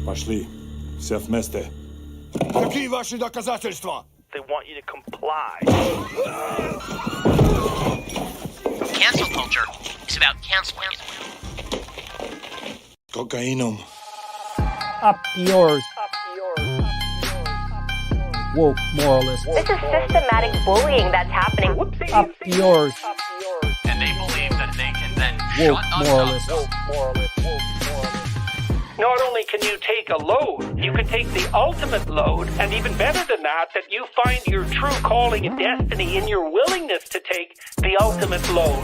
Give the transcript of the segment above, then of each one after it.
Пошли. Все вместе. Какие ваши доказательства? They want you to comply. Cancel culture is about canceling. Cocainum. Up yours. Woke moralist. This is systematic bullying that's happening. Up yours. And they believe that they can then Woke shut us moralist. Not only can you take a load, you can take the ultimate load, and even better than that you find your true calling and destiny in your willingness to take the ultimate load.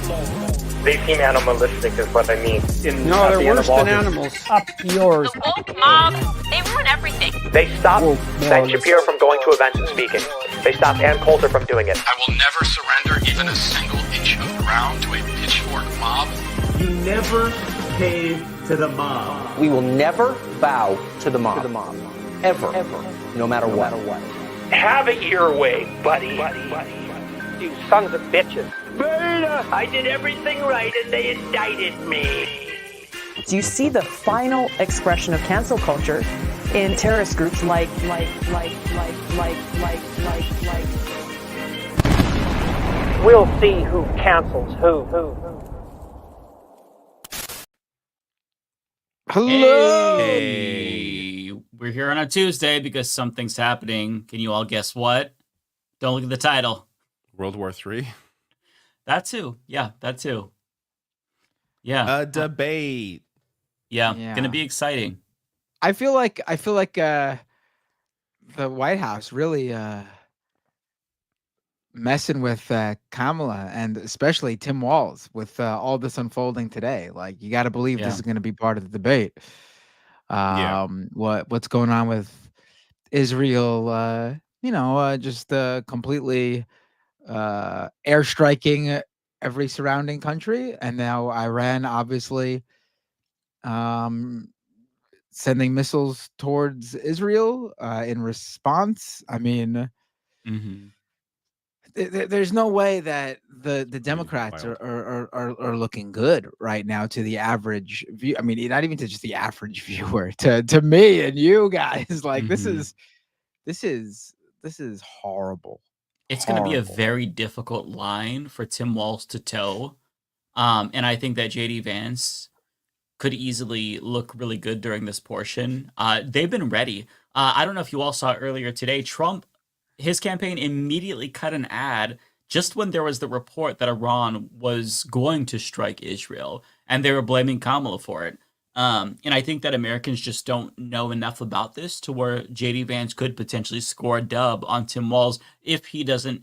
They seem animalistic is what I mean. No, they're worse than animals. Up yours. The woke mob, they ruin everything. They stopped Woke Ben moralist. Shapiro from going to events and speaking. They stopped Ann Coulter from doing it. I will never surrender even a single inch of ground to a pitchfork mob. You never cave to the mob. We will never bow to the mob. Ever. No matter what. Have it your way, buddy. You sons of bitches. Beta! I did everything right and they indicted me. Do you see the final expression of cancel culture in terrorist groups like? We'll see who cancels who. Hello. Hey, we're here on a Tuesday because something's happening. Can you all guess what? Don't look at the title. World War III. That too. Yeah, that too. Yeah. A debate. Yeah, Yeah. gonna be exciting. I feel like the White House really messing with Kamala and especially Tim Walz with all this unfolding today. Like, you got to believe Yeah. this is going to be part of the debate. Yeah. What's going on with Israel? Just completely airstriking every surrounding country, and now Iran obviously sending missiles towards Israel in response. I mean, Mm-hmm. there's no way that the Democrats are looking good right now to the average view. I mean, not even to just the average viewer, to me and you guys. Like, Mm-hmm. this is horrible. It's going to be a Horrible. very difficult line for Tim Walz to toe. And I think that JD Vance could easily look really good during this portion. They've been ready. I don't know if you all saw earlier today, Trump, his campaign immediately cut an ad just when there was the report that Iran was going to strike Israel, and they were blaming Kamala for it. And I think that Americans just don't know enough about this to where JD Vance could potentially score a dub on Tim Walz if he doesn't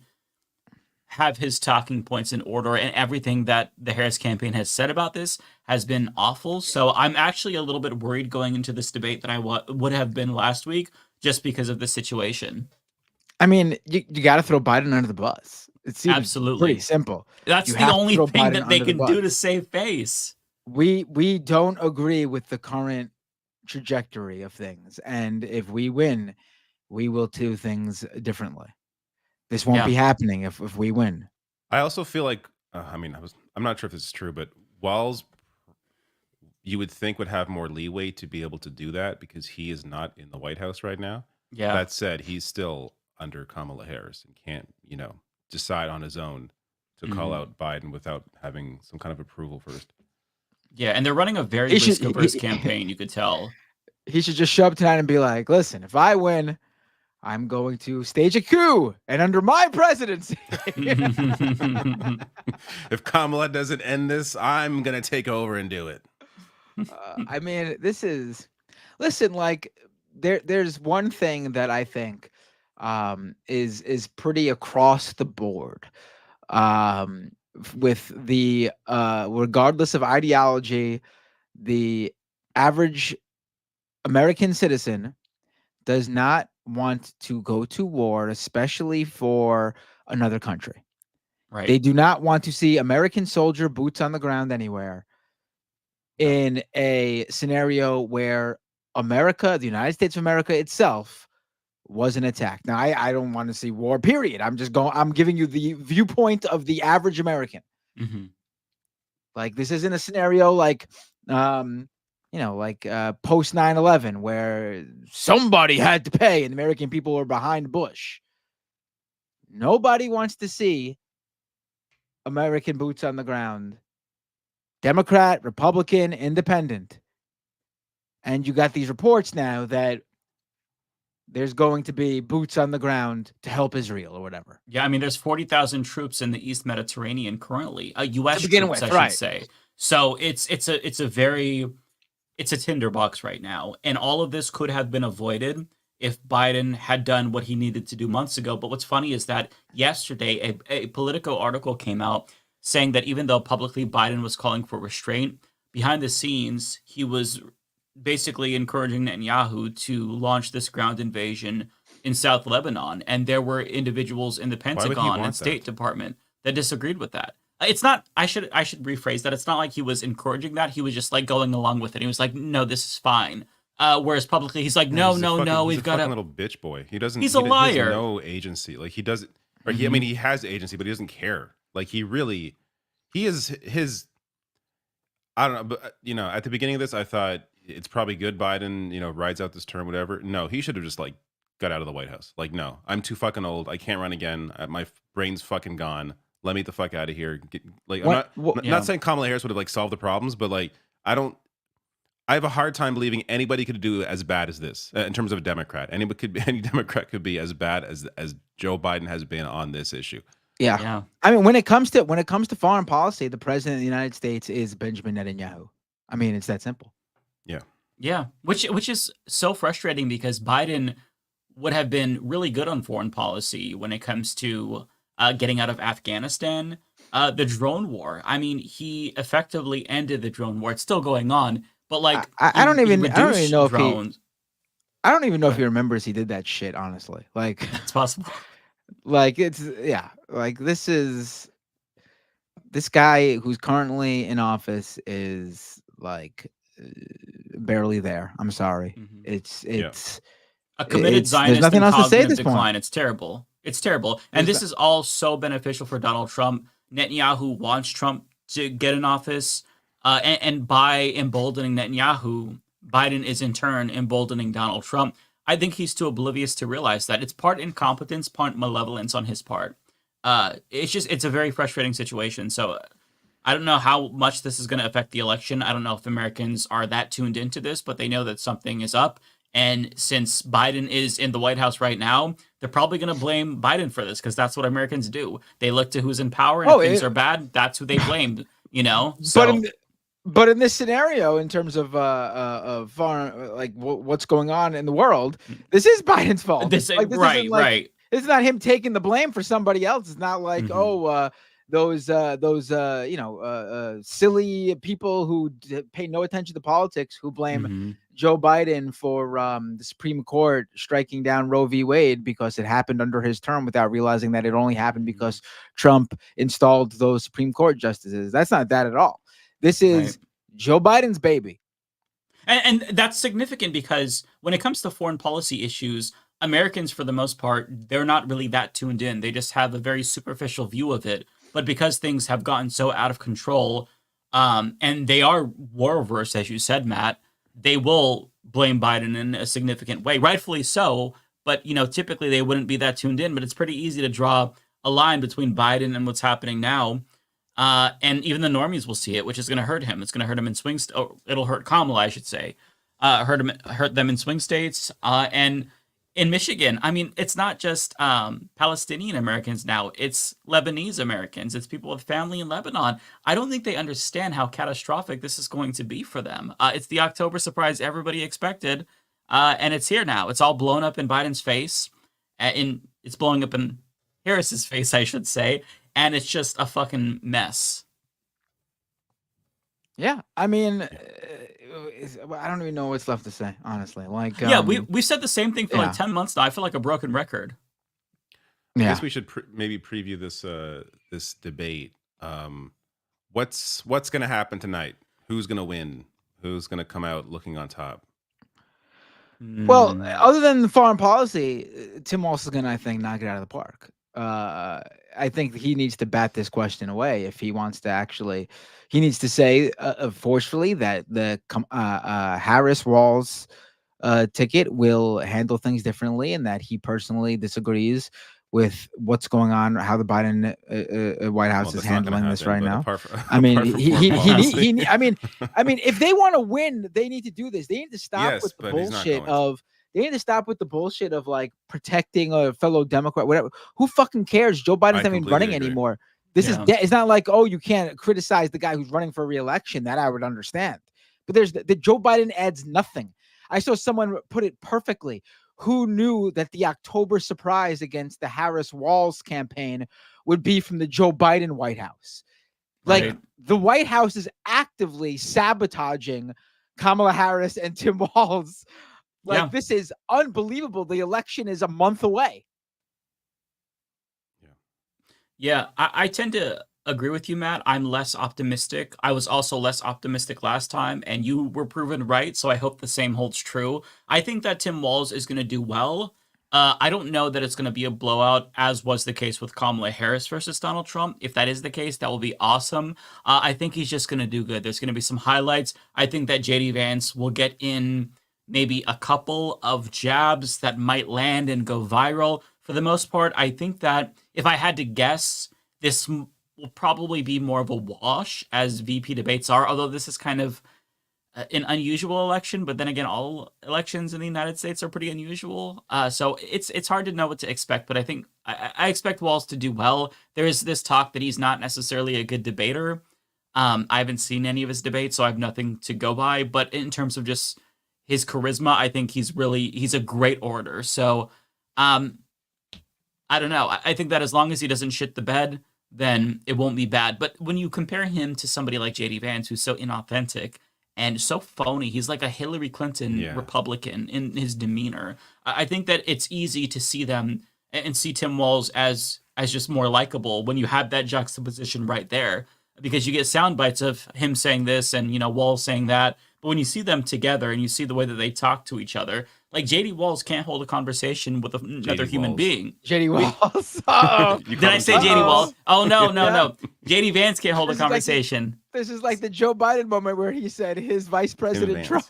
have his talking points in order, and everything that the Harris campaign has said about this has been awful. So I'm actually a little bit worried going into this debate than I would have been last week just because of the situation. I mean, you got to throw Biden under the bus. It seems Absolutely. pretty simple. That's You the have to only throw thing Biden that they under the can do bus. to save face. We don't agree with the current trajectory of things, and if we win, we will do things differently. This won't Yeah. be happening if we win. I also feel like, I'm not sure if this is true, but Walz, you would think would have more leeway to be able to do that because he is not in the White House right now. Yeah. That said, he's still under Kamala Harris and can't, decide on his own to call out Biden without having some kind of approval first. Yeah, and they're running a very He should- risk-averse he- campaign, you could tell. He should just show up tonight and be like, "Listen, if I win, I'm going to stage a coup, and under my presidency." If Kamala doesn't end this, I'm going to take over and do it. I mean, listen, like there's one thing that I think is pretty across the board with the regardless of ideology, the average American citizen does not want to go to war, especially for another country. Right. They do not want to see American soldier boots on the ground anywhere in a scenario where America, the United States of America itself, wasn't attacked. Now, I don't want to see war, period. I'm giving you the viewpoint of the average American. Mm-hmm. Like, this isn't a scenario like like post 9/11, where somebody had to pay and the American people were behind Bush. Nobody wants to see American boots on the ground, Democrat, Republican, Independent. And you got these reports now that there's going to be boots on the ground to help Israel or whatever. Yeah, I mean, there's 40,000 troops in the East Mediterranean currently, U.S. To begin troops, with, I right. should say. So it's a tinderbox right now, and all of this could have been avoided if Biden had done what he needed to do months ago. But what's funny is that yesterday a Politico article came out saying that even though publicly Biden was calling for restraint, behind the scenes he was basically encouraging Netanyahu to launch this ground invasion in South Lebanon. And there were individuals in the Pentagon and State Department that disagreed with that. It's not, I should rephrase that. It's not like he was encouraging that. He was just like going along with it. He was like, no, this is fine. Whereas publicly he's like, no, we've got a little bitch boy. He doesn't, he's a liar. He has no agency. Like he doesn't, or he, I mean, he has agency, but he doesn't care. Like he is his, I don't know, but at the beginning of this, I thought it's probably good Biden, rides out this term, whatever. No, he should have just like got out of the White House. Like, no, I'm too fucking old. I can't run again. My brain's fucking gone. Let me get the fuck out of here. I'm not saying Kamala Harris would have like solved the problems, but like, I have a hard time believing anybody could do as bad as this in terms of a Democrat. Any Democrat could be as bad as Joe Biden has been on this issue. Yeah. I mean, when it comes to foreign policy, the president of the United States is Benjamin Netanyahu. I mean, it's that simple. Yeah. Which is so frustrating because Biden would have been really good on foreign policy when it comes to getting out of Afghanistan, the drone war. I mean, he effectively ended the drone war. It's still going on, but like I don't even know drones. I don't even know if he remembers he did that shit. Honestly, like it's possible. Like like this guy who's currently in office is like barely there. I'm sorry. It's a committed Zionist. There's nothing else to say at this decline. point. It's terrible. It's terrible. And this is all so beneficial for Donald Trump. Netanyahu wants Trump to get in office, and by emboldening Netanyahu, Biden is in turn emboldening Donald Trump. I think he's too oblivious to realize that it's part incompetence, part malevolence on his part. It's a very frustrating situation. So I don't know how much this is going to affect the election. I don't know if Americans are that tuned into this, but they know that something is up. And since Biden is in the White House right now, they're probably going to blame Biden for this because that's what Americans do. They look to who's in power, and if things are bad, that's who they blame. So. But in this scenario, in terms of foreign, like what's going on in the world, this is Biden's fault. Right. It's not him taking the blame for somebody else. It's not like those silly people who pay no attention to politics who blame Joe Biden for the Supreme Court striking down Roe v. Wade because it happened under his term without realizing that it only happened because Trump installed those Supreme Court justices. That's not that at all. This is Joe Biden's baby. And that's significant because when it comes to foreign policy issues, Americans, for the most part, they're not really that tuned in. They just have a very superficial view of it. But because things have gotten so out of control, and they are war-averse, as you said, Matt, they will blame Biden in a significant way, rightfully so. But, typically they wouldn't be that tuned in. But it's pretty easy to draw a line between Biden and what's happening now. And even the normies will see it, which is going to hurt him. It's going to hurt him in swing states. It'll hurt Kamala, I should say. Hurt them in swing states. And in Michigan, I mean, it's not just Palestinian Americans now. It's Lebanese Americans. It's people with family in Lebanon. I don't think they understand how catastrophic this is going to be for them. It's the October surprise everybody expected, and it's here now. It's all blown up in Biden's face. It's blowing up in Harris's face, I should say. And it's just a fucking mess. Yeah, I mean, I don't even know what's left to say, honestly. Like, we said the same thing for like 10 months now. I feel like a broken record. I guess we should maybe preview this debate. What's going to happen tonight? Who's going to win? Who's going to come out looking on top? Well, other than the foreign policy, Tim Walz is going to, I think, knock it out of the park. I think he needs to bat this question away if he wants to actually. He needs to say forcefully that the Harris Walz ticket will handle things differently, and that he personally disagrees with what's going on, how the Biden White House is handling this right now. I mean, I mean, if they want to win, they need to do this. They need to stop with the bullshit of. They need to stop with the bullshit of like protecting a fellow Democrat, whatever. Who fucking cares? Joe Biden's not even running anymore. This is it's not like, oh, you can't criticize the guy who's running for re-election. That I would understand. But there's the Joe Biden adds nothing. I saw someone put it perfectly. Who knew that the October surprise against the Harris Walz campaign would be from the Joe Biden White House? Like the White House is actively sabotaging Kamala Harris and Tim Walz. Like this is unbelievable. The election is a month away. Yeah, I tend to agree with you, Matt. I'm less optimistic. I was also less optimistic last time, and you were proven right, so I hope the same holds true. I think that Tim Walz is going to do well. I don't know that it's going to be a blowout, as was the case with Kamala Harris versus Donald Trump. If that is the case, that will be awesome. I think he's just going to do good. There's going to be some highlights. I think that JD Vance will get in maybe a couple of jabs that might land and go viral. For the most part, I think that if I had to guess, this will probably be more of a wash, as VP debates are, although this is kind of an unusual election. But then again, all elections in the United States are pretty unusual. So it's hard to know what to expect. But I think I expect Walz to do well. There is this talk that he's not necessarily a good debater. I haven't seen any of his debates, so I have nothing to go by. But in terms of just his charisma, I think he's a great orator. So, I don't know. I think that as long as he doesn't shit the bed, then it won't be bad. But when you compare him to somebody like JD Vance, who's so inauthentic and so phony, he's like a Hillary Clinton Republican in his demeanor. I think that it's easy to see them and see Tim Walz as just more likable when you have that juxtaposition right there, because you get sound bites of him saying this and, Walz saying that. But when you see them together and you see the way that they talk to each other, like JD Walz can't hold a conversation with another human being. JD Walz. Did I say JD Walz? Oh, no. JD Vance can't hold a conversation. This is like the Joe Biden moment where he said his vice president Trump.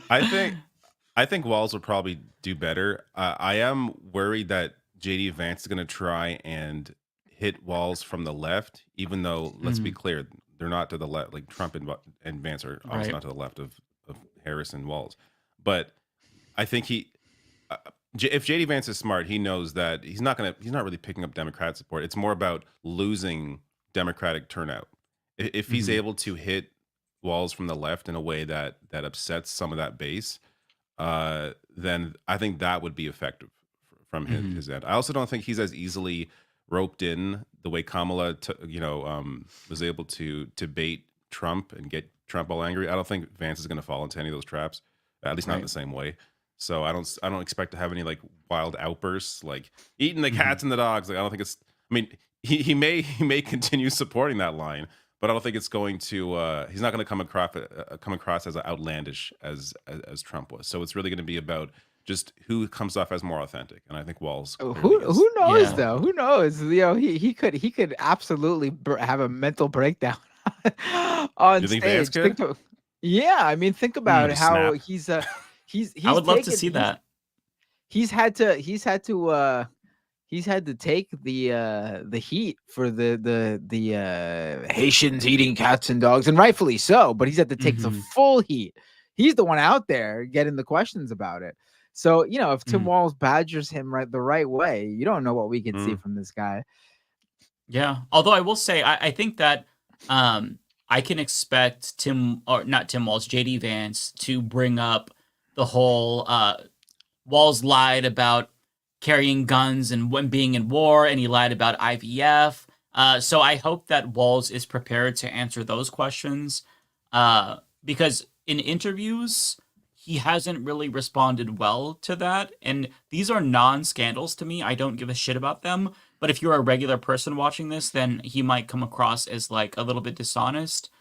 I think Walz will probably do better. I am worried that JD Vance is going to try and hit Walz from the left, even though, let's be clear, they're not to the left. Like Trump and Vance are obviously not to the left of Harris and Walz. But I think if JD Vance is smart, he knows that he's not really picking up Democrat support. It's more about losing Democratic turnout. If he's able to hit Walz from the left in a way that upsets some of that base, then I think that would be effective from his end. I also don't think he's as easily roped in the way Kamala, was able to bait Trump and get Trump all angry. I don't think Vance is going to fall into any of those traps, at least not in the same way. So I don't expect to have any like wild outbursts, like eating the cats and the dogs. Like I don't think it's. I mean, he may continue supporting that line, but I don't think it's going to. He's not going to come across as outlandish as Trump was. So it's really going to be about just who comes off as more authentic, and I think Walz. Who knows though? Who knows? He could absolutely have a mental breakdown on you think stage. Vance could? Think about how he's I would love to see that. He's had to take the heat for the Haitians eating cats and dogs, and rightfully so. But he's had to take the full heat. He's the one out there getting the questions about it. So, if Tim Walz badgers him the right way, you don't know what we can see from this guy. Yeah. Although I will say, I think that I can expect JD Vance to bring up the whole Walz lied about carrying guns and when being in war, and he lied about IVF. So I hope that Walz is prepared to answer those questions, because in interviews, he hasn't really responded well to that. And these are non-scandals to me. I don't give a shit about them. But if you're a regular person watching this, then he might come across as like a little bit dishonest.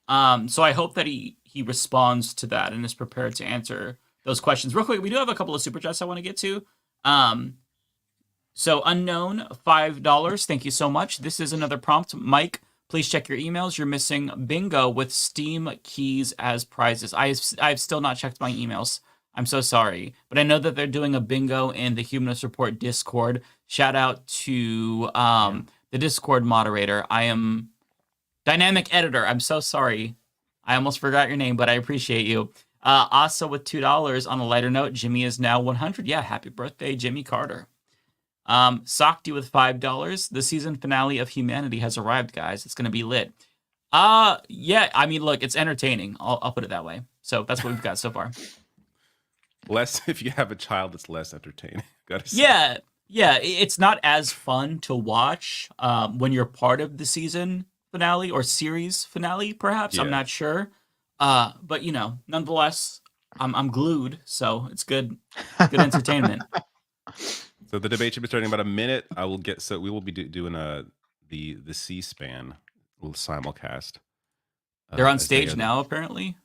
So I hope that he responds to that and is prepared to answer those questions. Real quick, we do have a couple of super chats I want to get to. So Unknown, $5. Thank you so much. This is another prompt. Mike, please check your emails. You're missing bingo with Steam keys as prizes. I've still not checked my emails. I'm so sorry. But I know that they're doing a bingo in the Humanist Report Discord. Shout out to the Discord moderator. I am Dynamic Editor. I'm so sorry. I almost forgot your name, but I appreciate you. Asa with $2. On a lighter note, Jimmy is now 100. Yeah, happy birthday, Jimmy Carter. Sakti with $5. The season finale of Humanity has arrived, guys. It's going to be lit. Yeah, I mean, look, it's entertaining. I'll put it that way. So that's what we've got so far. Less, if you have a child, it's less entertaining. Gotta say. Yeah, it's not as fun to watch when you're part of the season finale or series finale, perhaps. I'm not sure. But, you know, nonetheless, I'm glued, so it's good entertainment. So the debate should be starting in about a minute. We will be doing the C-SPAN little simulcast. They're on stage now, apparently.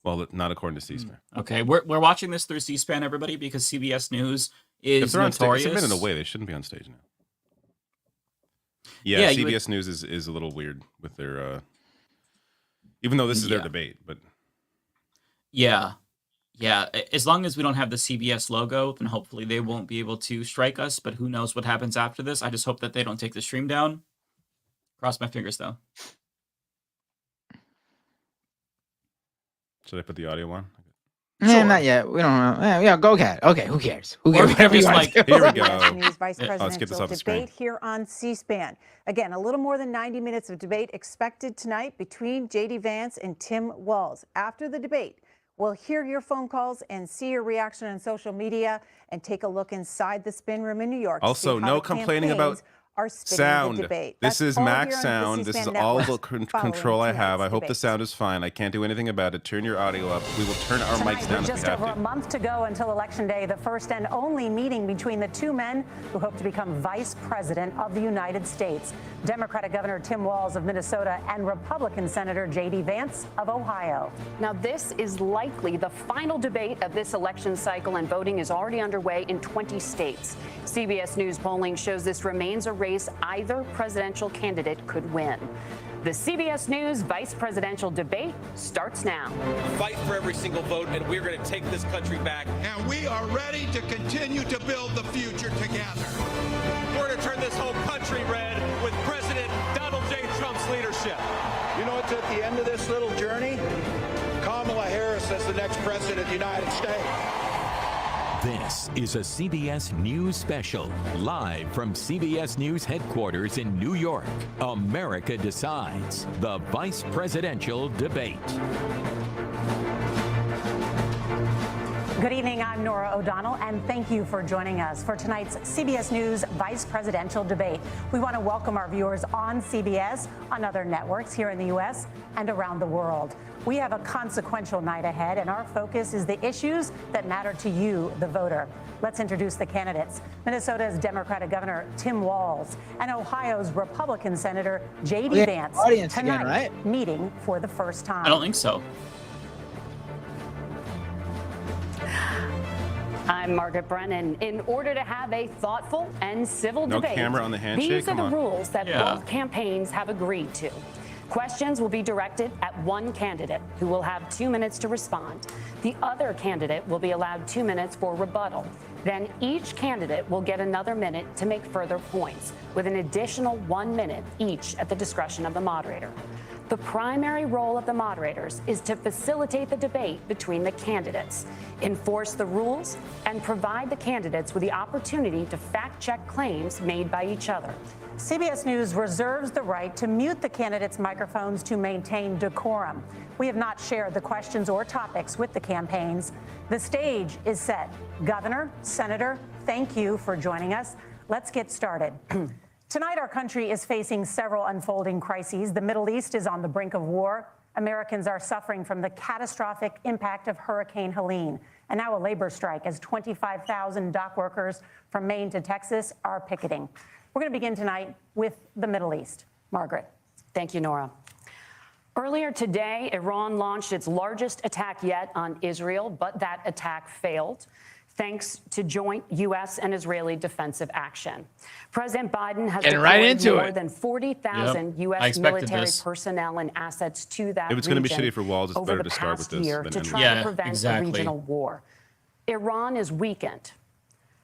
Well, not according to C-SPAN. Okay, we're watching this through C-SPAN, everybody, because CBS News is if they're notorious. On stage, it's a minute away. They shouldn't be on stage now. Yeah, CBS News is a little weird with their, even though this is their debate, but. Yeah, as long as we don't have the CBS logo, then hopefully they won't be able to strike us, but who knows what happens after this. I just hope that they don't take the stream down. Cross my fingers, though. Should I put the audio on? Sure. Not yet. We don't know. Yeah, go ahead. Okay, who cares? Who cares? Whatever you want to do. Here we go. News Vice Let's get this Presidential off the screen. debate here on C-SPAN. Again, a little more than 90 minutes of debate expected tonight between J.D. Vance and Tim Walz. After the debate, we'll hear your phone calls and see your reaction on social media and take a look inside the spin room in New York. Also, no complaining about sound. This is max sound. This is all the control I have. I hope the sound is fine. I can't do anything about it. Turn your audio up. We will turn our mics down if we have to. Just over a month to go until Election Day, the first and only meeting between the two men who hope to become Vice President of the United States. Democratic Governor Tim Walz of Minnesota and Republican Senator J.D. Vance of Ohio. Now, this is likely the final debate of this election cycle, and voting is already underway in 20 states. CBS News polling shows this remains a race either presidential candidate could win. The CBS News vice presidential debate starts now. Fight for every single vote, and we're going to take this country back. And we are ready to continue to build the future together. We're going to turn this whole country red with President Donald J. Trump's leadership. You know what's at the end of this little journey? Kamala Harris as the next president of the United States. This is a CBS News special, live from CBS News headquarters in New York. America Decides, the vice presidential debate. Good evening, I'm Nora O'Donnell, and thank you for joining us for tonight's CBS News Vice Presidential Debate. We want to welcome our viewers on CBS, on other networks here in the U.S. and around the world. We have a consequential night ahead, and our focus is the issues that matter to you, the voter. Let's introduce the candidates. Minnesota's Democratic Governor Tim Walz and Ohio's Republican Senator J.D. Vance tonight, again, right? meeting for the first time. I don't think so. I'm Margaret Brennan. In order to have a thoughtful and civil debate, camera on the handshake? these are Come the on. rules that both campaigns have agreed to. Questions will be directed at one candidate who will have 2 minutes to respond. The other candidate will be allowed 2 minutes for rebuttal. Then each candidate will get another minute to make further points, with an additional 1 minute each at the discretion of the moderator. The primary role of the moderators is to facilitate the debate between the candidates, enforce the rules, and provide the candidates with the opportunity to fact-check claims made by each other. CBS News reserves the right to mute the candidates' microphones to maintain decorum. We have not shared the questions or topics with the campaigns. The stage is set. Governor, Senator, thank you for joining us. Let's get started. Tonight, our country is facing several unfolding crises. The Middle East is on the brink of war. Americans are suffering from the catastrophic impact of Hurricane Helene. And now a labor strike as 25,000 dock workers from Maine to Texas are picketing. We're going to begin tonight with the Middle East. Margaret. Thank you, Nora. Earlier today, Iran launched its largest attack yet on Israel, but that attack failed thanks to joint U.S. and Israeli defensive action. President Biden has deployed more than 40,000 U.S. military personnel and assets to that If it's going to be region shitty for Walz, it's better to start with this year than to end try with to prevent a regional war. Iran is weakened,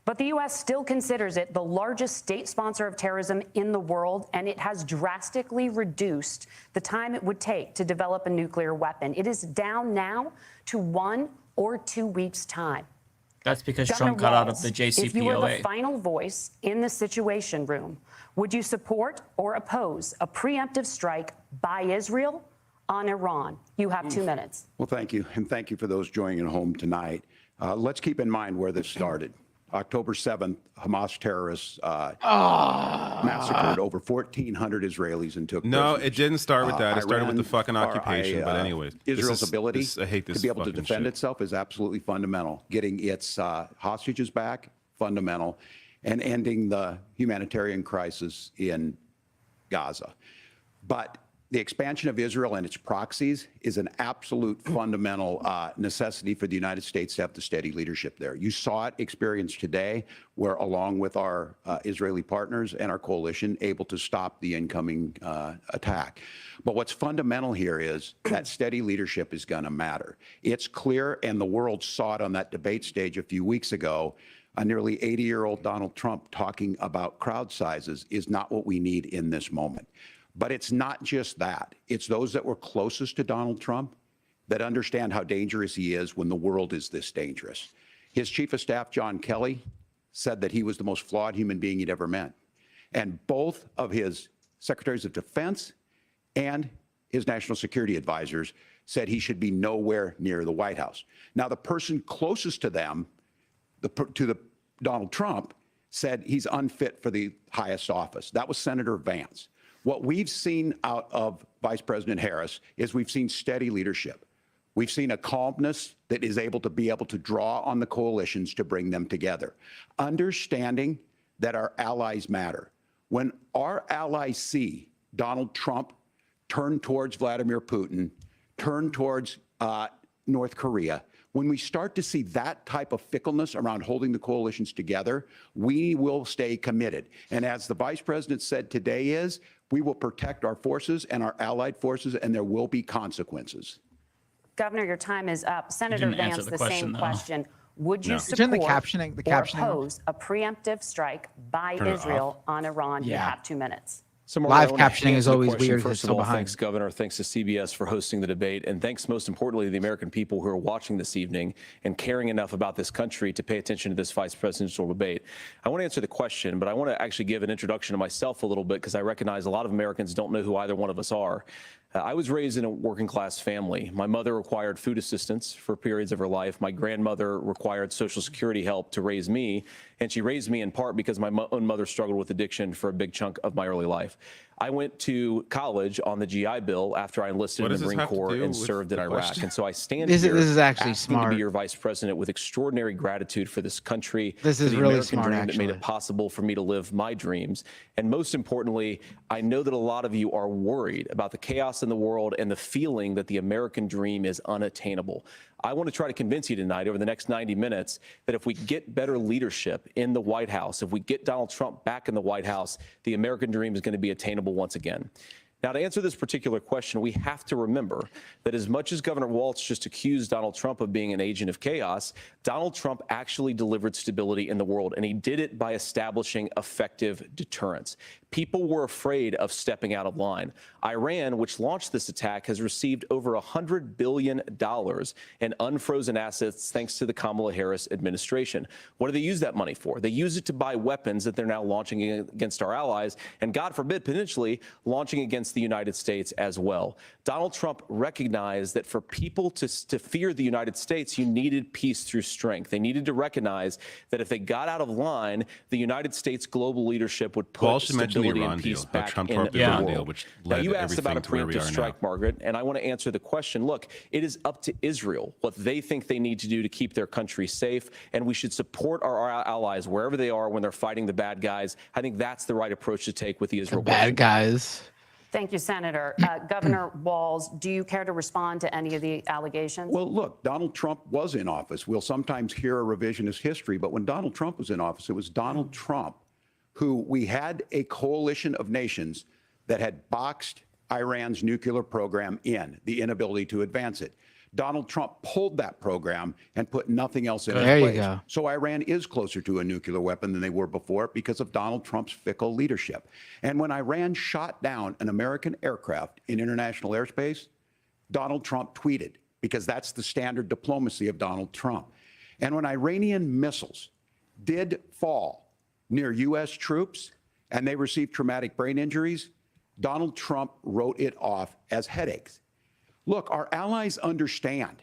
but the U.S. still considers it the largest state sponsor of terrorism in the world, and it has drastically reduced the time it would take to develop a nuclear weapon. It is down now to 1 or 2 weeks' time. That's because Governor Trump got out of Walz, the JCPOA. If you were the final voice in the Situation Room, would you support or oppose a preemptive strike by Israel on Iran? You have 2 minutes. Well, thank you. And thank you for those joining at home tonight. Let's keep in mind where this started. October 7th, Hamas terrorists massacred over 1,400 Israelis and took No, prisoners. it didn't start with that. It started with the Iran, fucking occupation. But anyways, Israel's ability I hate this to be able to fucking defend shit. itself is absolutely fundamental. Getting its hostages back, fundamental, and ending the humanitarian crisis in Gaza. But the expansion of Israel and its proxies is an absolute fundamental necessity for the United States to have the steady leadership there. You saw it experienced today, where along with our Israeli partners and our coalition, able to stop the incoming attack. But what's fundamental here is that steady leadership is going to matter. It's clear, and the world saw it on that debate stage a few weeks ago. A nearly 80-year-old Donald Trump talking about crowd sizes is not what we need in this moment. But it's not just that. It's those that were closest to Donald Trump that understand how dangerous he is when the world is this dangerous. His chief of staff, John Kelly, said that he was the most flawed human being he'd ever met. And both of his secretaries of defense and his national security advisors said he should be nowhere near the White House. Now, the person closest to them, Donald Trump, said he's unfit for the highest office. That was Senator Vance. What we've seen out of Vice President Harris is we've seen steady leadership. We've seen a calmness that is able to draw on the coalitions to bring them together. Understanding that our allies matter. When our allies see Donald Trump turn towards Vladimir Putin, turn towards North Korea, when we start to see that type of fickleness around holding the coalitions together, we will stay committed. And as the vice president said today we will protect our forces and our allied forces, and there will be consequences. Governor, your time is up. Senator Vance, the same question. Would you support the or captioning oppose a preemptive strike by Israel on Iran? You have 2 minutes. So live captioning is always weird. First of all, thanks, Governor. Thanks to CBS for hosting the debate. And thanks, most importantly, to the American people who are watching this evening and caring enough about this country to pay attention to this vice presidential debate. I want to answer the question, but I want to actually give an introduction to myself a little bit because I recognize a lot of Americans don't know who either one of us are. I was raised in a working class family. My mother required food assistance for periods of her life. My grandmother required Social Security help to raise me. And she raised me in part because my own mother struggled with addiction for a big chunk of my early life. I went to college on the GI Bill after I enlisted in the Marine Corps and served in Iraq. And so I stand here this is actually asking smart. to be your vice president with extraordinary gratitude for this country. This is for the really American smart, dream that made actually. it possible for me to live my dreams. And most importantly, I know that a lot of you are worried about the chaos in the world and the feeling that the American dream is unattainable. I want to try to convince you tonight over the next 90 minutes that if we get better leadership in the White House, if we get Donald Trump back in the White House, the American dream is going to be attainable once again. Now, to answer this particular question, we have to remember that as much as Governor Walz just accused Donald Trump of being an agent of chaos, Donald Trump actually delivered stability in the world, and he did it by establishing effective deterrence. People were afraid of stepping out of line. Iran, which launched this attack, has received over $100 billion in unfrozen assets thanks to the Kamala Harris administration. What do they use that money for? They use it to buy weapons that they're now launching against our allies, and God forbid, potentially launching against the United States as well. Donald Trump recognized that for people to fear the United States, you needed peace through strength. They needed to recognize that if they got out of line, the United States global leadership would put stability and peace back in the world. Now, you asked about a preemptive strike, Margaret, and I want to answer the question. Look, it is up to Israel what they think they need to do to keep their country safe, and we should support our allies wherever they are when they're fighting the bad guys. I think that's the right approach to take with the Israel question. Bad guys. Thank you, Senator. Governor Walz, do you care to respond to any of the allegations? Well, look, Donald Trump was in office. We'll sometimes hear a revisionist history, but when Donald Trump was in office, it was Donald Trump who we had a coalition of nations that had boxed Iran's nuclear program in, the inability to advance it. Donald Trump pulled that program and put nothing else in its There you place. go. So Iran is closer to a nuclear weapon than they were before because of Donald Trump's fickle leadership. And when Iran shot down an American aircraft in international airspace, Donald Trump tweeted, because that's the standard diplomacy of Donald Trump. And when Iranian missiles did fall near U.S. troops and they received traumatic brain injuries, Donald Trump wrote it off as headaches. Look, our allies understand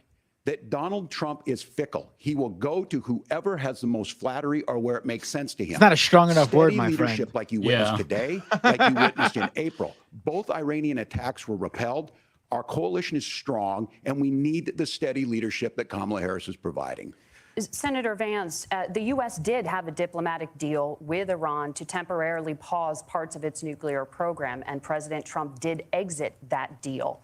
that Donald Trump is fickle. He will go to whoever has the most flattery or where it makes sense to him. It's not a strong enough Steady word, my leadership friend. like you witnessed today, like you witnessed in April. Both Iranian attacks were repelled. Our coalition is strong, and we need the steady leadership that Kamala Harris is providing. Senator Vance, the U.S. did have a diplomatic deal with Iran to temporarily pause parts of its nuclear program, and President Trump did exit that deal.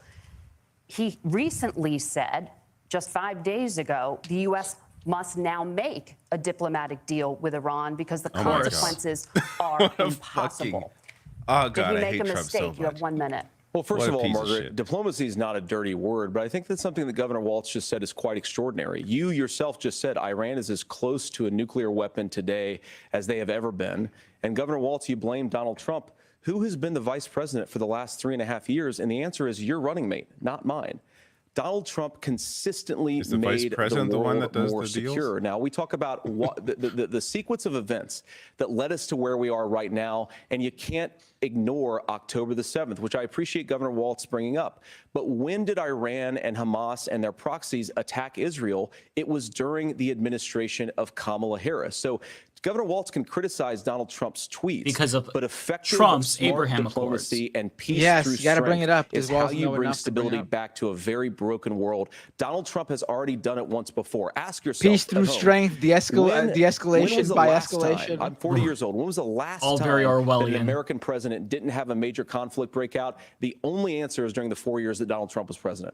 He recently said, just 5 days ago, the U.S. must now make a diplomatic deal with Iran because the consequences are impossible. Oh, God, Did he I make hate a Trump mistake? so You much. have 1 minute. Well, first What of a all, piece of Margaret, shit. diplomacy is not a dirty word, but I think that's something that Governor Walz just said is quite extraordinary. You yourself just said Iran is as close to a nuclear weapon today as they have ever been. And Governor Walz, you blame Donald Trump. Who has been the vice president for the last 3.5 years? And the answer is your running mate, not mine. Donald Trump consistently Is the vice made president the the one world that does more the deals? secure. Now, we talk about what the sequence of events that led us to where we are right now, and you can't ignore October the 7th, which I appreciate Governor Walz bringing up. But when did Iran and Hamas and their proxies attack Israel? It was during the administration of Kamala Harris. So Governor Walz can criticize Donald Trump's tweets Because of but effective Trump's smart Abraham diplomacy and peace Yes, through you gotta bring strength it up, is because Walz how you know bring enough to bring stability it up. back to a very broken world. Donald Trump has already done it once before. Ask yourself. Peace through at home, strength, when was de-escalation the by last escalation. time- I'm 40 years old. When was the last All time very that Orwellian. an American president didn't have a major conflict break out? The only answer is during the 4 years that Donald Trump was president.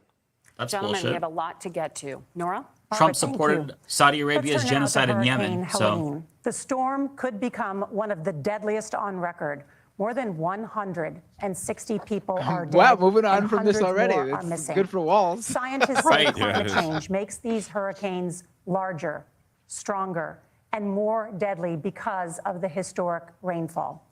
That's Gentlemen, bullshit. we have a lot to get to. Nora? Trump thank supported you. Saudi Let's Arabia's turn now to genocide in Hurricane Yemen. Helene. The storm could become one of the deadliest on record. More than 160 people are dead. Wow, moving on and from this hundreds already. more are It's missing. good for Walz. Scientists say Right. climate Yeah, it is. change makes these hurricanes larger, stronger, and more deadly because of the historic rainfall.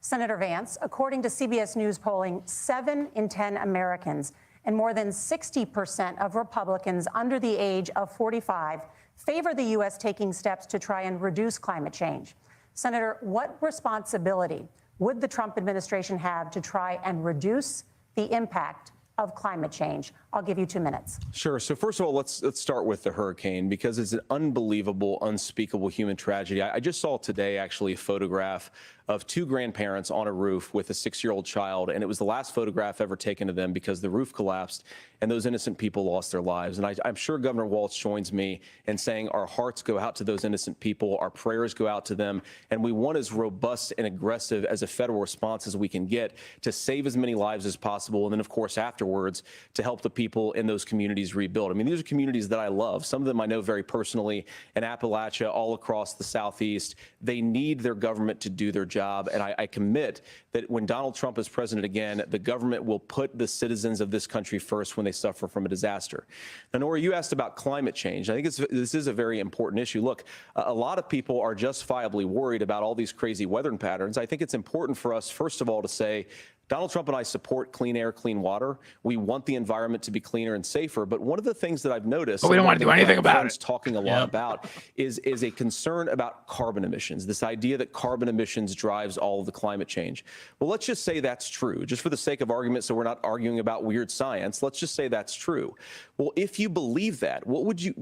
Senator Vance, according to CBS News polling, 7 in 10 Americans and more than 60% of Republicans under the age of 45 favor the U.S. taking steps to try and reduce climate change. Senator, what responsibility would the Trump administration have to try and reduce the impact of climate change? I'll give you 2 minutes. Sure. So first of all, let's start with the hurricane because it's an unbelievable, unspeakable human tragedy. I just saw today actually a photograph of 2 grandparents on a roof with a 6-year-old child, and it was the last photograph ever taken of them because the roof collapsed and those innocent people lost their lives. And I'm sure Governor Walz joins me in saying our hearts go out to those innocent people, our prayers go out to them, and we want as robust and aggressive as a federal response as we can get to save as many lives as possible, and then of course afterwards to help the people in those communities rebuild. I mean, these are communities that I love. Some of them I know very personally in Appalachia, all across the Southeast. They need their government to do their job, and I commit that when Donald Trump is president again, the government will put the citizens of this country first when they suffer from a disaster. Now, Nora, you asked about climate change. I think this is a very important issue. Look, a lot of people are justifiably worried about all these crazy weather patterns. I think it's important for us, first of all, to say Donald Trump and I support clean air, clean water. We want the environment to be cleaner and safer. But one of the things that I've noticed, But we don't want to do anything about friends it. talking a lot about is a concern about carbon emissions. This idea that carbon emissions drives all of the climate change. Well, let's just say that's true, just for the sake of argument, so we're not arguing about weird science. Let's just say that's true. Well, if you believe that, what would you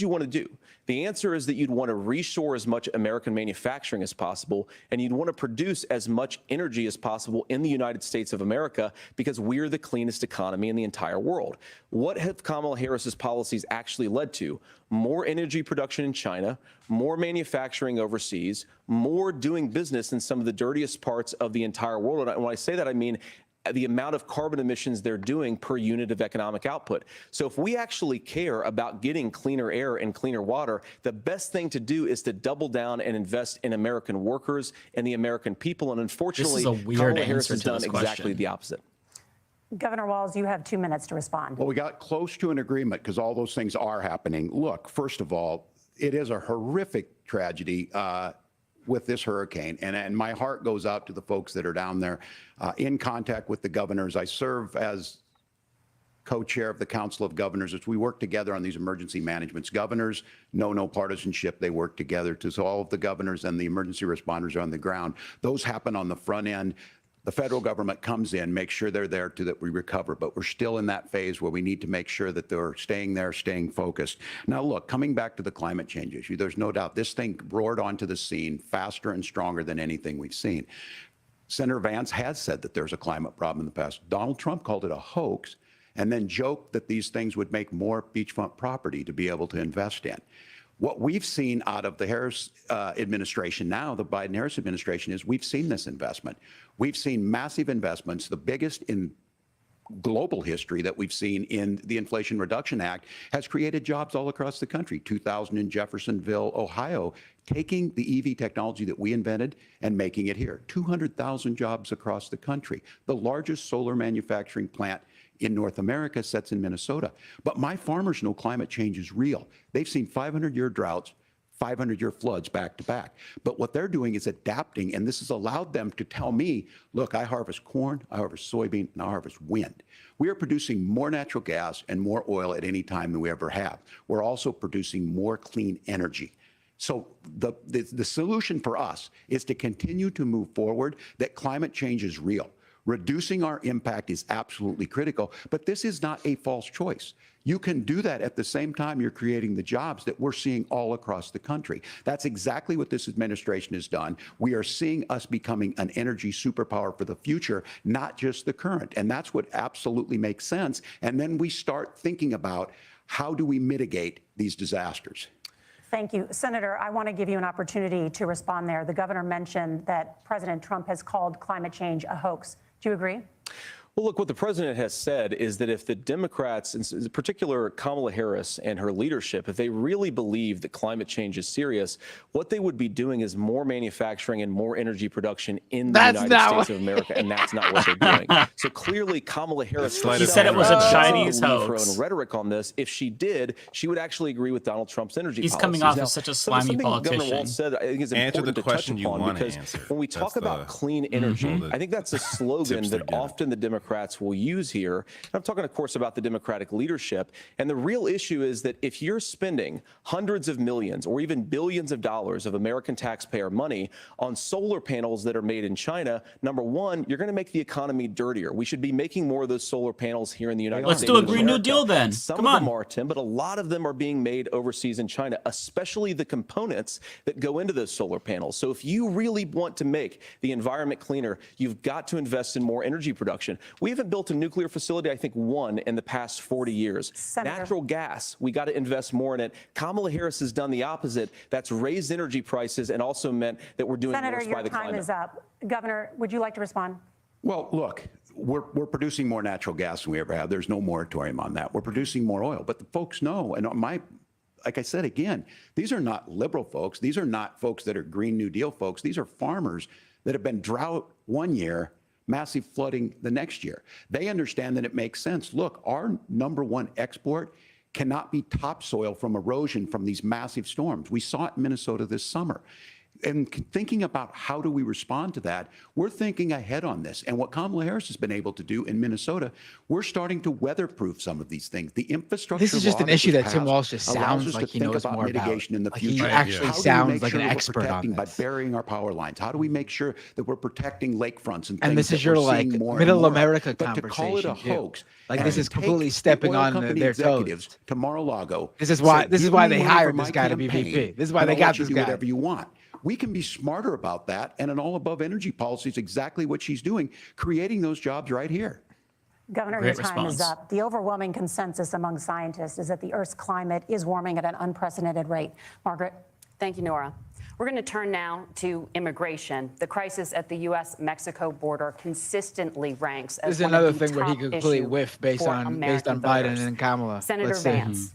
want to do? The answer is that you'd want to reshore as much American manufacturing as possible, and you'd want to produce as much energy as possible in the United States of America because we're the cleanest economy in the entire world. What have Kamala Harris's policies actually led to? More energy production in China, more manufacturing overseas, more doing business in some of the dirtiest parts of the entire world. And when I say that, I mean the amount of carbon emissions they're doing per unit of economic output. So if we actually care about getting cleaner air and cleaner water, the best thing to do is to double down and invest in American workers and the American people. And unfortunately, Kamala Harris has done exactly the opposite. Governor Walz, you have 2 minutes to respond. Well, we got close to an agreement because all those things are happening. Look, first of all, it is a horrific tragedy with this hurricane, and my heart goes out to the folks that are down there in contact with the governors. I serve as co-chair of the Council of Governors as we work together on these emergency managements. Governors know no partisanship. They work together so all of the governors and the emergency responders are on the ground. Those happen on the front end. The federal government comes in, makes sure they're there to that we recover, but we're still in that phase where we need to make sure that they're staying there, staying focused. Now, look, coming back to the climate change issue, there's no doubt this thing roared onto the scene faster and stronger than anything we've seen. Senator Vance has said that there's a climate problem in the past. Donald Trump called it a hoax and then joked that these things would make more beachfront property to be able to invest in. What we've seen out of the Harris administration now, the Biden-Harris administration, is we've seen this investment. We've seen massive investments, the biggest in global history that we've seen in the Inflation Reduction Act, has created jobs all across the country. 2,000 in Jeffersonville, Ohio, taking the EV technology that we invented and making it here. 200,000 jobs across the country. The largest solar manufacturing plant in North America sits in Minnesota. But my farmers know climate change is real. They've seen 500-year droughts, 500-year floods back to back. But what they're doing is adapting, and this has allowed them to tell me, look, I harvest corn, I harvest soybean, and I harvest wind. We are producing more natural gas and more oil at any time than we ever have. We're also producing more clean energy. So the solution for us is to continue to move forward, that climate change is real. Reducing our impact is absolutely critical, but this is not a false choice. You can do that at the same time you're creating the jobs that we're seeing all across the country. That's exactly what this administration has done. We are seeing us becoming an energy superpower for the future, not just the current. And that's what absolutely makes sense. And then we start thinking about how do we mitigate these disasters. Thank you. Senator, I want to give you an opportunity to respond there. The governor mentioned that President Trump has called climate change a hoax. Do you agree? Well, look, what the president has said is that if the Democrats, in particular Kamala Harris and her leadership, if they really believe that climate change is serious, what they would be doing is more manufacturing and more energy production in the United States of America, and that's not what they're doing. So clearly, Kamala Harris she said it was a Chinese hoax. Her own rhetoric on this. If she did, she would actually agree with Donald Trump's energy He's policies. coming off now, as such a slimy politician. Governor Walz said, I think is important to touch upon, because when we talk about clean energy, I think that's a slogan that often the Democrats will use here. And I'm talking, of course, about the Democratic leadership. And the real issue is that if you're spending hundreds of millions or even billions of dollars of American taxpayer money on solar panels that are made in China, number one, you're going to make the economy dirtier. We should be making more of those solar panels here in the United States. Let's do a Green New Deal then. Some of them are, Tim, but a lot of them are being made overseas in China, especially the components that go into those solar panels. So if you really want to make the environment cleaner, you've got to invest in more energy production. We haven't built a nuclear facility, I think, one in the past 40 years. Senator. Natural gas, we got to invest more in it. Kamala Harris has done the opposite. That's raised energy prices and also meant that we're doing Senator, worse by the climate. your time is up. Governor, would you like to respond? Well, look, we're producing more natural gas than we ever have. There's no moratorium on that. We're producing more oil. But the folks know, and like I said again, these are not liberal folks. These are not folks that are Green New Deal folks. These are farmers that have been drought one year, massive flooding the next year. They understand that it makes sense. Look, our #1 export cannot be topsoil from erosion from these massive storms. We saw it in Minnesota this summer. And thinking about how do we respond to that, we're thinking ahead on this. And what Kamala Harris has been able to do in Minnesota, we're starting to weatherproof some of these things. The infrastructure. This is just an issue that Tim Walz just sounds like he knows more about. Mitigation in the like future. he actually sounds like an expert on by this. burying our power lines? How do we make sure that we're protecting lakefronts and things? And this is your like middle America conversation. But to call it a hoax, like this is completely stepping on their toes. To Mar-a-Lago. This is why they hired this guy to be VP. This is why they got this guy. Whatever you want. We can be smarter about that, and an all-above energy policy is exactly what she's doing, creating those jobs right here. Governor, your time is up. The overwhelming consensus among scientists is that the Earth's climate is warming at an unprecedented rate. Margaret? Thank you, Nora. We're going to turn now to immigration. The crisis at the U.S.-Mexico border consistently ranks as This is one another of the thing where he top could completely issue whiff based for on American Biden voters. and Kamala. Senator Let's see. Vance,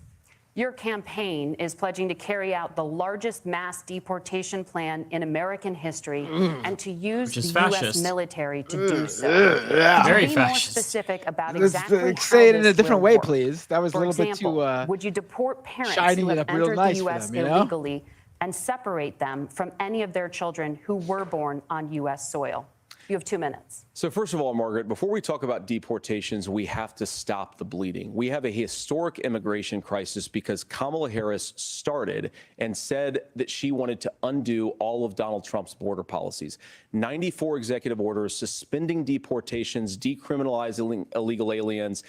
your campaign is pledging to carry out the largest mass deportation plan in American history and to use the U.S. military to do so. Very Be more fascist. specific about Let's exactly say how it in a this different will way, work. please. That was a For little example, bit too would you deport parents shining who it have up real entered nice the for U.S. them, you know? illegally and separate them from any of their children who were born on U.S. soil? You have 2 minutes. So first of all, Margaret, before we talk about deportations, we have to stop the bleeding. We have a historic immigration crisis because Kamala Harris started and said that she wanted to undo all of Donald Trump's border policies. 94 executive orders suspending deportations, decriminalizing illegal aliens,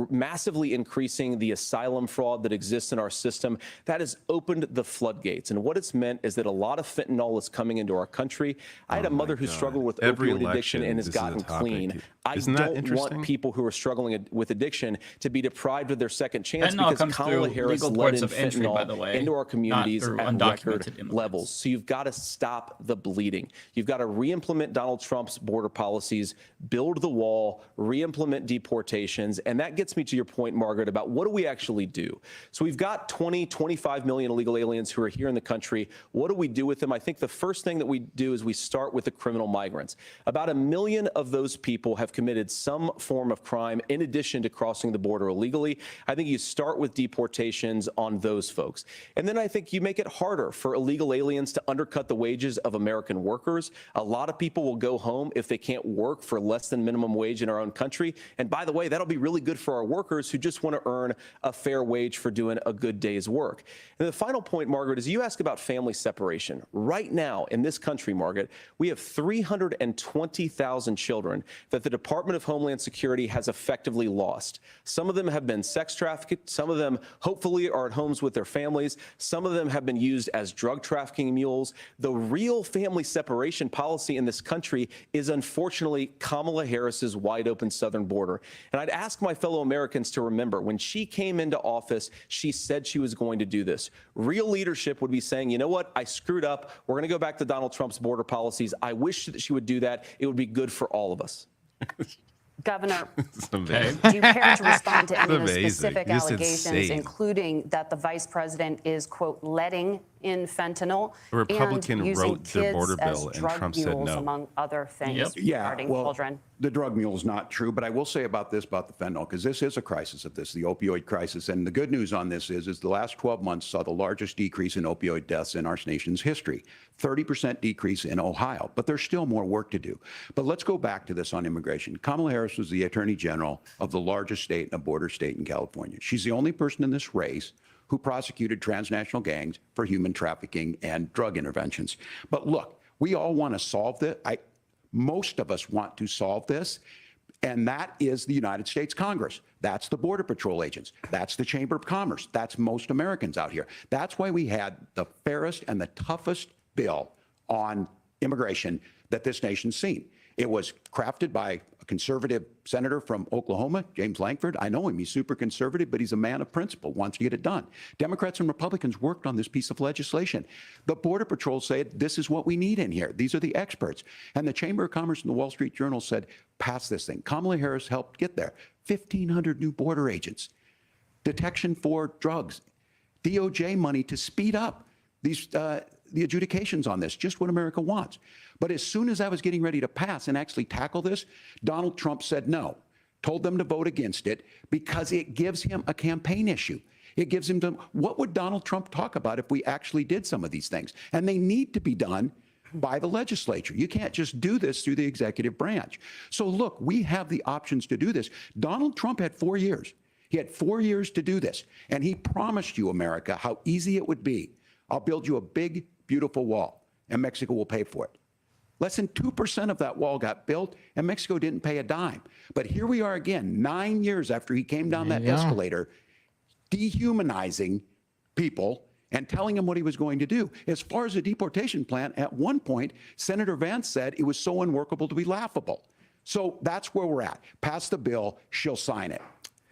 massively increasing the asylum fraud that exists in our system. That has opened the floodgates. And what it's meant is that a lot of fentanyl is coming into our country. I had a mother who struggled with opioid addiction and has gotten clean. I don't want people who are struggling with addiction to be deprived of their second chance Fentanyl because comes Kamala through Harris legal let ports in of entry, by the fentanyl way, into our not communities through at undocumented record immigrants. levels. So you've got to stop the bleeding. You've got to re-implement Donald Trump's border policies, build the wall, re-implement deportations. And that gets me to your point, Margaret, about what do we actually do? So we've got 25 million illegal aliens who are here in the country. What do we do with them? I think the first thing that we do is we start with the criminal migrants. About 1 million of those people have committed some form of crime in addition to crossing the border illegally. I think you start with deportations on those folks. And then I think you make it harder for illegal aliens to undercut the wages of American workers. A lot of people will go home if they can't work for less than minimum wage in our own country. And by the way, that'll be really good for our workers who just want to earn a fair wage for doing a good day's work. And the final point, Margaret, is you ask about family separation. Right now in this country, Margaret, we have 320,000 children that the Department of Homeland Security has effectively lost. Some of them have been sex trafficked. Some of them hopefully are at homes with their families. Some of them have been used as drug trafficking mules. The real family separation policy in this country is unfortunately Kamala Harris's wide open southern border. And I'd ask my fellow Americans to remember when she came into office, she said she was going to do this. Real leadership would be saying, you know what, I screwed up. We're going to go back to Donald Trump's border policies. I wish that she would do that. It would be good for all of us. Governor, do amazing. you care to respond to any of the Amazing. specific Just allegations, insane. including that the vice president is, quote, letting in fentanyl A Republican and using wrote the kids border as bill, and drug Trump said mules, no. among other things Yeah, regarding well, children? the drug mule is not true, but I will say about this, about the fentanyl, because this is a crisis of this, the opioid crisis. And the good news on this is the last 12 months saw the largest decrease in opioid deaths in our nation's history, 30% decrease in Ohio, but there's still more work to do. But let's go back to this on immigration. Kamala Harris was the Attorney General of the largest state and a border state in California. She's the only person in this race who prosecuted transnational gangs for human trafficking and drug interventions. But look, we all want to solve this. Most of us want to solve this, and that is the United States Congress. That's the Border Patrol agents. That's the Chamber of Commerce. That's most Americans out here. That's why we had the fairest and the toughest bill on immigration that this nation's seen. It was crafted by a conservative senator from Oklahoma, James Lankford. I know him. He's super conservative, but he's a man of principle, wants to get it done. Democrats and Republicans worked on this piece of legislation. The Border Patrol said, this is what we need in here. These are the experts. And the Chamber of Commerce and the Wall Street Journal said, pass this thing. Kamala Harris helped get there. 1,500 new border agents, detection for drugs, DOJ money to speed up these the adjudications on this, just what America wants. But as soon as I was getting ready to pass and actually tackle this, Donald Trump said no, told them to vote against it because it gives him a campaign issue. It gives him to, what would Donald Trump talk about if we actually did some of these things? And they need to be done by the legislature. You can't just do this through the executive branch. So look, we have the options to do this. Donald Trump had 4 years. He had 4 years to do this. And he promised you, America, how easy it would be. I'll build you a big, beautiful wall, and Mexico will pay for it. Less than 2% of that wall got built, and Mexico didn't pay a dime. But here we are again, 9 years after he came down that escalator, dehumanizing people and telling them what he was going to do. As far as the deportation plan, at one point, Senator Vance said it was so unworkable to be laughable. So that's where we're at. Pass the bill, she'll sign it.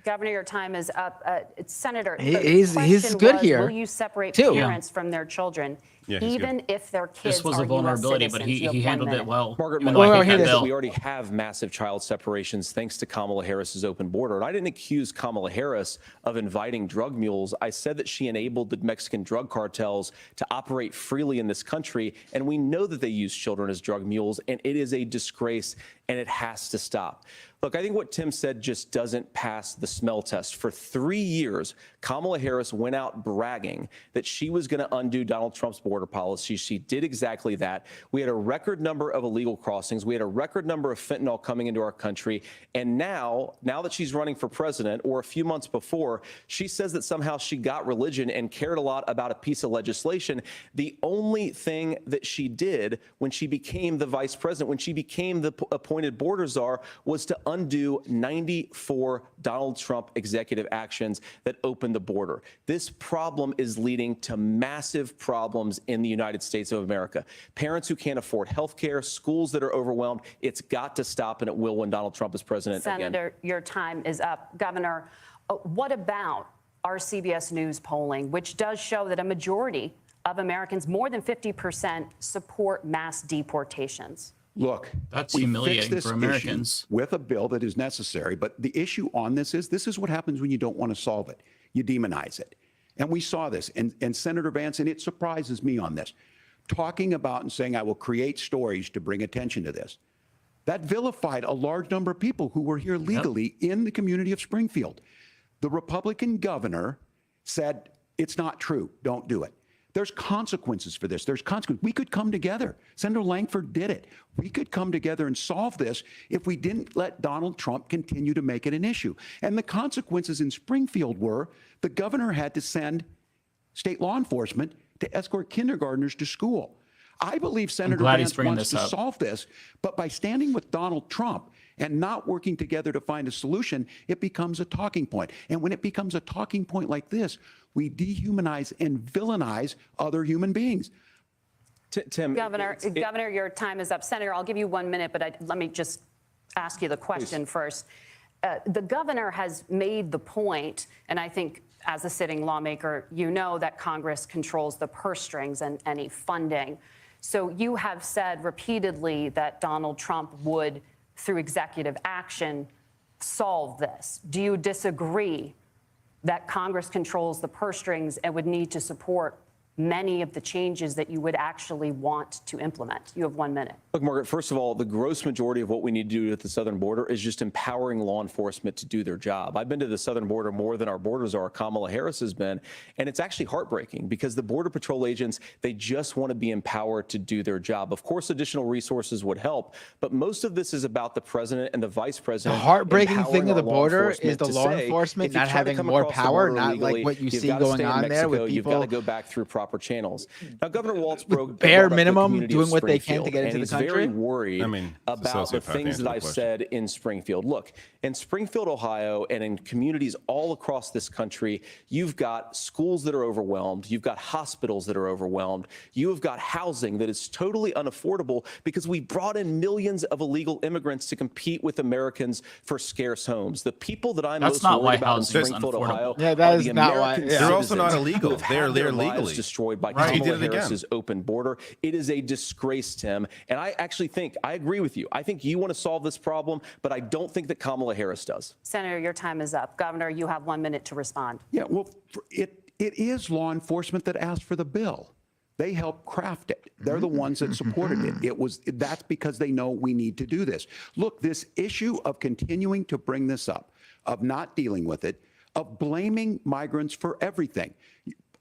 Governor, your time is up. Senator, he's question good was, here. Will you separate too. parents from their children, Yeah, he's even good. if their kids This was are a vulnerability, US but citizens? You he have 1 handled minute. it well. Margaret, Even my though I point hate that is that bill. we already have massive child separations thanks to Kamala Harris's open border. And I didn't accuse Kamala Harris of inviting drug mules. I said that she enabled the Mexican drug cartels to operate freely in this country. And we know that they use children as drug mules, and it is a disgrace, and it has to stop. Look, I think what Tim said just doesn't pass the smell test. For 3 years, Kamala Harris went out bragging that she was going to undo Donald Trump's border policy. She did exactly that. We had a record number of illegal crossings. We had a record number of fentanyl coming into our country. And now that she's running for president, or a few months before, she says that somehow she got religion and cared a lot about a piece of legislation. The only thing that she did when she became the vice president, when she became the appointed border czar, was to undo 94 Donald Trump executive actions that opened the border. This problem is leading to massive problems in the United States of America. Parents who can't afford health care, schools that are overwhelmed. It's got to stop, and it will when Donald Trump is president again. Senator, your time is up. Governor, what about our CBS News polling, which does show that a majority of Americans, more than 50%, support mass deportations? Look, That's we humiliating fix this for Americans. issue with a bill that is necessary. But the issue on this is what happens when you don't want to solve it. You demonize it. And we saw this. And Senator Vance, and it surprises me on this, talking about and saying, I will create stories to bring attention to this. That vilified a large number of people who were here legally in the community of Springfield. The Republican governor said, it's not true. Don't do it. There's consequences for this. There's consequences. We could come together. Senator Langford did it. We could come together and solve this if we didn't let Donald Trump continue to make it an issue. And the consequences in Springfield were the governor had to send state law enforcement to escort kindergartners to school. I believe Senator Vance wants to solve this, but by standing with Donald Trump and not working together to find a solution, it becomes a talking point. And when it becomes a talking point like this, we dehumanize and villainize other human beings. Tim, Governor, your time is up. Senator, I'll give you 1 minute, but let me just ask you the question first. The governor has made the point, and I think as a sitting lawmaker, you know that Congress controls the purse strings and any funding. So you have said repeatedly that Donald Trump would, through executive action, solve this. Do you disagree that Congress controls the purse strings and would need to support many of the changes that you would actually want to implement? You have 1 minute. Look, Margaret, first of all, the gross majority of what we need to do at the southern border is just empowering law enforcement to do their job. I've been to the southern border more than our border czar, Kamala Harris, has been, and it's actually heartbreaking because the Border Patrol agents, they just want to be empowered to do their job. Of course, additional resources would help, but most of this is about the president and the vice president. The heartbreaking thing of the border is the law enforcement not having more power, not like what you see going on there with people. You've got to go back through proper channels. Now, Governor Walz broke bare minimum doing what they can to get into the country. He's very worried about the things that I've said in Springfield. Look, in Springfield, Ohio, and in communities all across this country, you've got schools that are overwhelmed. You've got hospitals that are overwhelmed. You have got housing that is totally unaffordable because we brought in millions of illegal immigrants to compete with Americans for scarce homes. The people that I'm most worried about in Springfield, Ohio, that is not why. They're also not illegal. They're legally destroyed by Right. Kamala Harris's open border. It is a disgrace, Tim. And I actually think, I agree with you. I think you want to solve this problem, but I don't think that Kamala Harris does. Senator, your time is up. Governor, you have 1 minute to respond. Yeah, well, it is law enforcement that asked for the bill. They helped craft it. They're the ones that supported it. That's because they know we need to do this. Look, this issue of continuing to bring this up, of not dealing with it, of blaming migrants for everything.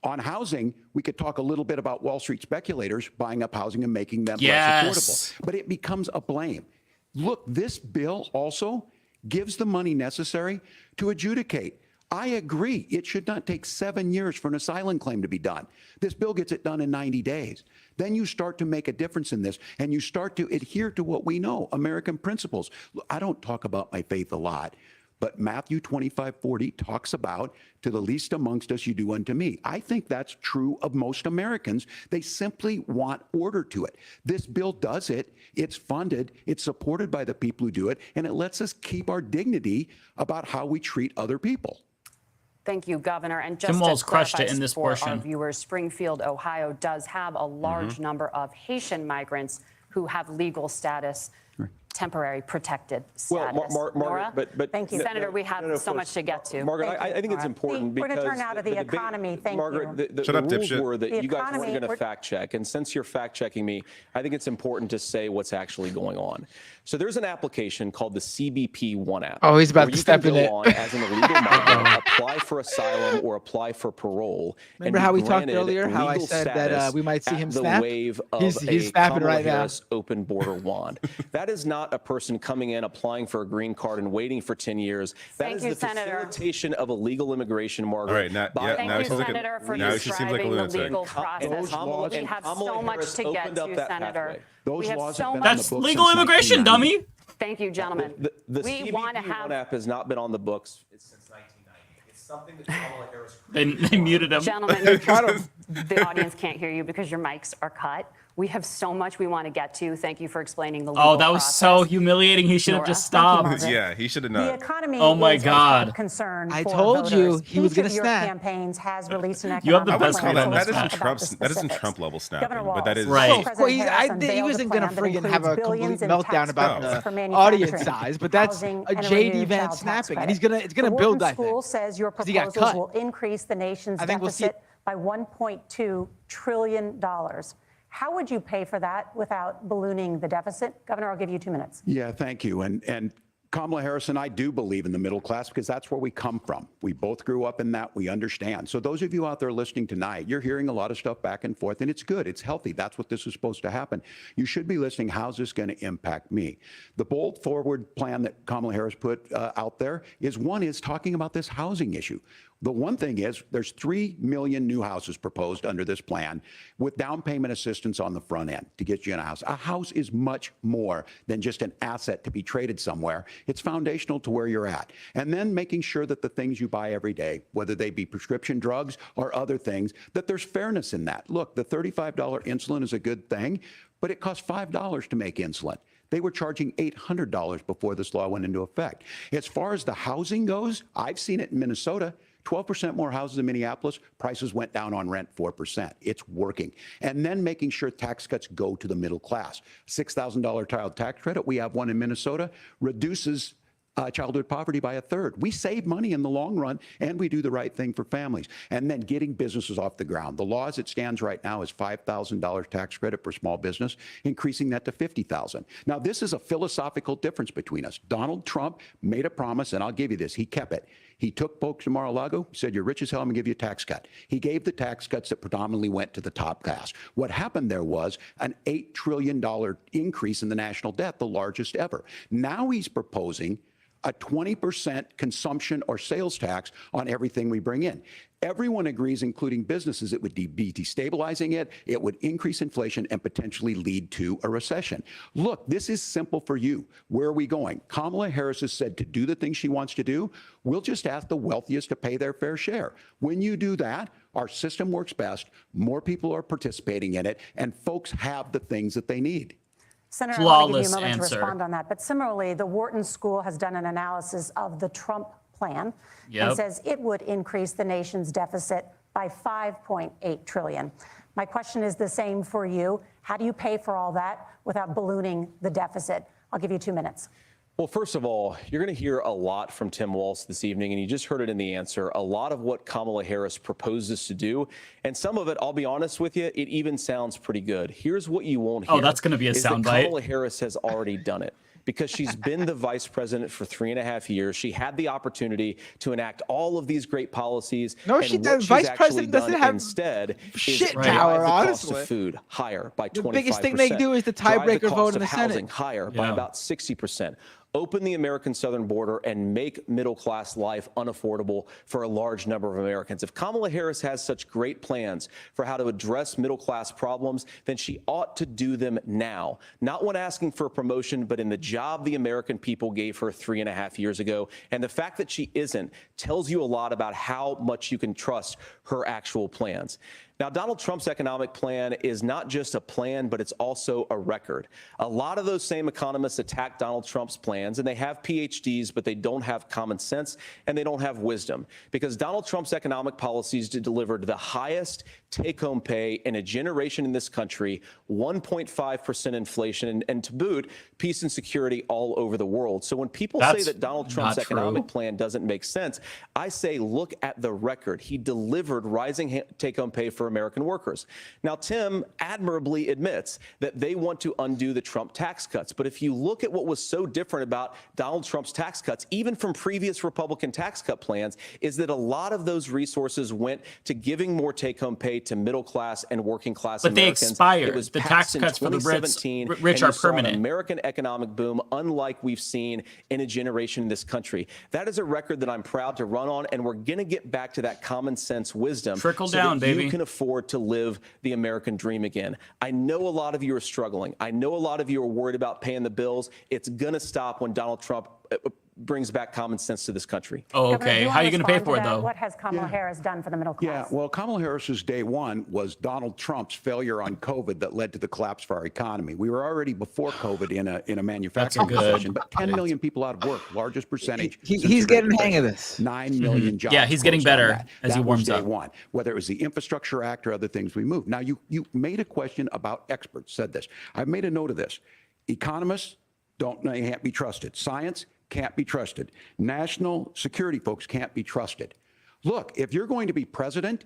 On housing, we could talk a little bit about Wall Street speculators buying up housing and making them less affordable. But it becomes a blame. Look, this bill also gives the money necessary to adjudicate. I agree. It should not take 7 years for an asylum claim to be done. This bill gets it done in 90 days. Then you start to make a difference in this, and you start to adhere to what we know, American principles. Look, I don't talk about my faith a lot, But Matthew 25:40 talks about, to the least amongst us, you do unto me. I think that's true of most Americans. They simply want order to it. This bill does it. It's funded. It's supported by the people who do it. And it lets us keep our dignity about how we treat other people. Thank you, Governor. And Tim just Walz to crushed clarify it in this for our portion. viewers, Springfield, Ohio does have a large number of Haitian migrants who have legal status, temporary protected status. Well, Nora? Margaret, but Thank you, Senator. We have so much to get to. Margaret, I think it's important We're because going to turn now to the economy. Thank Margaret, you. the Shut up, rules dipshit. were that The you guys economy, weren't going to we're- fact check, and since you're fact checking me, I think it's important to say what's actually going on. So there's an application called the CBP One app. Oh, he's about where to you step can in go it. on as an illegal migrant, apply for asylum or apply for parole. Remember and how be we talked granted earlier, how I legal said that status we might see him at the snap? wave of He's a snapping Kamala right now. Harris open border wand. That is not a person coming in, applying for a green card and waiting for 10 years. That Thank is you, the Senator. facilitation of illegal immigration, Margaret. All right, now, by- yeah, now Thank she you, seems like Senator, for now she seems like a describing the lunatic. legal And process. Kamala- We and have Kamala so much Harris to get opened up to, that Senator. pathway. Those We have laws so have been much. on the That's books legal since immigration, 1990. dummy. Thank you, gentlemen. The We CBP want to One have app has not been on the books since 1990. It's something that Kamala Harris They muted him. Gentlemen, the audience can't hear you because your mics are cut. We have so much we want to get to. Thank you for explaining the legal Oh, that was so process. humiliating. He should have Nora, just thank you, stopped. Margaret. Yeah, he should have The not. economy Oh my is a God. top concern I for told you voters. he was Each gonna of your snap. campaigns has released an You have the economic I would best call plan, that. so comments, let's That talk isn't about Trump. the That isn't specifics. Trump level Governor snapping, Walz, but that is Right. President Well, he Harris unveiled wasn't a going to plan that friggin' have a includes billions complete in meltdown tax about credits for the manufacturing, audience size, but that's housing, a and JD renewed Vance child tax snapping, and credit. he's gonna The build Wharton that School thing. says your 'Cause he got proposals cut. will increase the nation's I think we'll see deficit by $1.2 trillion. How would you pay for that without ballooning the deficit? Governor, I'll give you 2 minutes. Yeah, thank you. And Kamala Harris and I do believe in the middle class because that's where we come from. We both grew up in that. We understand. So those of you out there listening tonight, you're hearing a lot of stuff back and forth, and it's good. It's healthy. That's what this is supposed to happen. You should be listening. How's this going to impact me? The bold forward plan that Kamala Harris put out there is talking about this housing issue. The one thing is there's 3 million new houses proposed under this plan with down payment assistance on the front end to get you in a house. A house is much more than just an asset to be traded somewhere. It's foundational to where you're at. And then making sure that the things you buy every day, whether they be prescription drugs or other things, that there's fairness in that. Look, the $35 insulin is a good thing, but it costs $5 to make insulin. They were charging $800 before this law went into effect. As far as the housing goes, I've seen it in Minnesota. 12% more houses in Minneapolis, prices went down on rent 4%. It's working. And then making sure tax cuts go to the middle class. $6,000 child tax credit, we have one in Minnesota, reduces childhood poverty by 1/3. We save money in the long run, and we do the right thing for families. And then getting businesses off the ground. The law as it stands right now is $5,000 tax credit for small business, increasing that to $50,000. Now, this is a philosophical difference between us. Donald Trump made a promise, and I'll give you this. He kept it. He took folks to Mar-a-Lago, said, you're rich as hell, I'm going to give you a tax cut. He gave the tax cuts that predominantly went to the top class. What happened there was an $8 trillion increase in the national debt, the largest ever. Now he's proposing a 20% consumption or sales tax on everything we bring in. Everyone agrees, including businesses, it would be destabilizing it, it would increase inflation and potentially lead to a recession. Look, this is simple for you. Where are we going? Kamala Harris has said to do the things she wants to do. We'll just ask the wealthiest to pay their fair share. When you do that, our system works best, more people are participating in it, and folks have the things that they need. Senator, I want to give you a moment to respond on that. But similarly, the Wharton School has done an analysis of the Trump plan and says it would increase the nation's deficit by $5.8 trillion. My question is the same for you. How do you pay for all that without ballooning the deficit? I'll give you 2 minutes. Well, first of all, you're going to hear a lot from Tim Walz this evening, and you just heard it in the answer, a lot of what Kamala Harris proposes to do. And some of it, I'll be honest with you, it even sounds pretty good. Here's what you won't hear. Oh, that's going to be a soundbite. Kamala Harris has already done it. Because she's been the vice president for 3.5 years. She had the opportunity to enact all of these great policies. No, she doesn't. Vice president doesn't have instead shit is power, drive the cost honestly. of food higher by 25%. The biggest thing they do is the Drive tiebreaker the cost vote in of the housing Senate. higher by about 60%. open the American southern border, and make middle-class life unaffordable for a large number of Americans. If Kamala Harris has such great plans for how to address middle-class problems, then she ought to do them now, not when asking for a promotion, but in the job the American people gave her 3.5 years ago. And the fact that she isn't tells you a lot about how much you can trust her actual plans. Now, Donald Trump's economic plan is not just a plan, but it's also a record. A lot of those same economists attack Donald Trump's plans, and they have PhDs, but they don't have common sense and they don't have wisdom, because Donald Trump's economic policies delivered the highest take-home pay in a generation in this country, 1.5% inflation, and to boot, peace and security all over the world. So when people say that Donald Trump's economic plan doesn't make sense, I say look at the record. He delivered rising take-home pay for American workers. Now, Tim admirably admits that they want to undo the Trump tax cuts. But if you look at what was so different about Donald Trump's tax cuts, even from previous Republican tax cut plans, is that a lot of those resources went to giving more take-home pay to middle-class and working-class Americans. But they expired. It was the tax cuts for the rich are permanent. An American economic boom unlike we've seen in a generation in this country. That is a record that I'm proud to run on, and we're going to get back to that common sense wisdom. Trickle so down, that baby. You can afford to live the American dream again. I know a lot of you are struggling. I know a lot of you are worried about paying the bills. It's going to stop when Donald Trump brings back common sense to this country. Oh, okay. How are you going to pay for it, though? What has Kamala Harris done for the middle class? Yeah, well, Kamala Harris's day one was Donald Trump's failure on COVID that led to the collapse of our economy. We were already before COVID in a manufacturing recession, but 10 million people out of work, largest percentage. He's getting the hang of this. 9 million jobs. Yeah, he's getting better as he warms that was up. day one, whether it was the Infrastructure Act or other things we moved. Now, you made a question about experts, said this. I've made a note of this. Economists can't be trusted. Science can't be trusted. National security folks can't be trusted. Look, if you're going to be president,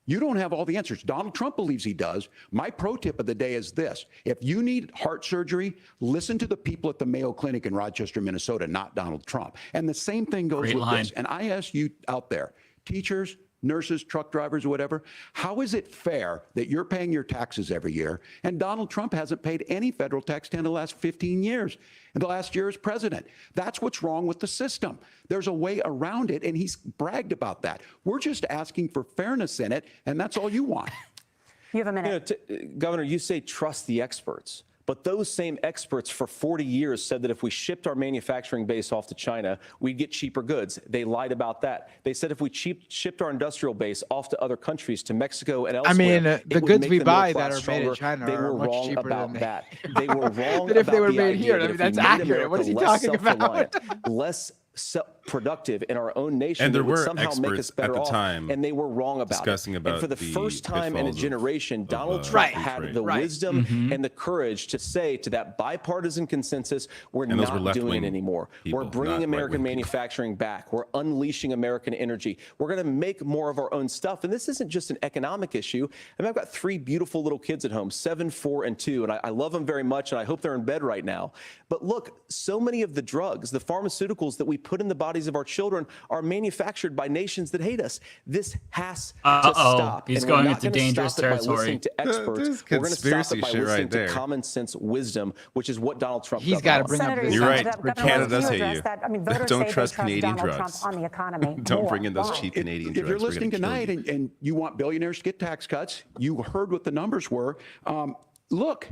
you don't have all the answers. Donald Trump believes he does. My pro tip of the day is this. If you need heart surgery, listen to the people at the Mayo Clinic in Rochester, Minnesota, not Donald Trump. And the same thing goes with this. And I ask you out there, teachers, nurses, truck drivers, or whatever, how is it fair that you're paying your taxes every year and Donald Trump hasn't paid any federal tax in the last 15 years, and the last year as president? That's what's wrong with the system. There's a way around it, and he's bragged about that. We're just asking for fairness in it, and that's all you want. You have a minute. Governor, you say trust the experts. But those same experts for 40 years said that if we shipped our manufacturing base off to China, we'd get cheaper goods. They lied about that. They said if we shipped our industrial base off to other countries, to Mexico and elsewhere, I mean, the goods we buy that are made in China they were are much wrong cheaper about than that. They were wrong but if they were about the made here, idea I mean, that if that's we made accurate. What is he America talking about? less productive in our own nation, And there that would were somehow make us experts at better the off, time and they were wrong about discussing it. about And for the the first time in a pitfalls generation, Donald Trump had the wisdom Mm-hmm. and the courage to say to that bipartisan consensus, we're And those were not doing left-wing it anymore. people, We're bringing not American right-wing manufacturing back. We're unleashing American energy. We're going to make more of our own stuff. And this isn't just an economic issue. I mean, I've got 3 beautiful little kids at home, 7, 4, and 2, and I love them very much, and I hope they're in bed right now. But look, so many of the drugs, the pharmaceuticals that we put in the bodies of our children are manufactured by nations that hate us. This has to stop. He's And we're going not into gonna dangerous stop it by territory. listening to experts. This is We're going to stop conspiracy it by shit listening right there. to common sense wisdom, which is what Donald Trump He's does. got to bring up Senator, this. You're right. Governor Canada Walz, does you hate addressed you. that. I mean, voters Don't say trust they Canadian Donald drugs. Trump on the economy. Don't more. bring in those Why? cheap Canadian If drugs. you're We're listening gonna kill tonight you. and you want billionaires to get tax cuts, you heard what the numbers were. Look,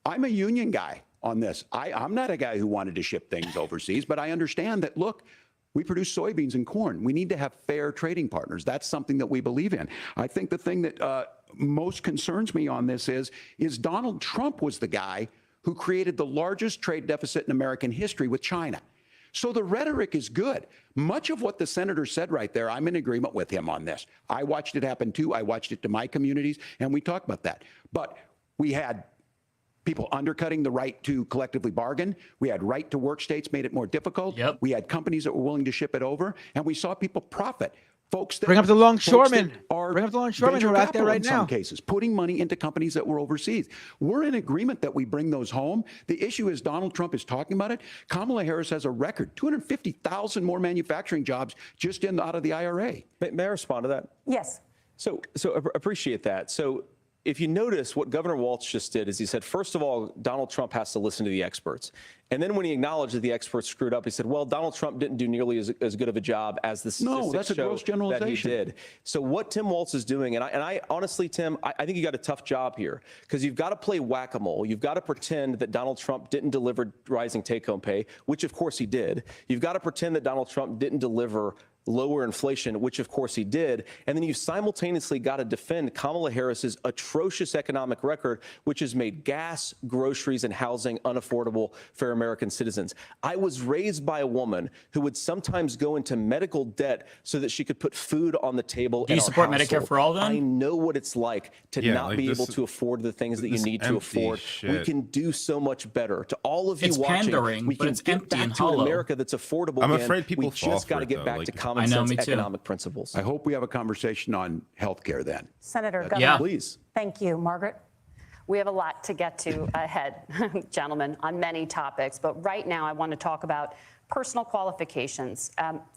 I'm a union guy on this. I'm not a guy who wanted to ship things overseas, but I understand that, look, we produce soybeans and corn. We need to have fair trading partners. That's something that we believe in. I think the thing that most concerns me on this is Donald Trump was the guy who created the largest trade deficit in American history with China. So the rhetoric is good. Much of what the senator said right there, I'm in agreement with him on this. I watched it happen too. I watched it to my communities, and we talked about that. But we had people undercutting the right to collectively bargain. We had right to work states made it more difficult. Yep. We had companies that were willing to ship it over, and we saw people profit. Folks that Bring up the longshoremen. folks that are Bring up the longshoremen who venture are out there capital right in now. some cases, putting money into companies that were overseas. We're in agreement that we bring those home. The issue is Donald Trump is talking about it. Kamala Harris has a record, 250,000 more manufacturing jobs just out of the IRA. May I respond to that? Yes. So appreciate that. So if you notice, what Governor Walz just did is he said, first of all, Donald Trump has to listen to the experts. And then when he acknowledged that the experts screwed up, he said, well, Donald Trump didn't do nearly as good of a job as the statistics No, that's a gross generalization. that he did. So what Tim Walz is doing, and I honestly, Tim, I think you got a tough job here, because you've got to play whack-a-mole. You've got to pretend that Donald Trump didn't deliver rising take-home pay, which of course he did. You've got to pretend that Donald Trump didn't deliver lower inflation, which of course he did. And then you simultaneously got to defend Kamala Harris's atrocious economic record, which has made gas, groceries, and housing unaffordable for American citizens. I was raised by a woman who would sometimes go into medical debt so that she could put food on the table. Do you support Medicare for all then? I know what it's like to not be able to afford the things that you need to afford. Shit. We can do so much better. To all of you It's watching, pandering, we but can it's get empty back and to an hollow. America that's affordable I'm again. afraid people we fall just got for to it, get though. back Like, to common I know, sense me too. economic principles. I hope we have a conversation on healthcare then. Senator, Governor. Yeah. Please. Thank you. Margaret? We have a lot to get to ahead, gentlemen, on many topics. But right now, I want to talk about personal qualifications.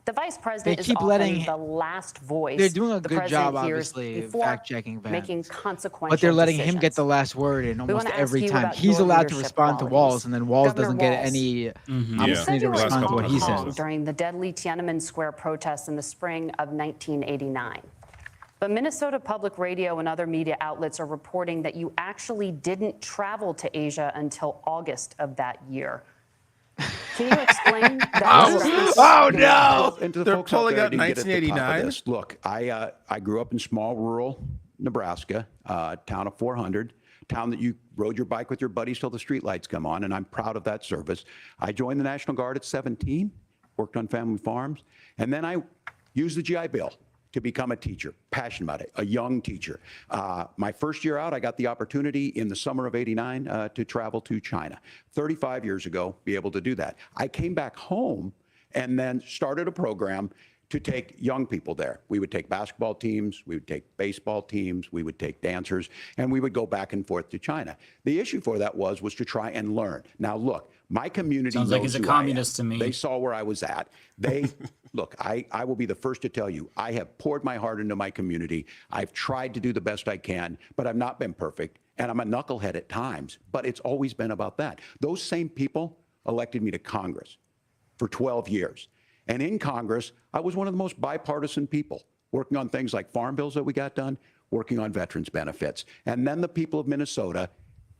The vice president is keep often letting- the last voice. They're doing a the good president job, hears obviously, before fact-checking Vance. making consequential But they're letting him decisions. get the last word in almost wanna ask every you time. about He's your allowed to leadership respond to qualities. Walz, and then Walz Governor doesn't get Walz. any You opportunity said to you were in respond to Hong what he Kong says. during the deadly Tiananmen Square protests in the spring of 1989. But Minnesota Public Radio and other media outlets are reporting that you actually didn't travel to Asia until August of that year. Can you explain that? Oh, no! And to the They're folks out pulling there out that didn't get at the top of 1989? this, look, I grew up in small rural Nebraska, town of 400, town that you rode your bike with your buddies till the streetlights come on, and I'm proud of that service. I joined the National Guard at 17, worked on family farms, and then I used the GI Bill to become a teacher, passionate about it, a young teacher. My first year out, I got the opportunity in the summer of '89 to travel to China. 35 years ago, be able to do that. I came back home and then started a program to take young people there. We would take basketball teams, we would take baseball teams, we would take dancers, and we would go back and forth to China. The issue for that was to try and learn. Now, look, my community Sounds knows like he's a who communist I am. to me. They saw where I was at. They look, I will be the first to tell you, I have poured my heart into my community. I've tried to do the best I can, but I've not been perfect. And I'm a knucklehead at times, but it's always been about that. Those same people elected me to Congress for 12 years. And in Congress, I was one of the most bipartisan people, working on things like farm bills that we got done, working on veterans benefits. And then the people of Minnesota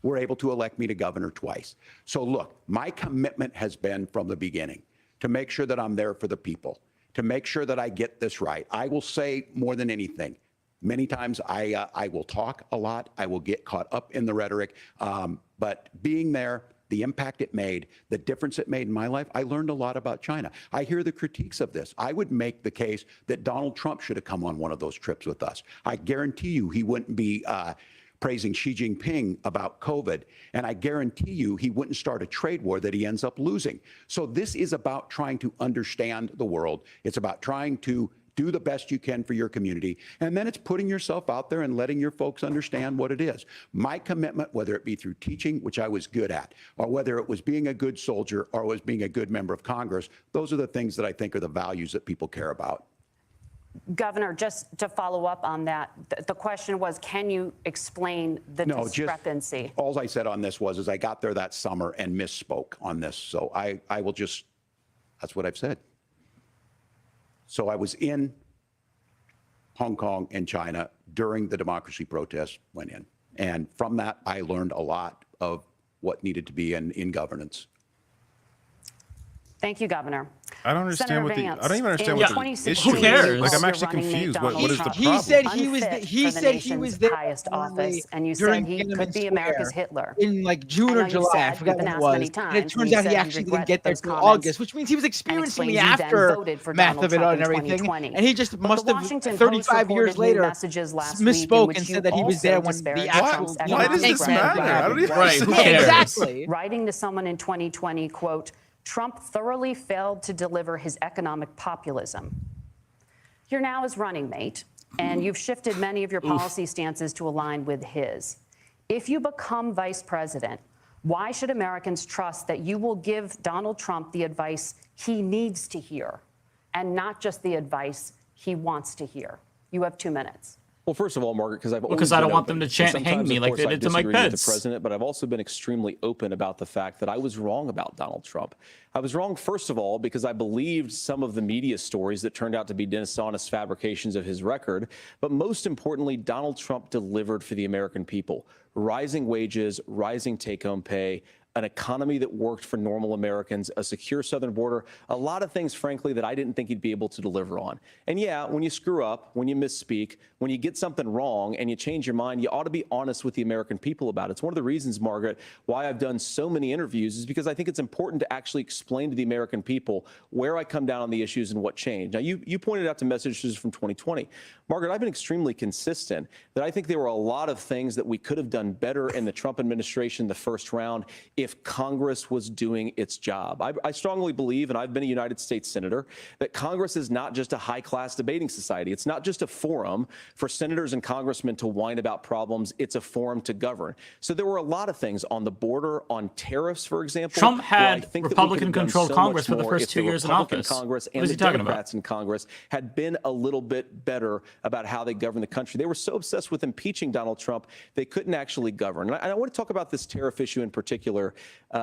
were able to elect me to governor twice. So look, my commitment has been from the beginning to make sure that I'm there for the people, to make sure that I get this right. I will say more than anything, many times I will talk a lot. I will get caught up in the rhetoric. But being there, the impact it made, the difference it made in my life, I learned a lot about China. I hear the critiques of this. I would make the case that Donald Trump should have come on one of those trips with us. I guarantee you he wouldn't be praising Xi Jinping about COVID. And I guarantee you he wouldn't start a trade war that he ends up losing. So this is about trying to understand the world. It's about trying to do the best you can for your community. And then it's putting yourself out there and letting your folks understand what it is. My commitment, whether it be through teaching, which I was good at, or whether it was being a good soldier or was being a good member of Congress, those are the things that I think are the values that people care about. Governor, just to follow up on that, the question was, can you explain the discrepancy? All I said on this is I got there that summer and misspoke on this. So I will just, that's what I've said. So I was in Hong Kong and China during the democracy protests went in. And from that, I learned a lot of what needed to be in governance. Thank you, Governor. I don't understand Senator what Vance, I don't even understand what the issue Who cares? is. Like, I'm actually You're running confused. Donald What is the Trump. problem? He said he was there highest office, and you during said he Tiananmen could be Square America's Hitler. in like June I or know you July. I said, forgot you've when been it asked was. many And times, it and turns you out he said you actually didn't regret get there those till comments August, which means he was experiencing me explains you then after voted for math Donald of it Trump all in and everything. 2020. And he just But must the have Washington 35 Post years reported new later messages last week in misspoke which and you said that he was also there when disparaged the actual Trump's Why does this matter? I don't even Right, who Yeah, cares? exactly. Writing to someone in 2020, quote, Trump thoroughly failed to deliver his economic populism. You're now his running mate, and you've shifted many of your policy stances to align with his. If you become vice president, why should Americans trust that you will give Donald Trump the advice he needs to hear and not just the advice he wants to hear? You have 2 minutes. Well, first of all, Margaret, because I don't want them to hang me like they did to Mike Pence. The president, but I've also been extremely open about the fact that I was wrong about Donald Trump. I was wrong, first of all, because I believed some of the media stories that turned out to be dishonest fabrications of his record. But most importantly, Donald Trump delivered for the American people. Rising wages, rising take-home pay, an economy that worked for normal Americans, a secure southern border, a lot of things, frankly, that I didn't think he'd be able to deliver on. And yeah, when you screw up, when you misspeak, when you get something wrong and you change your mind, you ought to be honest with the American people about it. It's one of the reasons, Margaret, why I've done so many interviews is because I think it's important to actually explain to the American people where I come down on the issues and what changed. Now, you pointed out to messages from 2020. Margaret, I've been extremely consistent that I think there were a lot of things that we could have done better in the Trump administration the first round if Congress was doing its job. I strongly believe, and I've been a United States Senator, that Congress is not just a high-class debating society. It's not just a forum for senators and congressmen to whine about problems. It's a forum to govern. So there were a lot of things on the border, on tariffs, for example. Trump had Republican-controlled Congress for the first 2 years in office. Congress and the Democrats in Congress had been a little bit better about how they govern the country. They were so obsessed with impeaching Donald Trump, they couldn't actually govern. And I want to talk about this tariff issue in particular,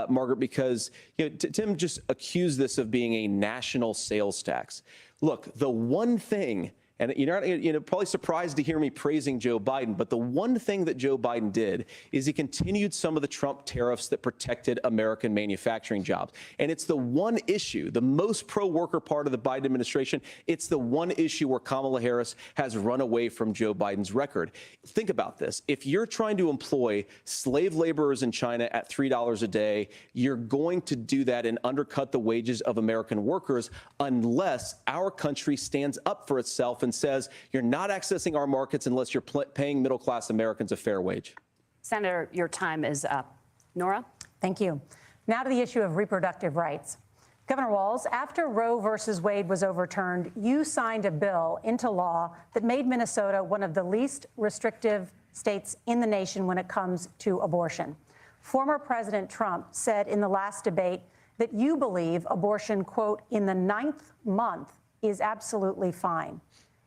Margaret, because Tim just accused this of being a national sales tax. Look, the one thing, and you're probably surprised to hear me praising Joe Biden, but the one thing that Joe Biden did is he continued some of the Trump tariffs that protected American manufacturing jobs. And it's the one issue, the most pro-worker part of the Biden administration, it's the one issue where Kamala Harris has run away from Joe Biden's record. Think about this. If you're trying to employ slave laborers in China at $3 a day, you're going to do that and undercut the wages of American workers unless our country stands up for itself and says you're not accessing our markets unless you're paying middle-class Americans a fair wage. Senator, your time is up. Nora? Thank you. Now to the issue of reproductive rights. Governor Walz, after Roe versus Wade was overturned, you signed a bill into law that made Minnesota one of the least restrictive states in the nation when it comes to abortion. Former President Trump said in the last debate that you believe abortion, quote, in the 9th month is absolutely fine.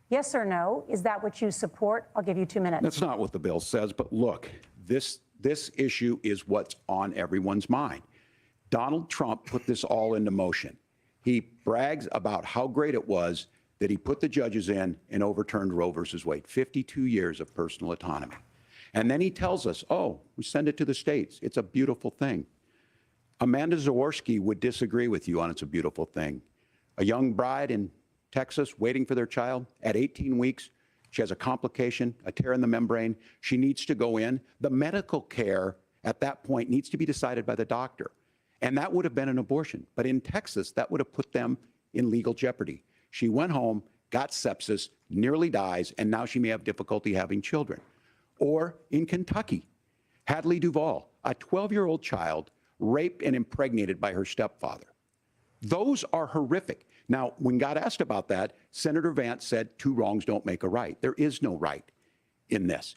Yes or no? Is that what you support? I'll give you 2 minutes. That's not what the bill says. But look, this issue is what's on everyone's mind. Donald Trump put this all into motion. He brags about how great it was that he put the judges in and overturned Roe versus Wade, 52 years of personal autonomy. And then he tells us, oh, we send it to the states. It's a beautiful thing. Amanda Zaworski would disagree with you on it's a beautiful thing. A young bride in Texas waiting for their child at 18 weeks. She has a complication, a tear in the membrane. She needs to go in. The medical care at that point needs to be decided by the doctor. And that would have been an abortion. But in Texas, that would have put them in legal jeopardy. She went home, got sepsis, nearly dies, and now she may have difficulty having children. Or in Kentucky, Hadley Duval, a 12-year-old child raped and impregnated by her stepfather. Those are horrific. Now, when God asked about that, Senator Vance said 2 wrongs don't make a right. There is no right in this.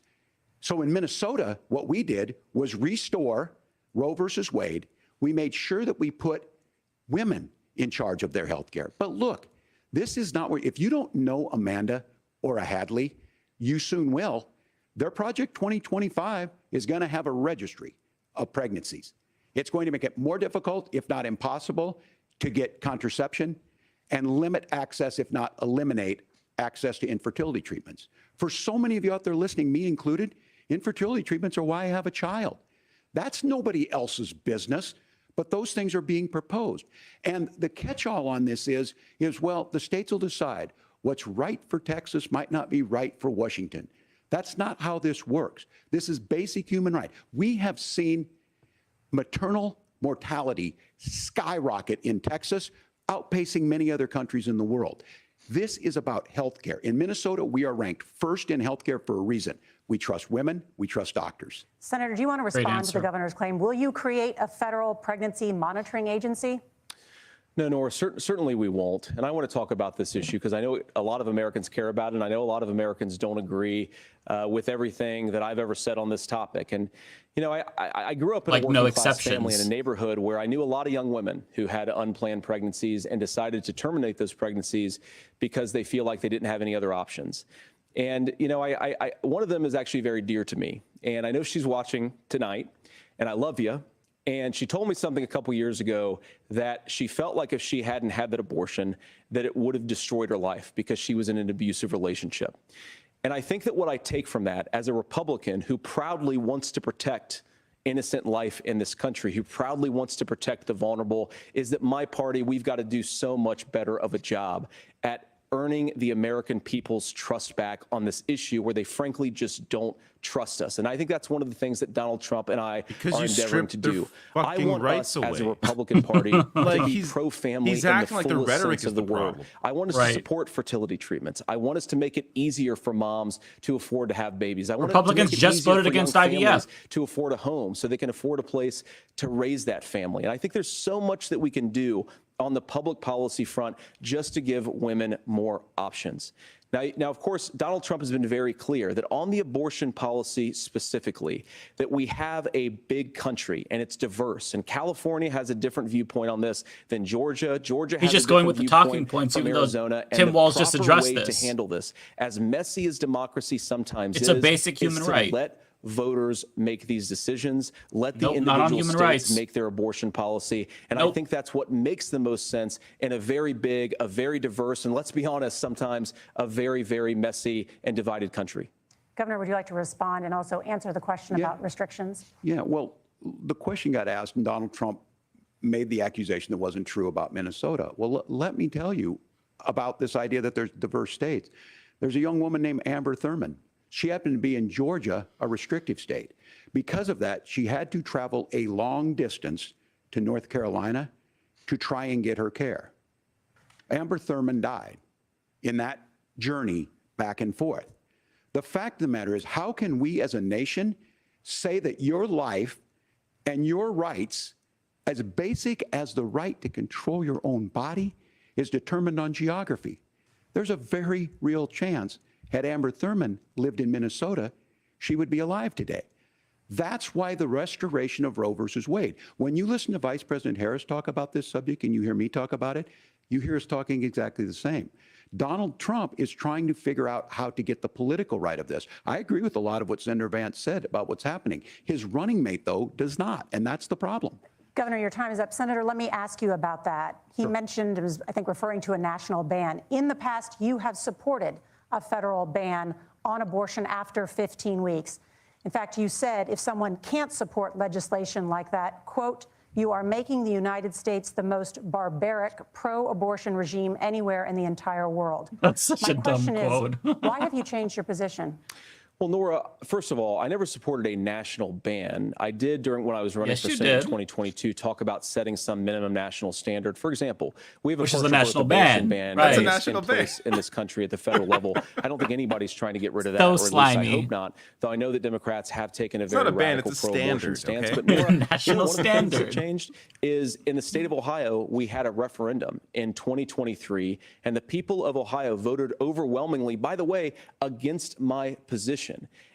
So in Minnesota, what we did was restore Roe versus Wade. We made sure that we put women in charge of their health care. But look, this is not where, if you don't know Amanda or a Hadley, you soon will. Their Project 2025 is going to have a registry of pregnancies. It's going to make it more difficult, if not impossible, to get contraception and limit access, if not eliminate access to infertility treatments. For so many of you out there listening, me included, infertility treatments are why I have a child. That's nobody else's business, but those things are being proposed. And the catch-all on this is, well, the states will decide what's right for Texas might not be right for Washington. That's not how this works. This is basic human right. We have seen maternal mortality skyrocket in Texas, outpacing many other countries in the world. This is about health care. In Minnesota, we are ranked first in health care for a reason. We trust women, we trust doctors. Senator, do you want to respond to the governor's claim? Will you create a federal pregnancy monitoring agency? No, Nora, certainly we won't. And I want to talk about this issue because I know a lot of Americans care about it, and I know a lot of Americans don't agree with everything that I've ever said on this topic. And, you know, I grew up in a working-class family in a neighborhood where I knew a lot of young women who had unplanned pregnancies and decided to terminate those pregnancies because they feel like they didn't have any other options. And, you know, one of them is actually very dear to me. And I know she's watching tonight, and I love you. And she told me something a couple years ago that she felt like if she hadn't had that abortion, that it would have destroyed her life because she was in an abusive relationship. And I think that what I take from that as a Republican who proudly wants to protect innocent life in this country, who proudly wants to protect the vulnerable, is that my party, we've got to do so much better of a job at earning the American people's trust back on this issue where they frankly just don't trust us. And I think that's one of the things that Donald Trump and I are endeavoring to do. I want us as a Republican Party to be pro-family in the fullest sense of the word. I want us to support fertility treatments. I want us to make it easier for moms to afford to have babies. I want Republicans just voted against IVF to afford a home so they can afford a place to raise that family. And I think there's so much that we can do on the public policy front just to give women more options. Now, of course, Donald Trump has been very clear that on the abortion policy specifically, that we have a big country and it's diverse. And California has a different viewpoint on this than Georgia. Georgia has He's just going with the talking points, even though Tim Walz just addressed this. To handle this, as messy as democracy sometimes it's a basic human right. Let voters make these decisions. Let the individual states make their abortion policy. And I think that's what makes the most sense in a very big, a very diverse, and let's be honest, sometimes a very, very messy and divided country. Governor, would you like to respond and also answer the question about restrictions? Yeah, well, the question got asked and Donald Trump made the accusation that wasn't true about Minnesota. Well, let me tell you about this idea that there's diverse states. There's a young woman named Amber Thurman. She happened to be in Georgia, a restrictive state. Because of that, she had to travel a long distance to North Carolina to try and get her care. Amber Thurman died in that journey back and forth. The fact of the matter is, how can we as a nation say that your life and your rights, as basic as the right to control your own body, is determined on geography? There's a very real chance had Amber Thurman lived in Minnesota, she would be alive today. That's why the restoration of Roe versus Wade. When you listen to Vice President Harris talk about this subject and you hear me talk about it, you hear us talking exactly the same. Donald Trump is trying to figure out how to get the political right of this. I agree with a lot of what Senator Vance said about what's happening. His running mate, though, does not, and that's the problem. Governor, your time is up. Senator, let me ask you about that. He mentioned, it was, I think, referring to a national ban. In the past, you have supported a federal ban on abortion after 15 weeks. In fact, you said if someone can't support legislation like that, quote, you are making the United States the most barbaric pro-abortion regime anywhere in the entire world. That's such a dumb quote. Why have you changed your position? Well, Nora, first of all, I never supported a national ban. I did when I was running for Senate in 2022 talk about setting some minimum national standard. For example, we have a national ban. That's a national ban in this country at the federal level. I don't think anybody's trying to get rid of that, or at least I hope not. Though I know that Democrats have taken a very radical pro-abortion stance. But Nora, national one of the things that changed is in the state of Ohio, we had a referendum in 2023, and the people of Ohio voted overwhelmingly, by the way, against my position.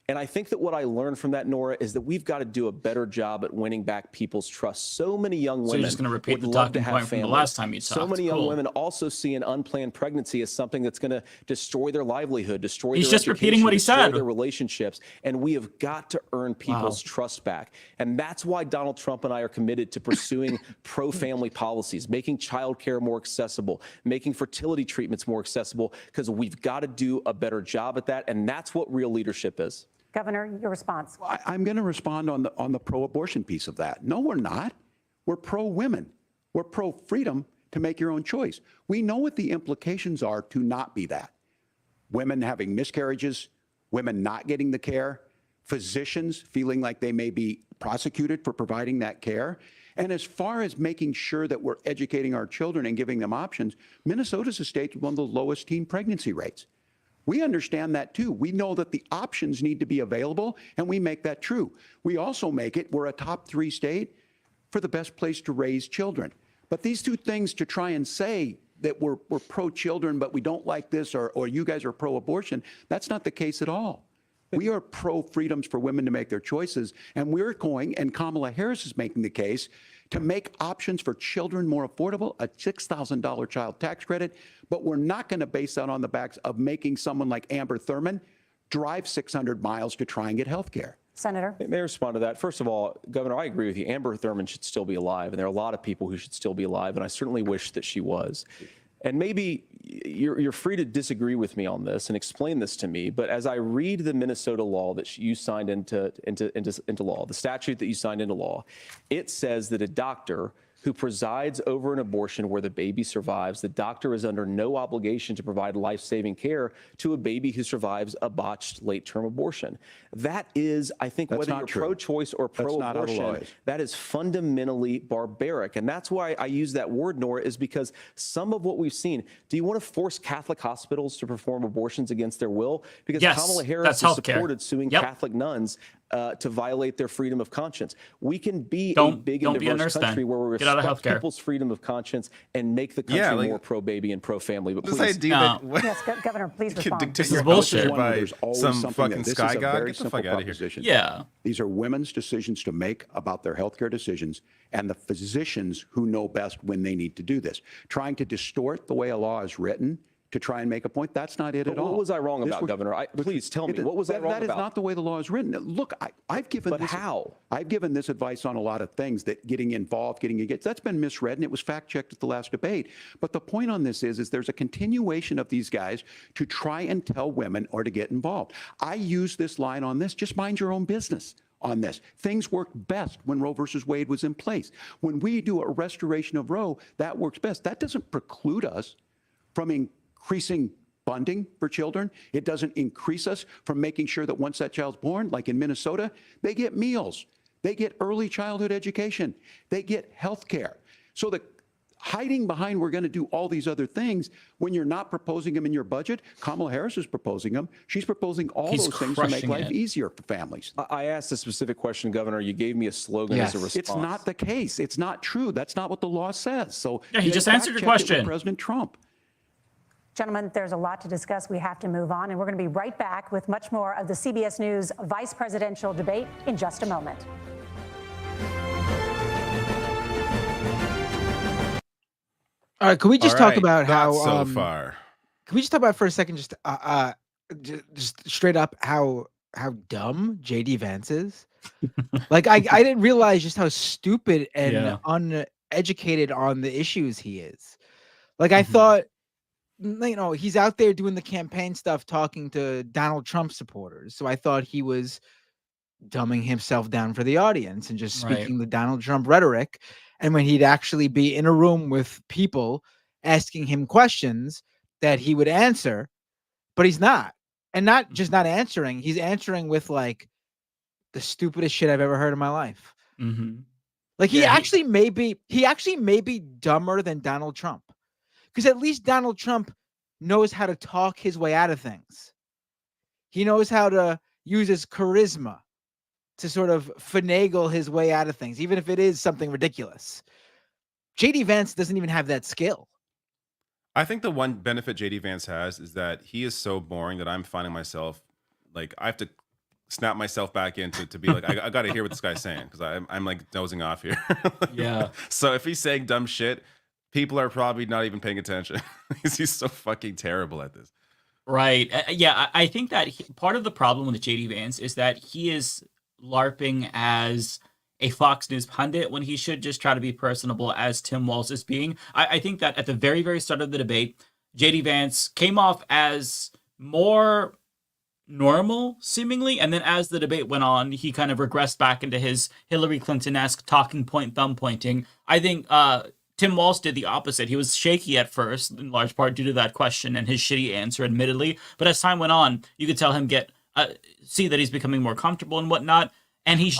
And I think that what I learned from that, Nora, is that we've got to do a better job at winning back people's trust. So many young women would love to have families. The last time you talked. So many young women also see an unplanned pregnancy as something that's going to destroy their livelihood, destroy He's their just repeating what he said. Their relationships. And we have got to earn people's trust back. And that's why Donald Trump and I are committed to pursuing pro-family policies, making childcare more accessible, making fertility treatments more accessible, because we've got to do a better job at that. And that's what real leadership is. Governor, your response. I'm going to respond on the pro-abortion piece of that. No, we're not. We're pro-women. We're pro-freedom to make your own choice. We know what the implications are to not be that. Women having miscarriages, women not getting the care, physicians feeling like they may be prosecuted for providing that care. And as far as making sure that we're educating our children and giving them options, Minnesota's a state with one of the lowest teen pregnancy rates. We understand that too. We know that the options need to be available, and we make that true. We also make it, we're a top 3 state for the best place to raise children. But these two things, to try and say that we're pro-children, but we don't like this, or you guys are pro-abortion, that's not the case at all. We are pro-freedoms for women to make their choices, and we're going, and Kamala Harris is making the case, to make options for children more affordable, a $6,000 child tax credit, but we're not going to base that on the backs of making someone like Amber Thurman drive 600 miles to try and get health care. Senator? May I respond to that? First of all, Governor, I agree with you. Amber Thurman should still be alive, and there are a lot of people who should still be alive, and I certainly wish that she was. And maybe you're free to disagree with me on this and explain this to me, but as I read the Minnesota law that you signed into law, the statute that you signed into law, it says that a doctor who presides over an abortion where the baby survives, the doctor is under no obligation to provide life-saving care to a baby who survives a botched late-term abortion. That is, I think, whether you're pro-choice or pro-abortion, that is fundamentally barbaric. And that's why I use that word, Nora, is because some of what we've seen, do you want to force Catholic hospitals to perform abortions against their will? Because Kamala Harris has supported suing Catholic nuns to violate their freedom of conscience. We can be a big and diverse country where we respect people's freedom of conscience and make the country more pro-baby and pro-family. But please, Yes, Governor, please respond. This is bullshit by some fucking sky god. Get the fuck out of here. Yeah. These are women's decisions to make about their healthcare decisions, and the physicians who know best when they need to do this. Trying to distort the way a law is written to try and make a point, that's not it at all. What was I wrong about, Governor? Please tell me, what was I wrong about? That is not the way the law is written. Look, I've given I've given this advice on a lot of things, that getting involved, getting engaged, that's been misread, and it was fact-checked at the last debate. But the point on this is there's a continuation of these guys to try and tell women or to get involved. I use this line on this, just mind your own business on this. Things worked best when Roe versus Wade was in place. When we do a restoration of Roe, that works best. That doesn't preclude us from increasing funding for children. It doesn't increase us from making sure that once that child's born, like in Minnesota, they get meals, they get early childhood education, they get health care. So the hiding behind we're going to do all these other things when you're not proposing them in your budget. Kamala Harris is proposing them. She's proposing all those things to make life easier for families. I asked a specific question, Governor. You gave me a slogan as a response. It's not the case. It's not true. That's not what the law says. So yeah, he just answered your question. President Trump. Gentlemen, there's a lot to discuss. We have to move on, and we're going to be right back with much more of the CBS News vice presidential debate in just a moment. All right, can we just talk about how so far? Can we just talk about for a second, just straight up how dumb JD Vance is? Like I didn't realize just how stupid and uneducated on the issues he is. Like I thought, you know, he's out there doing the campaign stuff, talking to Donald Trump supporters. So I thought he was dumbing himself down for the audience and just speaking the Donald Trump rhetoric. And when he'd actually be in a room with people asking him questions that he would answer, but he's not. And not just not answering, he's answering with like the stupidest shit I've ever heard in my life. Like he actually may be dumber than Donald Trump. Because at least Donald Trump knows how to talk his way out of things. He knows how to use his charisma to sort of finagle his way out of things, even if it is something ridiculous. JD Vance doesn't even have that skill. I think the one benefit JD Vance has is that he is so boring that I'm finding myself, like, I have to snap myself back into to be like, I got to hear what this guy's saying, because I'm like dozing off here. So if he's saying dumb shit, people are probably not even paying attention because he's so fucking terrible at this. Right. Yeah, I think that part of the problem with JD Vance is that he is LARPing as a Fox News pundit when he should just try to be personable as Tim Walz is being. I think that at the very, very start of the debate, JD Vance came off as more normal, seemingly, and then as the debate went on, he kind of regressed back into his Hillary Clinton-esque talking point, thumb pointing. I think Tim Walz did the opposite. He was shaky at first, in large part due to that question and his shitty answer, admittedly. But as time went on, you could tell him see that he's becoming more comfortable and whatnot. And he's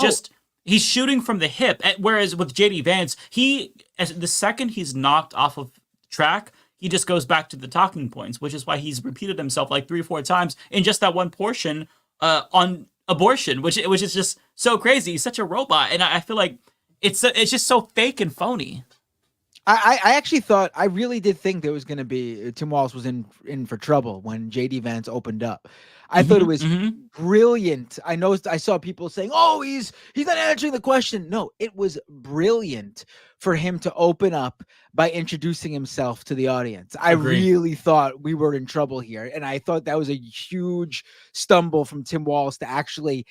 he's shooting from the hip. Whereas with JD Vance, the second he's knocked off of track, he just goes back to the talking points, which is why he's repeated himself like 3 or 4 times in just that one portion on abortion, which is just so crazy. He's such a robot, and I feel like it's just so fake and phony. I actually thought, I really did think there was going to be, Tim Walz was in for trouble when JD Vance opened up. I thought it was brilliant. I saw people saying, "Oh, he's not answering the question." No, it was brilliant for him to open up by introducing himself to the audience. I really thought we were in trouble here, and I thought that was a huge stumble from Tim Walz to actually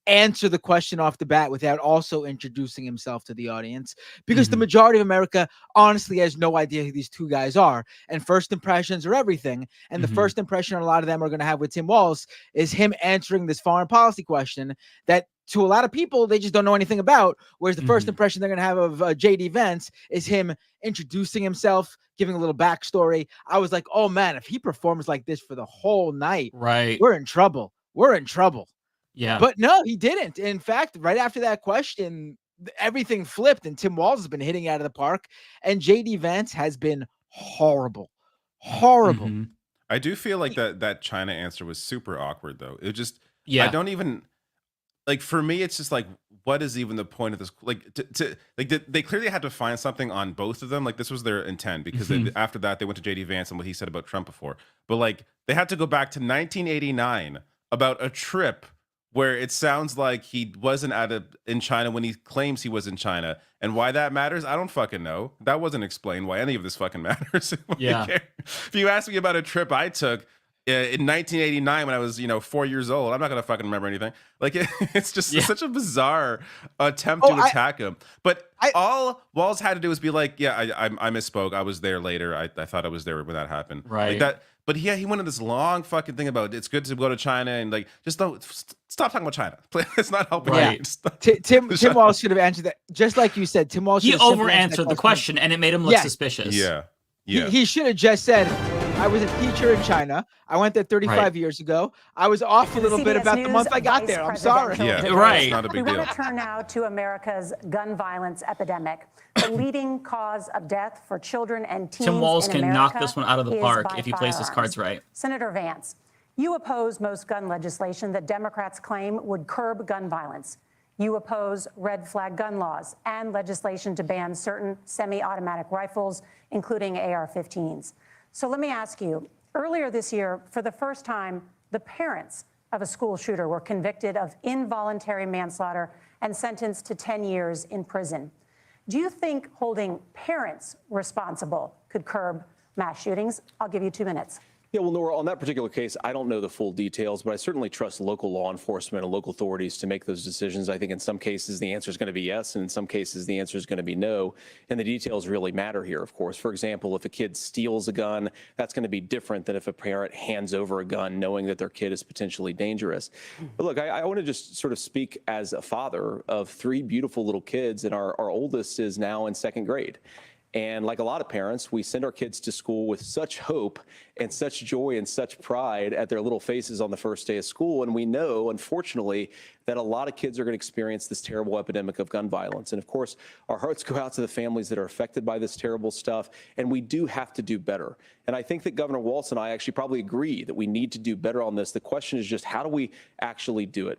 answer the question off the bat without also introducing himself to the audience, because the majority of America honestly has no idea who these two guys are, and first impressions are everything. And the first impression a lot of them are going to have with Tim Walz is him answering this foreign policy question that to a lot of people they just don't know anything about, whereas the first impression they're going to have of JD Vance is him introducing himself, giving a little backstory. I was like, oh man, if he performs like this for the whole night, we're in trouble. Yeah. But no, he didn't. In fact, right after that question, everything flipped, and Tim Walz has been hitting out of the park, and JD Vance has been horrible. I do feel like that China answer was super awkward, though. It just, Yeah. I don't even, like, for me, it's just like, what is even the point of this? Like, they clearly had to find something on both of them. Like, this was their intent, because after that, they went to JD Vance and what he said about Trump before. But like, they had to go back to 1989 about a trip where it sounds like he wasn't in China when he claims he was in China. And why that matters, I don't fucking know. That wasn't explained why any of this fucking matters. Yeah. If you ask me about a trip I took in 1989 when I was, 4 years old, I'm not gonna fucking remember anything. Like, it's just such a bizarre attempt to attack him. But all Walz had to do was be like, yeah, I misspoke. I was there later. I thought I was there when that happened. Right. Like that. But he went in this long fucking thing about it's good to go to China, and like, just don't stop talking about China. It's not helping. Right. Tim Walz should have answered that, just like you said. Tim Walz. He over-answered the question, and it made him look suspicious. Yeah. He should have just said, I was a teacher in China. I went there 35 years ago. I was off a little bit about the month I got there. I'm sorry. Yeah, right. It's not a big We deal. want to turn now to America's gun violence epidemic, the leading cause of death for children and teens. Tim Walz in can America knock this one out of the is park by if he plays his firearms. cards right. Senator Vance, you oppose most gun legislation that Democrats claim would curb gun violence. You oppose red flag gun laws and legislation to ban certain semi-automatic rifles, including AR-15s. So let me ask you, earlier this year, for the first time, the parents of a school shooter were convicted of involuntary manslaughter and sentenced to 10 years in prison. Do you think holding parents responsible could curb mass shootings? I'll give you 2 minutes. Yeah, well, Nora, on that particular case, I don't know the full details, but I certainly trust local law enforcement and local authorities to make those decisions. I think in some cases the answer is going to be yes, and in some cases the answer is going to be no. And the details really matter here, of course. For example, if a kid steals a gun, that's going to be different than if a parent hands over a gun knowing that their kid is potentially dangerous. But look, I want to just sort of speak as a father of 3 beautiful little kids, and our oldest is now in 2nd grade. And like a lot of parents, we send our kids to school with such hope and such joy and such pride at their little faces on the first day of school. And we know, unfortunately, that a lot of kids are going to experience this terrible epidemic of gun violence. And of course, our hearts go out to the families that are affected by this terrible stuff. And we do have to do better. And I think that Governor Walz and I actually probably agree that we need to do better on this. The question is just, how do we actually do it?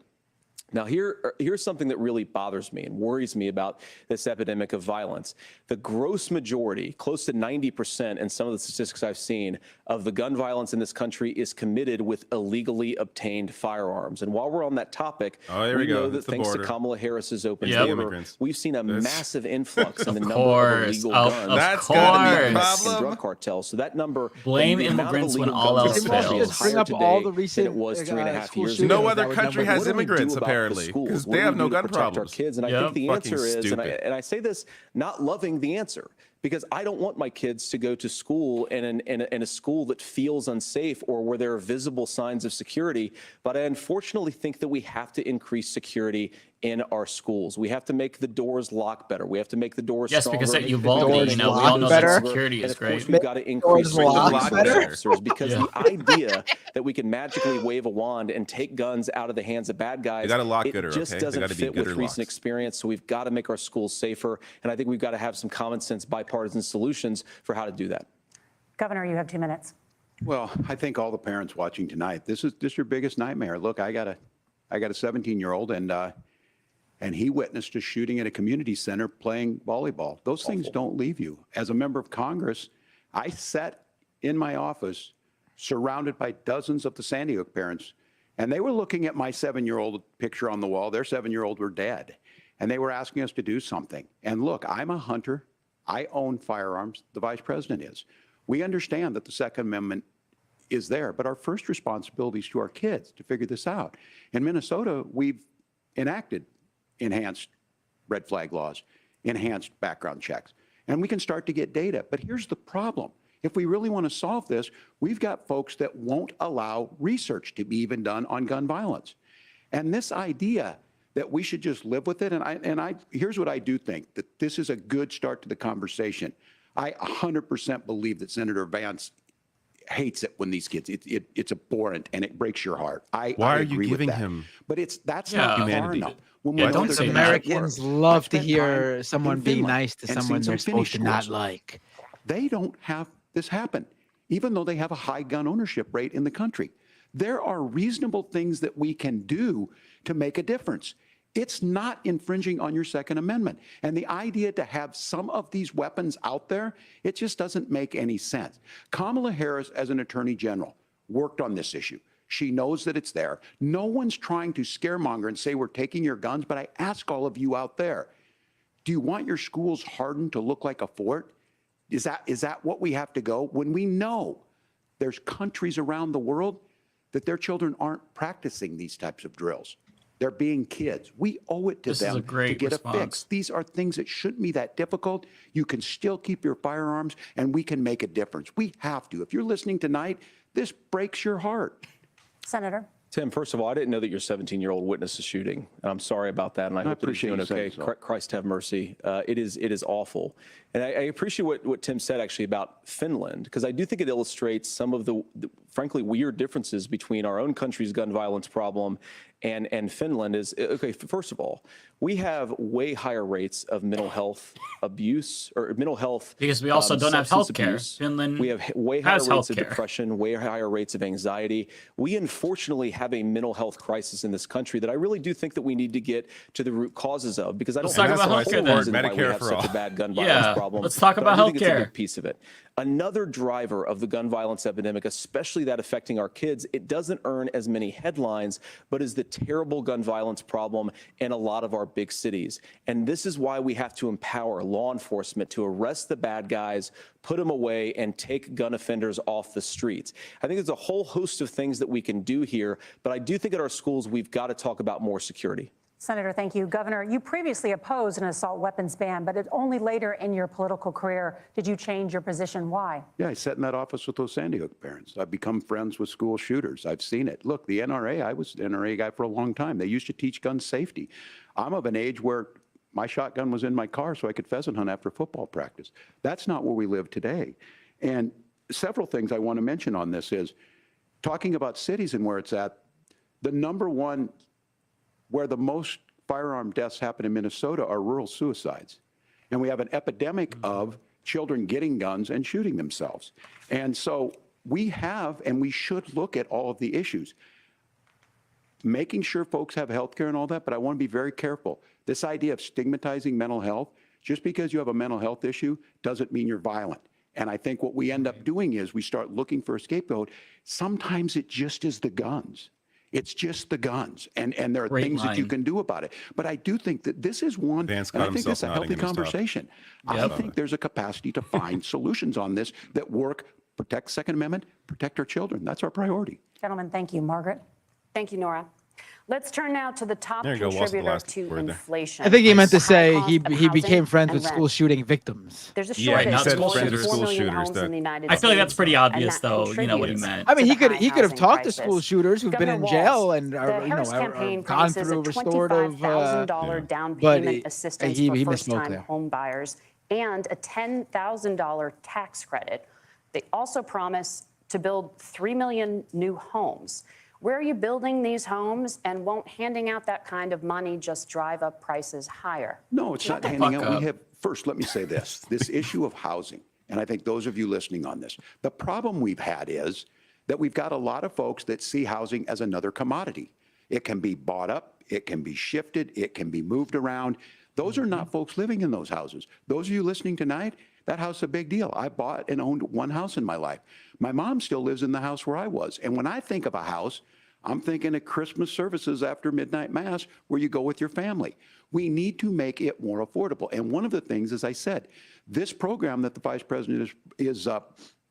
Now, here's something that really bothers me and worries me about this epidemic of violence. The gross majority, close to 90% in some of the statistics I've seen, of the gun violence in this country is committed with illegally obtained firearms. And while we're on that topic, we know that thanks to Kamala Harris's open border, we've seen a massive influx in the number of illegal guns. That's gotta be a problem. Drug cartels. So that number, blame immigrants when all else fails. Bring up all the recent than it was 3.5 years ago. No other country has immigrants, apparently. Because they have no gun problems. Our kids, and I think the answer is, and I say this not loving the answer, because I don't want my kids to go to school in a school that feels unsafe or where there are visible signs of security. But I unfortunately think that we have to increase security in our schools. We have to make the doors lock better. We have to make the doors stronger. Because at Uvalde, we all know that security is great. Of course, we've got to increase officers, because the idea that we can magically wave a wand and take guns out of the hands of bad guys, it just doesn't fit with recent experience. So we've got to make our schools safer, and I think we've got to have some common sense bipartisan solutions for how to do that. Governor, you have 2 minutes. Well, I think all the parents watching tonight, this is your biggest nightmare. Look, I got a 17-year-old, and and he witnessed a shooting at a community center playing volleyball. Those things don't leave you. As a member of Congress, I sat in my office surrounded by dozens of the Sandy Hook parents, and they were looking at my 7-year-old picture on the wall. Their 7-year-old were dead, and they were asking us to do something. And look, I'm a hunter. I own firearms. The vice president is. We understand that the Second Amendment is there, but our first responsibility is to our kids to figure this out. In Minnesota, we've enacted enhanced red flag laws, enhanced background checks, and we can start to get data. But here's the problem. If we really want to solve this, we've got folks that won't allow research to be even done on gun violence. And this idea that we should just live with it, and here's what I do think, that this is a good start to the conversation. I 100% believe that Senator Vance hates it when these kids, it's abhorrent and it breaks your heart. Why I are agree you with giving that. him But that's not far humanity? enough. When Yeah, we don't look say at that. Americans love to hear someone be Finland nice to and someone seen some they're supposed to Finnish not schools. like. They don't have this happen, even though they have a high gun ownership rate in the country. There are reasonable things that we can do to make a difference. It's not infringing on your Second Amendment. And the idea to have some of these weapons out there, it just doesn't make any sense. Kamala Harris, as an attorney general, worked on this issue. She knows that it's there. No one's trying to scaremonger and say we're taking your guns, but I ask all of you out there, do you want your schools hardened to look like a fort? Is that what we have to go? When we know there's countries around the world that their children aren't practicing these types of drills. They're being kids. We owe it to This is them a great to get response. a fix. These are things that shouldn't be that difficult. You can still keep your firearms, and we can make a difference. We have to. If you're listening tonight, this breaks your heart. Senator. Tim, first of all, I didn't know that your 17-year-old witnessed a shooting, and I'm sorry about that, and I hope that he's appreciate doing you saying okay. so. Christ have mercy. It is awful. And I appreciate what Tim said, actually, about Finland, because I do think it illustrates some of the frankly, weird differences between our own country's gun violence problem and Finland. Is, okay, first of all, we have way higher rates of mental health abuse, or mental health because we also don't have substance healthcare. abuse. Finland We have way higher has rates of healthcare. depression, way higher rates of anxiety. We unfortunately have a mental health crisis in this country that I really do think that we need to get to the root causes of, because I don't Let's talk think about that's the healthcare whole then. reason why we Medicare have for such all. a bad gun Yeah, violence problem. let's talk But about I do think it's a healthcare. big piece of it. Another driver of the gun violence epidemic, especially that affecting our kids, it doesn't earn as many headlines, but is the terrible gun violence problem in a lot of our big cities. And this is why we have to empower law enforcement to arrest the bad guys, put them away, and take gun offenders off the streets. I think there's a whole host of things that we can do here, but I do think at our schools we've got to talk about more security. Senator, thank you. Governor, you previously opposed an assault weapons ban, but only later in your political career did you change your position. Why? Yeah, I sat in that office with those Sandy Hook parents. I've become friends with school shooters. I've seen it. Look, the NRA, I was an NRA guy for a long time. They used to teach gun safety. I'm of an age where my shotgun was in my car so I could pheasant hunt after football practice. That's not where we live today. And several things I want to mention on this is talking about cities and where it's at. The number one where the most firearm deaths happen in Minnesota are rural suicides. And we have an epidemic of children getting guns and shooting themselves. And so we have, and we should look at all of the issues, making sure folks have health care and all that, but I want to be very careful. This idea of stigmatizing mental health, just because you have a mental health issue doesn't mean you're violent. And I think what we end up doing is we start looking for a scapegoat. Sometimes it just is the guns. It's just the guns, and there are Great things that you line. can do about it. But I do think that this is one, Vance and I caught think himself it's a nodding healthy in his stuff. conversation. I Yep. think there's a capacity to find solutions on this that work, protect Second Amendment, protect our children. That's our priority. Gentlemen, thank you. Margaret. Thank you, Nora. Let's turn now to the top There you go, Walz, the contributor last to word there. inflation. I think he meant to High say cost he of became housing friends and with rent. school shooting victims. There's a Yeah, shortage not of school more than shooters. 4 million School homes shooters in the United I feel like States, that's pretty and obvious, that though. You know what he contributes meant. I mean, to he the could high he could have housing talked to crisis. school shooters who've been Governor in jail Walz, and the are, Harris campaign gone promises through a restorative. $25,000 down but payment he- assistance he for misspoke first-time there. home buyers and a $10,000 tax credit. They also promise to build 3 million new homes. Where are you building these homes, and won't handing out that kind of money just drive up prices higher? No, it's not the handing fuck out. up. We have, first, let me say this issue of housing, and I think those of you listening on this, the problem we've had is that we've got a lot of folks that see housing as another commodity. It can be bought up, It can be shifted. It can be moved around. Those are not folks living in those houses. Those of you listening tonight, that house is a big deal. I bought and owned one house in my life. My mom still lives in the house where I was. And when I think of a house, I'm thinking of Christmas services after midnight mass where you go with your family. We need to make it more affordable. And one of the things, as I said, this program that the vice president is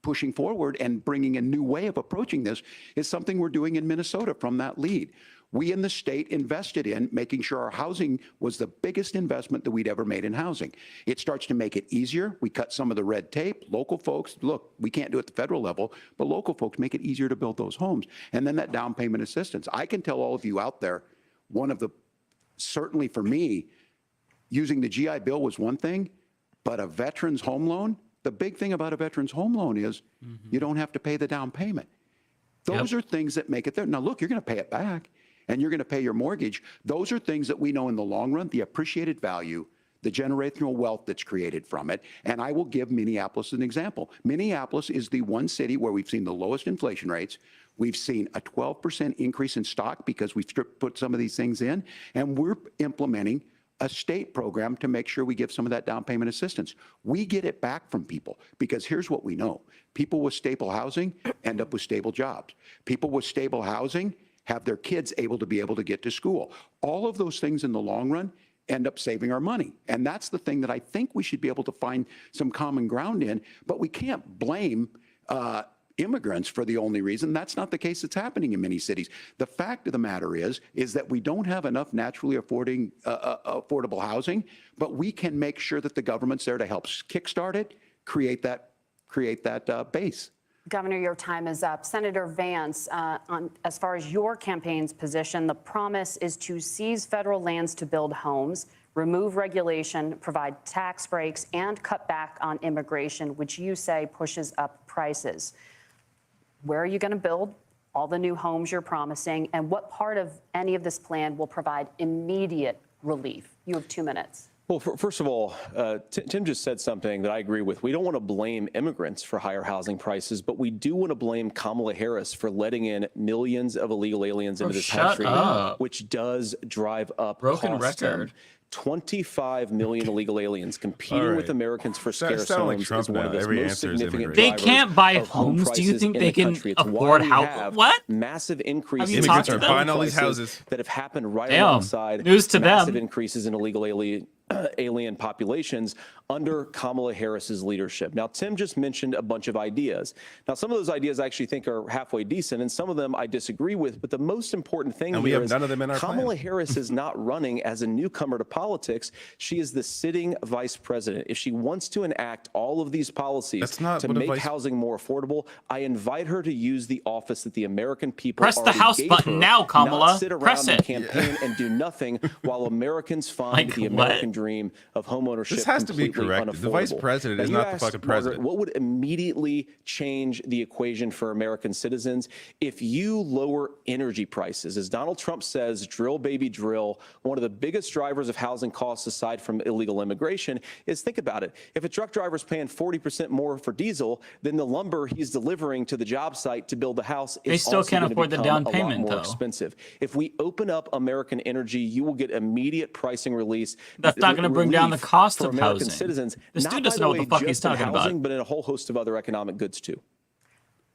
pushing forward and bringing a new way of approaching this is something we're doing in Minnesota from that lead. We in the state invested in making sure our housing was the biggest investment that we'd ever made in housing. It starts to make it easier. We cut some of the red tape. Local folks, look, we can't do it at the federal level, but local folks make it easier to build those homes. And then that down payment assistance. I can tell all of you out there, certainly for me, using the GI Bill was one thing, but a veteran's home loan, the big thing about a veteran's home loan is you don't have to pay the down payment. Those are things that make it there. Now, look, you're going to pay it back and you're going to pay your mortgage. Those are things that we know in the long run, the appreciated value, the generational wealth that's created from it. And I will give Minneapolis an example. Minneapolis is the one city where we've seen the lowest inflation rates. We've seen a 12% increase in stock because we've put some of these things in, and we're implementing a state program to make sure we give some of that down payment assistance. We get it back from people because here's what we know. People with stable housing end up with stable jobs. People with stable housing have their kids able to get to school. All of those things in the long run end up saving our money. And that's the thing that I think we should be able to find some common ground in, but we can't blame immigrants for the only reason. That's not the case that's happening in many cities. The fact of the matter is that we don't have enough naturally affordable housing, but we can make sure that the government's there to help kickstart it, create that base. Governor, your time is up. Senator Vance, as far as your campaign's position, the promise is to seize federal lands to build homes, remove regulation, provide tax breaks, and cut back on immigration, which you say pushes up prices. Where are you going to build all the new homes you're promising, and what part of any of this plan will provide immediate relief? You have 2 minutes. Well, first of all, Tim just said something that I agree with. We don't want to blame immigrants for higher housing prices, but we do want to blame Kamala Harris for letting in millions of illegal aliens into this country, which does drive up broken costs. record. 25 million illegal aliens competing with Americans for scarce like homes Trump is one of now. the Every most answer is significant They drivers can't buy of home homes. Do you prices think in they the can country. It's afford why we how? have What? massive increases in Immigrants are home buying all these prices houses that have happened right Damn. alongside News to massive them. increases in illegal alien populations under Kamala Harris's leadership. Now, Tim just mentioned a bunch of ideas. Now, some of those ideas I actually think are halfway decent, and some of them I disagree with. But the most important thing and we here have is none of them in our Kamala plan. Harris is not running as a newcomer to politics. She is the sitting vice president. If she wants to enact all of these policies to make housing more affordable, I invite her to use the office that the American people Press the already House gave button her, now, Kamala. not sit around Press and it. campaign and do nothing while Americans find Like the what? American dream of homeownership This has to be completely corrected. The vice unaffordable. president Now, is you not the asked, fucking president. Margaret, what would immediately change the equation for American citizens? If you lower energy prices, as Donald Trump says, drill, baby, drill, one of the biggest drivers of housing costs aside from illegal immigration is, think about it. If a truck driver's paying 40% more for diesel, then the lumber he's delivering to the job site to build the house is They still also can't gonna afford the become down a lot payment, more though. expensive. If we open up American energy, you will get immediate pricing release. That's not going to bring down the relief cost for of American housing. citizens. This Not, dude by doesn't know what way, the fuck he's just in talking about. housing, but in a whole host of other economic goods too.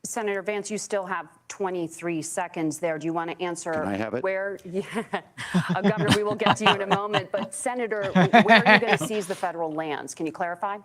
Senator Vance, you still have 23 seconds there. Do you want to answer Can I have it? where? Yeah. Governor, we will get to you in a moment. But Senator, where are you going to seize the federal lands? Can you clarify?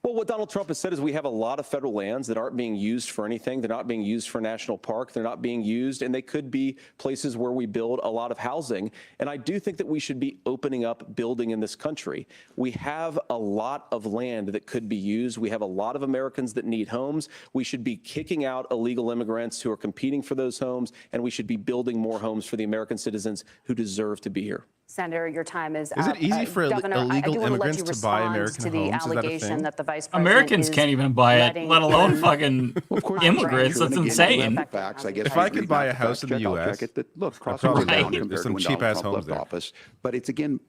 Well, what Donald Trump has said is we have a lot of federal lands that aren't being used for anything. They're not being used for national park. They're not being used, and they could be places where we build a lot of housing. And I do think that we should be opening up building in this country. We have a lot of land that could be used. We have a lot of Americans that need homes. We should be kicking out illegal immigrants who are competing for those homes, and we should be building more homes for the American citizens who deserve to be here. Senator, your time is up. Is it easy for Governor, illegal I do want immigrants to let you to buy respond American to the homes? Is that a allegation thing? that the vice president Americans is can't even buy it, letting let alone in- fucking immigrants. That's insane. If I could buy a house in the U.S., Look, I crossing probably down would. compared There's to some when cheap Donald ass Trump homes left there. office. But it's again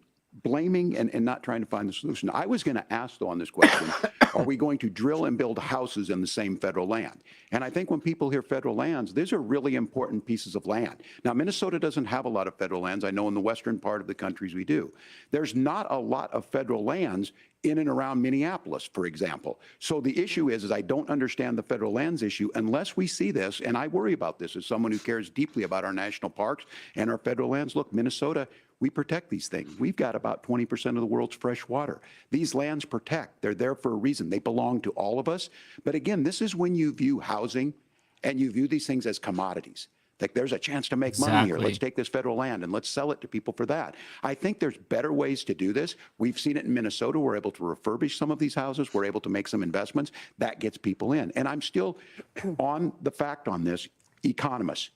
blaming and not trying to find the solution. I was going to ask, though, on this question, are we going to drill and build houses in the same federal land? And I think when people hear federal lands, these are really important pieces of land. Now, Minnesota doesn't have a lot of federal lands. I know in the western part of the countries we do. There's not a lot of federal lands in and around Minneapolis, for example. So the issue is I don't understand the federal lands issue unless we see this, and I worry about this as someone who cares deeply about our national parks and our federal lands. Look, Minnesota, we protect these things. We've got about 20% of the world's fresh water. These lands protect. They're there for a reason. They belong to all of us. But again, this is when you view housing and you view these things as commodities. Like there's a chance to make money here. Let's take this federal land and let's sell it to people for that. I think there's better ways to do this. We've seen it in Minnesota. We're able to refurbish some of these houses. We're able to make some investments. That gets people in. And I'm still on the fact on this. Economists,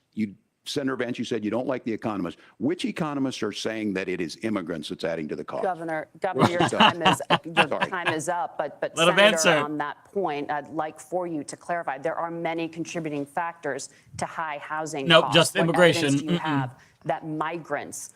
Senator Vance, you said you don't like the economists. Which economists are saying that it is immigrants that's adding to the cost? Governor, your time is up. But Senator, on that point, I'd like for you to clarify. There are many contributing factors to high housing costs. Just immigration. What evidence do you have that migrants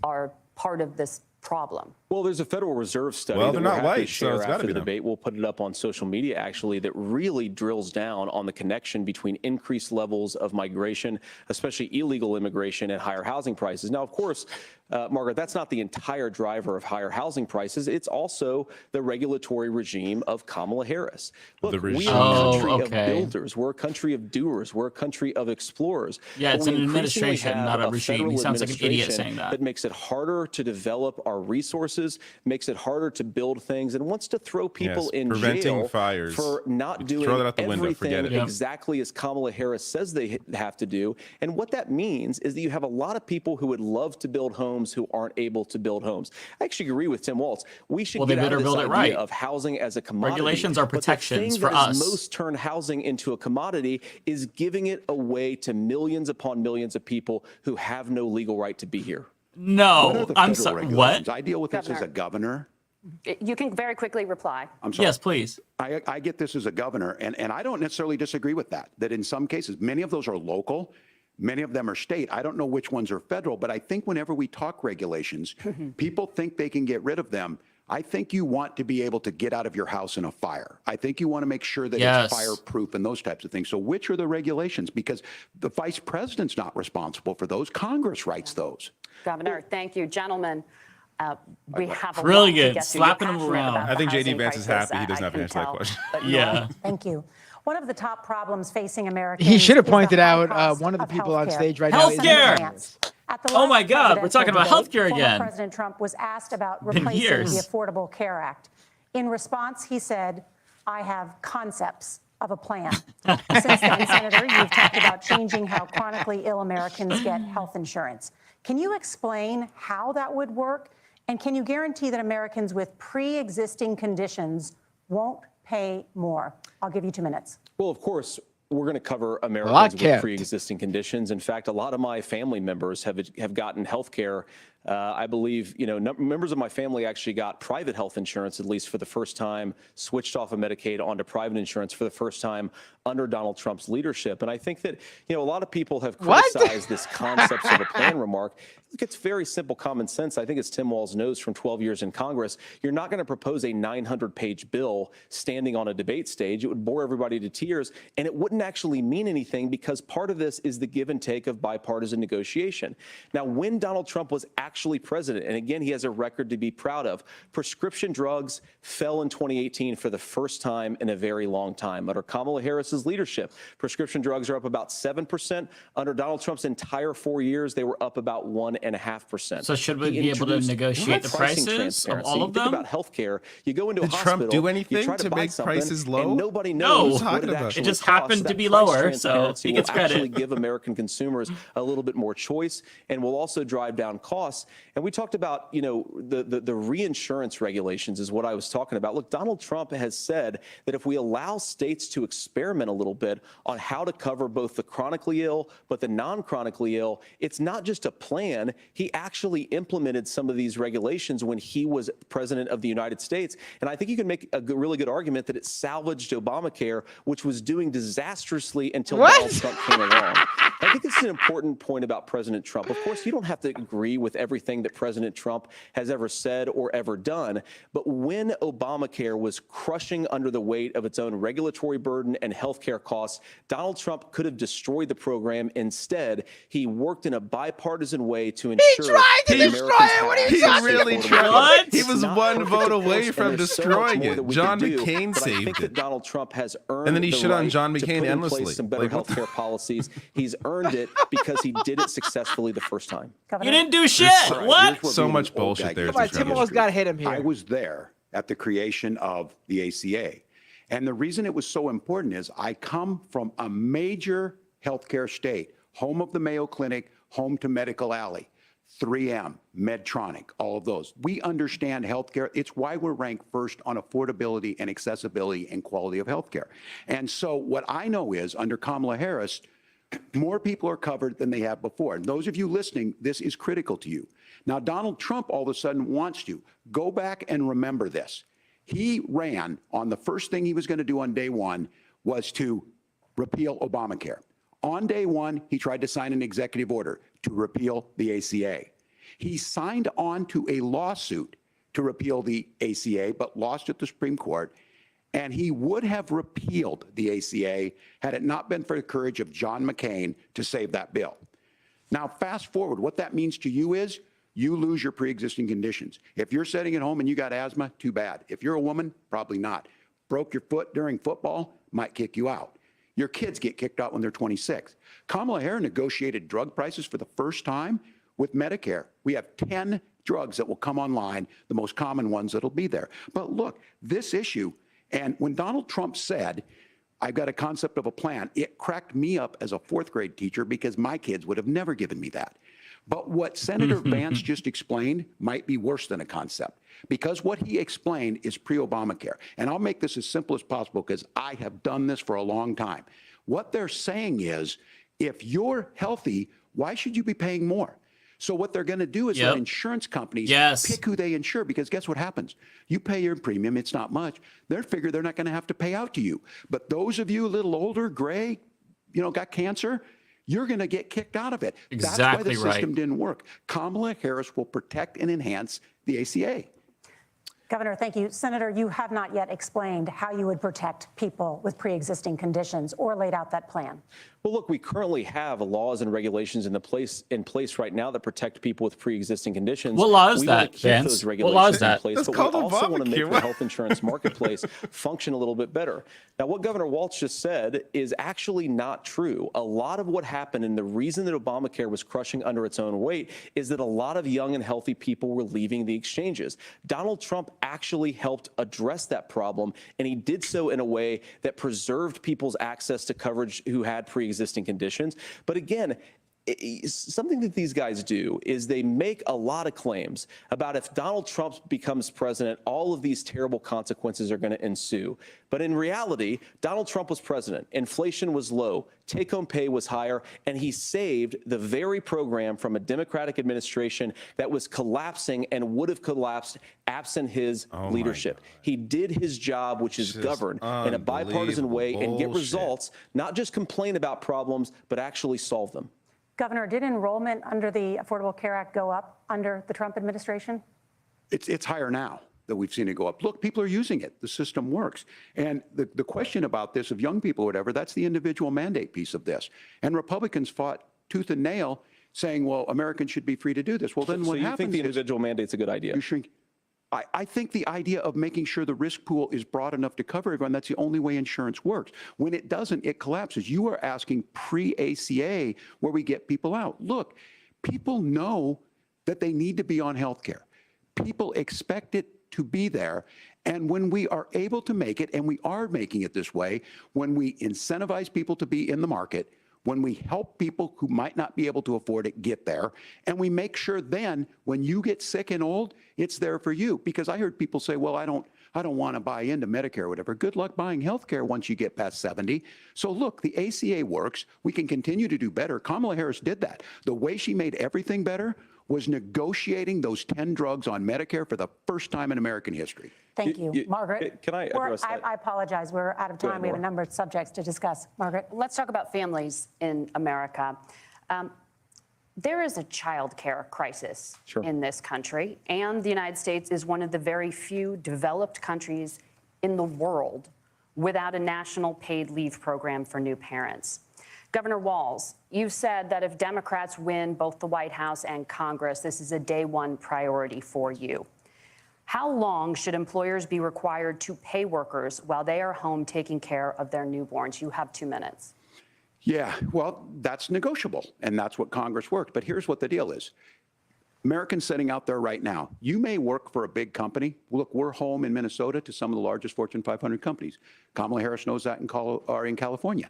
are part of this problem? Well, there's a Federal Reserve study Well, that they're we're not happy to white, so share it's gotta after be the them. debate. We'll put it up on social media, actually, that really drills down on the connection between increased levels of migration, especially illegal immigration, and higher housing prices. Now, of course, Margaret, that's not the entire driver of higher housing prices. It's also the regulatory regime of Kamala Harris. Look, we are a country of builders. We're a country of doers. We're a country of explorers. Yeah, it's an administration, not a regime. He He sounds like an idiot saying that. That makes it harder to develop our resources, makes it harder to build things, and wants to throw people in jail fires. for not doing Throw that out the window. everything Forget it. exactly as Kamala Harris says they have to do. And what that means is that you have a lot of people who would love to build homes who aren't able to build homes. I actually agree with Tim Walz. We should get out of this idea of housing as a commodity. Regulations are protections for us. But the thing that has most turned housing into a commodity is giving it away to millions upon millions of people who have no legal right to be here. No, I'm sorry. What? I deal with this as a governor. You can very quickly reply. I'm sorry. Yes, please. I get this as a governor, and I don't necessarily disagree with that in some cases, many of those are local, many of them are state. I don't know which ones are federal, but I think whenever we talk regulations, people think they can get rid of them. I think you want to be able to get out of your house in a fire. I think you want to make sure that it's fireproof and those types of things. So which are the regulations? Because the vice president's not responsible for those. Congress writes those. Governor, thank you. Gentlemen, we have a Brilliant. lot to get to. Slapping him around. I think JD Vance is happy he doesn't have to answer that question. Yeah. Thank you. One of the top problems facing Americans. He should have is the pointed high out cost one of the people on healthcare. stage right now. Healthcare. Oh my God, we're talking about healthcare Former again. President Trump was asked about Been replacing years. the Affordable Care Act. In response, he said, "I have concepts of a plan." Since then, Senator, you've talked about changing how chronically ill Americans get health insurance. Can you explain how that would work? And can you guarantee that Americans with pre-existing conditions won't pay more? I'll give you 2 minutes. Well, of course, we're going to cover Americans with pre-existing conditions. In fact, a lot of my family members have gotten health care. I believe, members of my family actually got private health insurance, at least for the first time, switched off of Medicaid onto private insurance for the first time under Donald Trump's leadership. And I think that, a lot of people have criticized this concepts of a plan remark. Look, it's very simple common sense. I think as Tim Walz knows from 12 years in Congress, you're not going to propose a 900-page bill standing on a debate stage. It would bore everybody to tears, and it wouldn't actually mean anything because part of this is the give and take of bipartisan negotiation. Now, when Donald Trump was actually president, and again, he has a record to be proud of, prescription drugs fell in 2018 for the first time in a very long time. Under Kamala Harris's leadership, prescription drugs are up about 7%. Under Donald Trump's entire 4 years, they were up about 1.5%. So should we be able to negotiate the prices of all of them? Think about healthcare. You go into a hospital. Trump do anything you try to buy make something, prices low? And nobody knows what it actually it just costs. happened to That be price lower, so transparency he gets will actually credit. give American consumers a little bit more choice and will also drive down costs. And we talked about, the reinsurance regulations is what I was talking about. Look, Donald Trump has said that if we allow states to experiment a little bit on how to cover both the chronically ill but the non-chronically ill, it's not just a plan. He actually implemented some of these regulations when he was president of the United States. And I think you can make a really good argument that it salvaged Obamacare, which was doing disastrously until Donald Trump came along. I think this is an important point about President Trump. Of course, you don't have to agree with everything everything that President Trump has ever said or ever done. But when Obamacare was crushing under the weight of its own regulatory burden and healthcare costs, Donald Trump could have destroyed the program. Instead, he worked in a bipartisan way to ensure He destroy it. What are you talking really about? tried. What? He was one vote away from destroying it. John McCain I think saved that it. Donald Trump has earned And then he the shit on right John to McCain put in endlessly. place some better Like, what the- healthcare policies. He's earned it because he did it successfully the first time. You didn't do shit. What? So much bullshit there. Tim Walz got to hit him here. I was there at the creation of the ACA. And the reason it was so important is I come from a major healthcare state, home of the Mayo Clinic, home to Medical Alley, 3M, Medtronic, all of those. We understand healthcare. It's why we're ranked first on affordability and accessibility and quality of healthcare. And so what I know is under Kamala Harris, more people are covered than they have before. And those of you listening, this is critical to you. Now, Donald Trump all of a sudden wants to. Go back and remember this. He ran on the first thing he was going to do on day one was to repeal Obamacare. On day one, he tried to sign an executive order to repeal the ACA. He signed on to a lawsuit to repeal the ACA, but lost at the Supreme Court. And he would have repealed the ACA had it not been for the courage of John McCain to save that bill. Now, fast forward, what that means to you is you lose your pre-existing conditions. If you're sitting at home and you got asthma, too bad. If you're a woman, probably not. Broke your foot during football, might kick you out. Your kids get kicked out when they're 26. Kamala Harris negotiated drug prices for the first time with Medicare. We have 10 drugs that will come online, the most common ones that'll be there. But look, this issue, and when Donald Trump said, I've got a concept of a plan, it cracked me up as a fourth grade teacher because my kids would have never given me that. But what Senator Vance just explained might be worse than a concept, because what he explained is pre-Obamacare. And I'll make this as simple as possible because I have done this for a long time. What they're saying is, if you're healthy, why should you be paying more? So what they're going to do is let insurance companies pick who they insure, because guess what happens? You pay your premium, it's not much. They figure they're not going to have to pay out to you. But those of you a little older, gray, got cancer, you're going to get kicked out of it. Exactly. That's why the system didn't work. Kamala Harris will protect and enhance the ACA. Governor, thank you. Senator, you have not yet explained how you would protect people with pre-existing conditions or laid out that plan. Well, look, we currently have laws and regulations in place right now that protect people with pre-existing conditions. What law is we that, want to keep Vance? those What regulations law is that? in place, That's but called we also want to make Obamacare. the health insurance marketplace function a little bit better. Now, what Governor Walz just said is actually not true. A lot of what happened, and the reason that Obamacare was crushing under its own weight, is that a lot of young and healthy people were leaving the exchanges. Donald Trump actually helped address that problem, and he did so in a way that preserved people's access to coverage who had pre-existing conditions. But again, something that these guys do is they make a lot of claims about if Donald Trump becomes president, all of these terrible consequences are going to ensue. But in reality, Donald Trump was president. Inflation was low. Take-home pay was higher. And he saved the very program from a Democratic administration that was collapsing and would have collapsed absent his leadership. He did his job, which is govern in a bipartisan way and get results, not just complain about problems, but actually solve them. Governor, did enrollment under the Affordable Care Act go up under the Trump administration? It's higher now that we've seen it go up. Look, people are using it. The system works. And the question about this of young people or whatever, that's the individual mandate piece of this. And Republicans fought tooth and nail saying, well, Americans should be free to do this. Well, then what happens is... So you think the individual mandate's a good idea? You shrink. I think the idea of making sure the risk pool is broad enough to cover everyone, that's the only way insurance works. When it doesn't, it collapses. You are asking pre-ACA where we get people out. Look, people know that they need to be on health care. People expect it to be there. And when we are able to make it, and we are making it this way, when we incentivize people to be in the market, when we help people who might not be able to afford it get there, and we make sure then when you get sick and old, it's there for you. Because I heard people say, well, I don't want to buy into Medicare or whatever. Good luck buying health care once you get past 70. So look, the ACA works. We can continue to do better. Kamala Harris did that. The way she made everything better was negotiating those 10 drugs on Medicare for the first time in American history. Thank you. Margaret. Can I address that? I apologize. We're out of time. We have a number of subjects to discuss. Margaret. Let's talk about families in America. There is a child care crisis in this country, and the United States is one of the very few developed countries in the world without a national paid leave program for new parents. Governor Walz, you've said that if Democrats win both the White House and Congress, this is a day one priority for you. How long should employers be required to pay workers while they are home taking care of their newborns? You have 2 minutes. Yeah, well, that's negotiable, and that's what Congress worked. But here's what the deal is. Americans sitting out there right now, you may work for a big company. Look, we're home in Minnesota to some of the largest Fortune 500 companies. Kamala Harris knows that in California.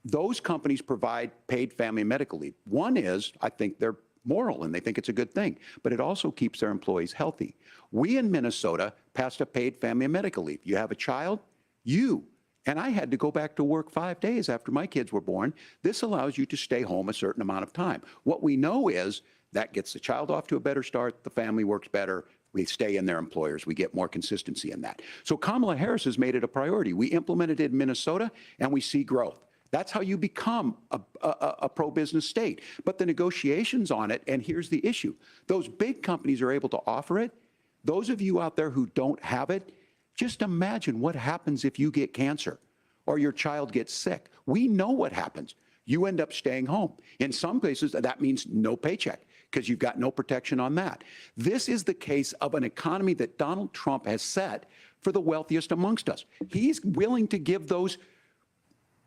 Those companies provide paid family medical leave. One is, I think they're moral and they think it's a good thing, but it also keeps their employees healthy. We in Minnesota passed a paid family medical leave. You have a child, and I had to go back to work 5 days after my kids were born. This allows you to stay home a certain amount of time. What we know is that gets the child off to a better start, the family works better, we stay in their employers, we get more consistency in that. So Kamala Harris has made it a priority. We implemented it in Minnesota and we see growth. That's how you become a pro-business state. But the negotiations on it, and here's the issue, those big companies are able to offer it. Those of you out there who don't have it, just imagine what happens if you get cancer or your child gets sick. We know what happens. You end up staying home. In some cases, that means no paycheck because you've got no protection on that. This is the case of an economy that Donald Trump has set for the wealthiest amongst us. He's willing to give those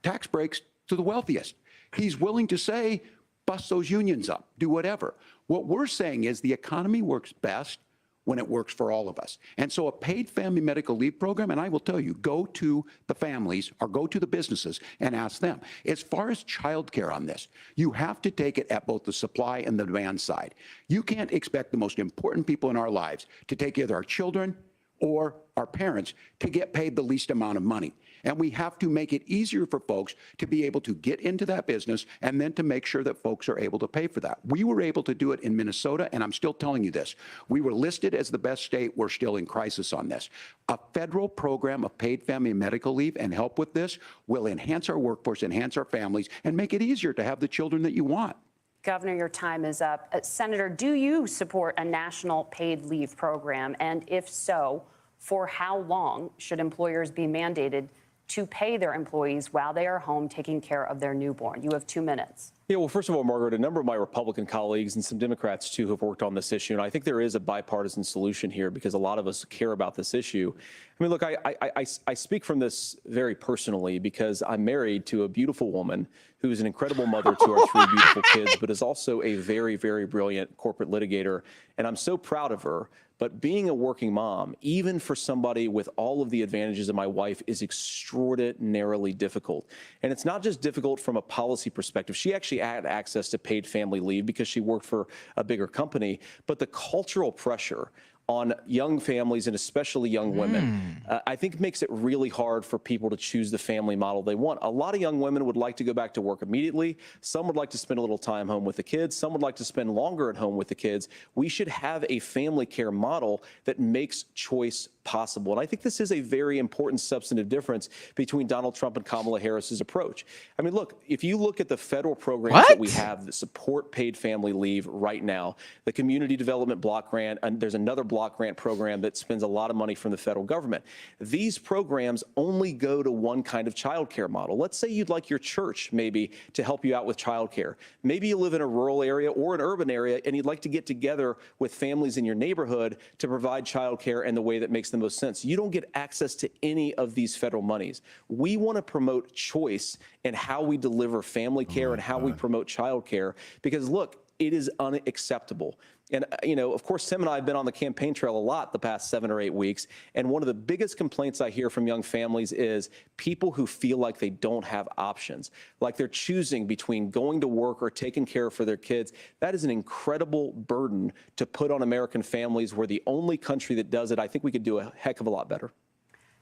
tax breaks to the wealthiest. He's willing to say, bust those unions up, do whatever. What we're saying is the economy works best when it works for all of us. And so a paid family medical leave program, and I will tell you, go to the families or go to the businesses and ask them. As far as childcare on this, you have to take it at both the supply and the demand side. You can't expect the most important people in our lives to take either our children or our parents to get paid the least amount of money. And we have to make it easier for folks to be able to get into that business and then to make sure that folks are able to pay for that. We were able to do it in Minnesota, and I'm still telling you this. We were listed as the best state. We're still in crisis on this. A federal program of paid family medical leave and help with this will enhance our workforce, enhance our families, and make it easier to have the children that you want. Governor, your time is up. Senator, do you support a national paid leave program? And if so, for how long should employers be mandated to pay their employees while they are home taking care of their newborn? You have 2 minutes. Yeah, well, first of all, Margaret, a number of my Republican colleagues and some Democrats, too, have worked on this issue. And I think there is a bipartisan solution here because a lot of us care about this issue. I mean, look, I speak from this very personally because I'm married to a beautiful woman who is an incredible mother to our 3 beautiful kids, but is also a very, very brilliant corporate litigator. And I'm so proud of her. But being a working mom, even for somebody with all of the advantages of my wife, is extraordinarily difficult. And it's not just difficult from a policy perspective. She actually had access to paid family leave because she worked for a bigger company. But the cultural pressure on young families and especially young women, I think makes it really hard for people to choose the family model they want. A lot of young women would like to go back to work immediately. Some would like to spend a little time home with the kids. Some would like to spend longer at home with the kids. We should have a family care model that makes choice possible. And I think this is a very important substantive difference between Donald Trump and Kamala Harris's approach. I mean, look, if you look at the federal programs that we have that support paid family leave right now, the Community Development Block Grant, and there's another block grant program that spends a lot of money from the federal government. These programs only go to one kind of child care model. Let's say you'd like your church maybe to help you out with child care. Maybe you live in a rural area or an urban area and you'd like to get together with families in your neighborhood to provide child care in the way that makes the most sense. You don't get access to any of these federal monies. We want to promote choice in how we deliver family care and how we promote child care because, look, it is unacceptable. And, you know, of course, Tim and I have been on the campaign trail a lot the past 7 or 8 weeks. And one of the biggest complaints I hear from young families is people who feel like they don't have options, like they're choosing between going to work or taking care for their kids. That is an incredible burden to put on American families. We're the only country that does it. I think we could do a heck of a lot better.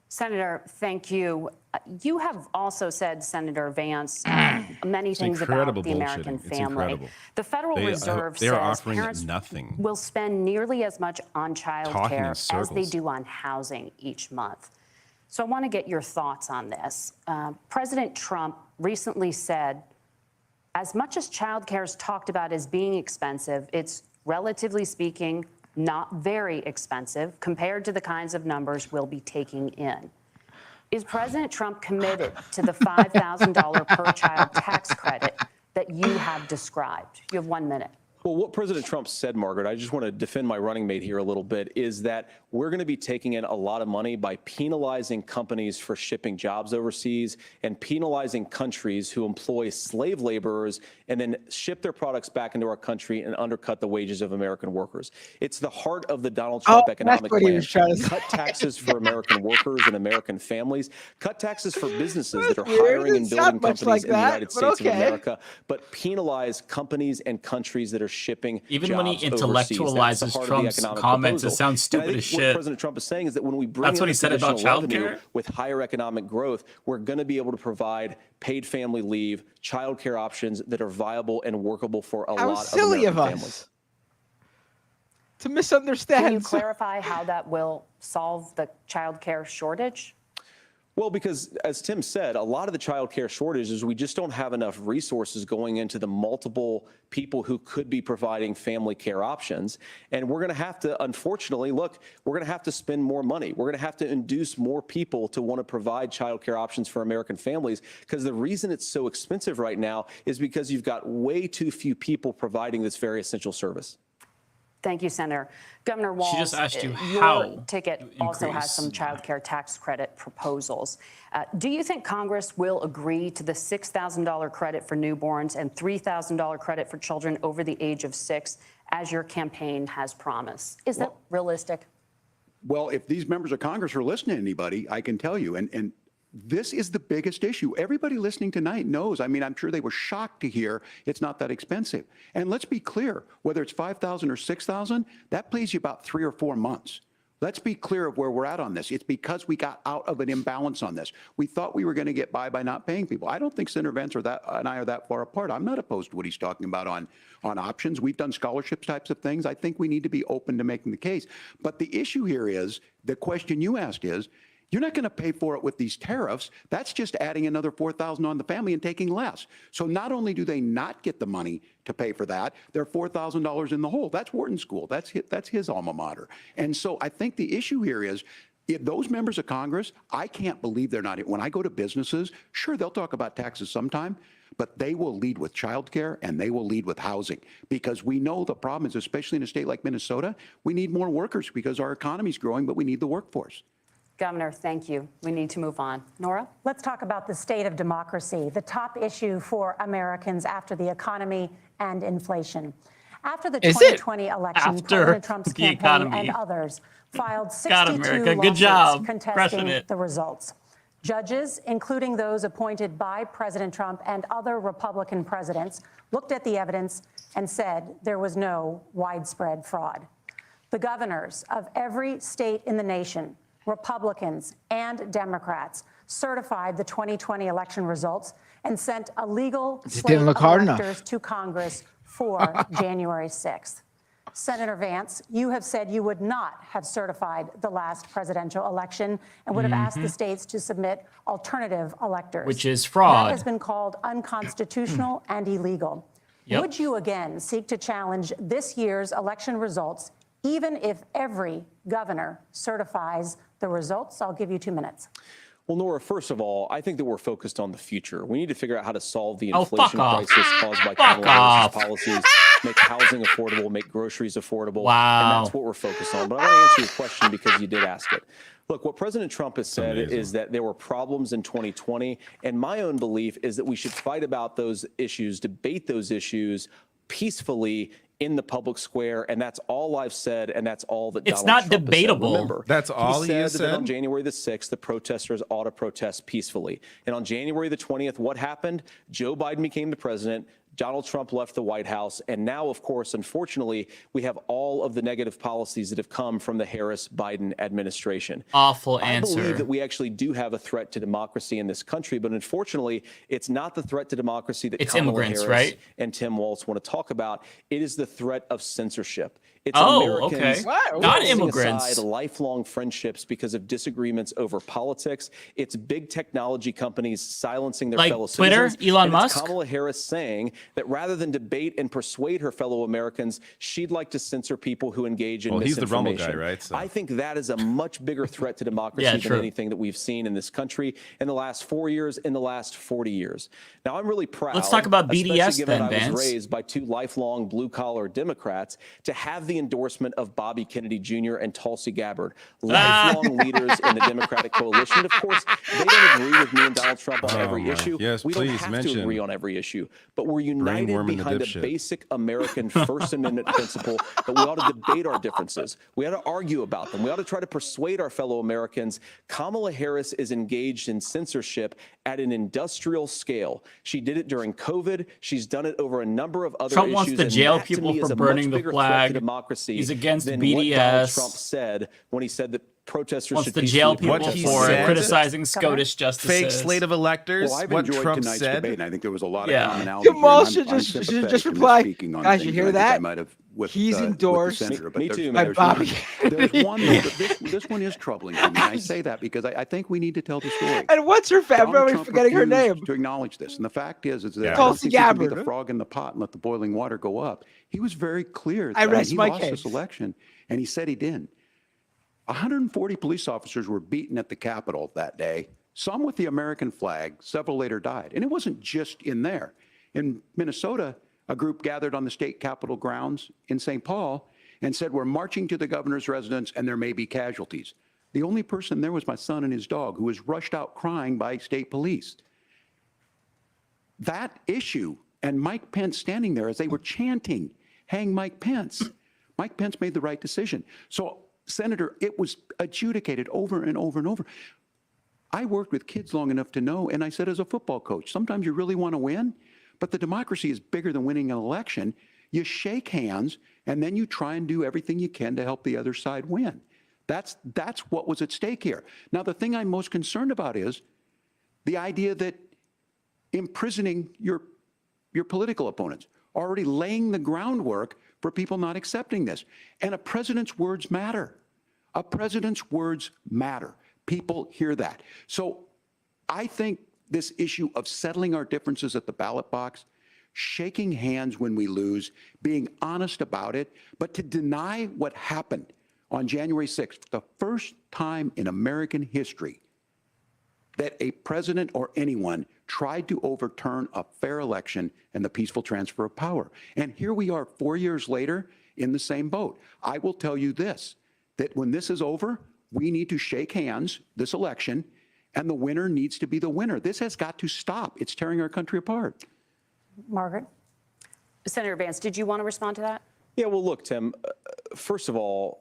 Senator, thank you. You have also said, Senator Vance, many things about the American family. The Federal Reserve says parents will spend nearly as much on child care as they do on housing each month. So I want to get your thoughts on this. President Trump recently said As much as childcare is talked about as being expensive, it's relatively speaking not very expensive compared to the kinds of numbers we'll be taking in. Is President Trump committed to the $5,000 per child tax credit that you have described? You have 1 minute. Well, what President Trump said, Margaret, I just want to defend my running mate here a little bit, is that we're going to be taking in a lot of money by penalizing companies for shipping jobs overseas and penalizing countries who employ slave laborers and then ship their products back into our country and undercut the wages of American workers. It's the heart of the Donald Trump economic plan. Cut taxes for American workers and American families. Cut taxes for businesses that are hiring and building companies in the United States of America, but penalize companies and countries that are shipping even when he jobs overseas. intellectualizes Trump's comments, it sounds stupid as shit. What President Trump is saying is that when we bring in additional revenue with higher economic growth, we're going to be able to provide paid family leave, childcare options that are viable and workable for a lot of American families. To misunderstand. Can you clarify how that will solve the childcare shortage? Well, because as Tim said, a lot of the child care shortage is we just don't have enough resources going into the multiple people who could be providing family care options. And we're going to have to, unfortunately, look, we're going to have to spend more money. We're going to have to induce more people to want to provide child care options for American families, because the reason it's so expensive right now is because you've got way too few people providing this very essential service. Thank you, Senator. Governor Walz, she just asked you your how ticket also has some child care tax credit proposals. Do you think Congress will agree to the $6,000 credit for newborns and $3,000 credit for children over the age of 6, as your campaign has promised? Is that realistic? Well, if these members of Congress are listening to anybody, I can tell you, and this is the biggest issue. Everybody listening tonight knows. I mean, I'm sure they were shocked to hear it's not that expensive. And let's be clear, whether it's $5,000 or $6,000, that pays you about 3 or 4 months. Let's be clear of where we're at on this. It's because we got out of an imbalance on this. We thought we were going to get by not paying people. I don't think Senator Vance and I are that far apart. I'm not opposed to what he's talking about on options. We've done scholarships types of things. I think we need to be open to making the case. But the issue here is, the question you asked is, you're not going to pay for it with these tariffs. That's just adding another $4,000 on the family and taking less. So not only do they not get the money to pay for that, they're $4,000 in the hole. That's Wharton School. That's his alma mater. And so I think the issue here is, if those members of Congress, I can't believe they're not. When I go to businesses, sure, they'll talk about taxes sometime, but they will lead with childcare and they will lead with housing, because we know the problem is, especially in a state like Minnesota, we need more workers because our economy's growing, but we need the workforce. Governor, thank you. We need to move on. Nora? Let's talk about the state of democracy, the top issue for Americans after the economy and inflation. After the 2020 election, President Trump's campaign and others filed 62 lawsuits contesting the results. Judges, including those appointed by President Trump and other Republican presidents, looked at the evidence and said there was no widespread fraud. The governors of every state in the nation, Republicans and Democrats, certified the 2020 election results and sent a legal slate of electors to Congress for January 6th. Senator Vance, you have said you would not have certified the last presidential election and would have asked the states to submit alternative electors. Which is fraud. That has been called unconstitutional and illegal. Yep. Would you again seek to challenge this year's election results, even if every governor certifies the results? I'll give you 2 minutes. Well, Nora, first of all, I think that we're focused on the future. We need to figure out how to solve the inflation crisis caused by Kamala Harris's policies, make housing affordable, make groceries affordable. And that's what we're focused on. But I want to answer your question because you did ask it. Look, what President Trump has said is that there were problems in 2020. And my own belief is that we should fight about those issues, debate those issues peacefully in the public square, and that's all I've said, and that's all that Donald Trump debatable. Has said. Remember, that's all he has said. That on January the 6th, the protesters ought to protest peacefully. And on January the 20th, what happened? Joe Biden became the president. Donald Trump left the White House. And now, of course, unfortunately, we have all of the negative policies that have come from the Harris-Biden administration. Awful answer. I believe that we actually do have a threat to democracy in this country, but unfortunately, it's not the threat to democracy that Kamala Harris and Tim Walz want to talk about. It is the threat of censorship. It's Americans not immigrants. Aside lifelong friendships because of disagreements over politics. It's big technology companies silencing their fellow Twitter, citizens. Elon Musk. It's Kamala Harris saying that rather than debate and persuade her fellow Americans, she'd like to censor people who engage in Well, he's the misinformation. Rumble guy, right? So. I think that is a much bigger threat to democracy than anything that we've seen in this country in the last 4 years, in the last 40 years. Now, I'm really proud. Let's talk about especially BDS given then, I was Vance. raised by two lifelong blue-collar Democrats to have the endorsement of Bobby Kennedy Jr. and Tulsi Gabbard, lifelong leaders in the Democratic coalition. Of course, they don't agree with me and Donald Trump on every issue. Yes, we don't please have mention to agree on every issue, but we're united Brainworm and the behind a dipshit. basic American First Amendment principle that we ought to debate our differences. We ought to argue about them. We ought to try to persuade our fellow Americans. Kamala Harris is engaged in censorship at an industrial scale. She did it during COVID. She's done it over a number of other Trump issues. wants to and jail that, people me, for is a burning much the bigger threat flag. to democracy He's against than BDS. what Donald Trump said when he said that protesters Wants should to peacefully jail people protest. for criticizing Scottish justices. Fake slate of electors. Well, I've what enjoyed Trump tonight's said. debate, and I think there was a lot Yeah. of commonality. Jamal here, and should I'm just sympathetic in reply. speaking on Guys, you things, hear and I think I that? might have with, He's with the endorsed. senator, but Me there's- too, by there's Bobby one- There's one, though, but this one is troubling to me. And I say that because I think we need to tell the story. And what's her Donald family? I'm Trump forgetting her refused name. to acknowledge this. And the fact is that I Tulsi don't think you can be Gabbard. the frog in the pot and let the boiling water go up. He was very clear I that rest he my lost case. this election, and he said he didn't. 140 police officers were beaten at the Capitol that day, some with the American flag, several later died. And it wasn't just in there. In Minnesota, a group gathered on the state capitol grounds in St. Paul and said, we're marching to the governor's residence and there may be casualties. The only person there was my son and his dog, who was rushed out crying by state police. That issue and Mike Pence standing there as they were chanting, hang Mike Pence. Mike Pence made the right decision. So, Senator, it was adjudicated over and over and over. I worked with kids long enough to know, and I said as a football coach, sometimes you really want to win, but the democracy is bigger than winning an election. You shake hands, and then you try and do everything you can to help the other side win. That's what was at stake here. Now, the thing I'm most concerned about is the idea that imprisoning your political opponents, already laying the groundwork for people not accepting this. And a president's words matter. A president's words matter. People hear that. So I think this issue of settling our differences at the ballot box, shaking hands when we lose, being honest about it, but to deny what happened on January 6th, the first time in American history that a president or anyone tried to overturn a fair election and the peaceful transfer of power. And here we are 4 years later in the same boat. I will tell you this, that when this is over, we need to shake hands this election, and the winner needs to be the winner. This has got to stop. It's tearing our country apart. Margaret? Senator Vance, did you want to respond to that? Yeah, well, look, Tim, first of all,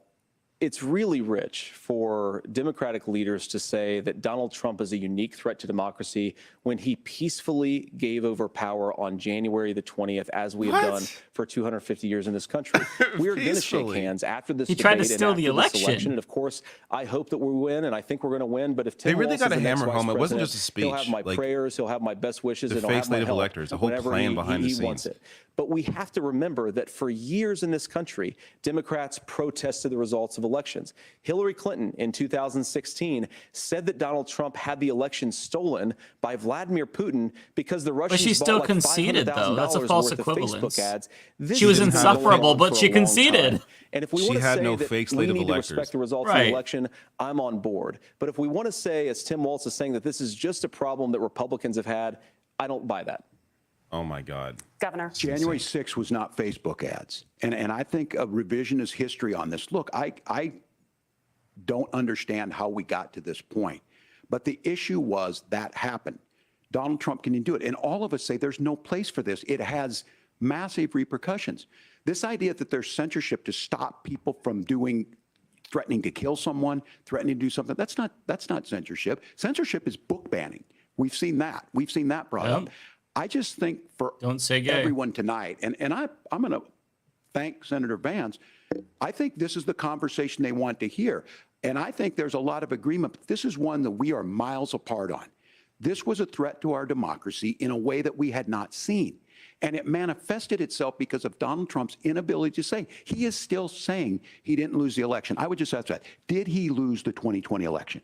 it's really rich for Democratic leaders to say that Donald Trump is a unique threat to democracy when he peacefully gave over power on January the 20th, as we have done for 250 years in this country. We're going to shake hands after this He debate tried to steal and the after this election. And of course, I hope that we win, and I think we're going to win. But if Tim They really Walz got is to the next hammer vice home. It wasn't president, just a speech. He'll have my Like, prayers, he'll have my best wishes, the and he'll fake have my slate of help electors, a whole whenever plan behind the he wants scenes. it. But we have to remember that for years in this country, Democrats protested the results of elections. Hillary Clinton in 2016 said that Donald Trump had the election stolen by Vladimir Putin because the Russians she still bought like conceded, though. That's a $500,000 false worth of equivalence. Facebook ads. This She was has been going insufferable, on but for she a long conceded. time. And if we She want to had say no that fake slate we of need to electors. respect the results of the election, I'm on board. But if we want to say, as Tim Walz is saying, that this is just a problem that Republicans have had, I don't buy that. Oh my God. Governor. January 6th was not Facebook ads. And I think a revisionist history on this. Look, I don't understand how we got to this point. But the issue was that happened. Donald Trump can do it. And all of us say there's no place for this. It has massive repercussions. This idea that there's censorship to stop people from threatening to kill someone, threatening to do something, that's not censorship. Censorship is book banning. We've seen that. We've seen that brought up. I just think for everyone tonight, and I'm going to thank Senator Vance, I think this is the conversation they want to hear. And I think there's a lot of agreement, but this is one that we are miles apart on. This was a threat to our democracy in a way that we had not seen. And it manifested itself because of Donald Trump's inability to say. He is still saying he didn't lose the election. I would just ask that. Did he lose the 2020 election?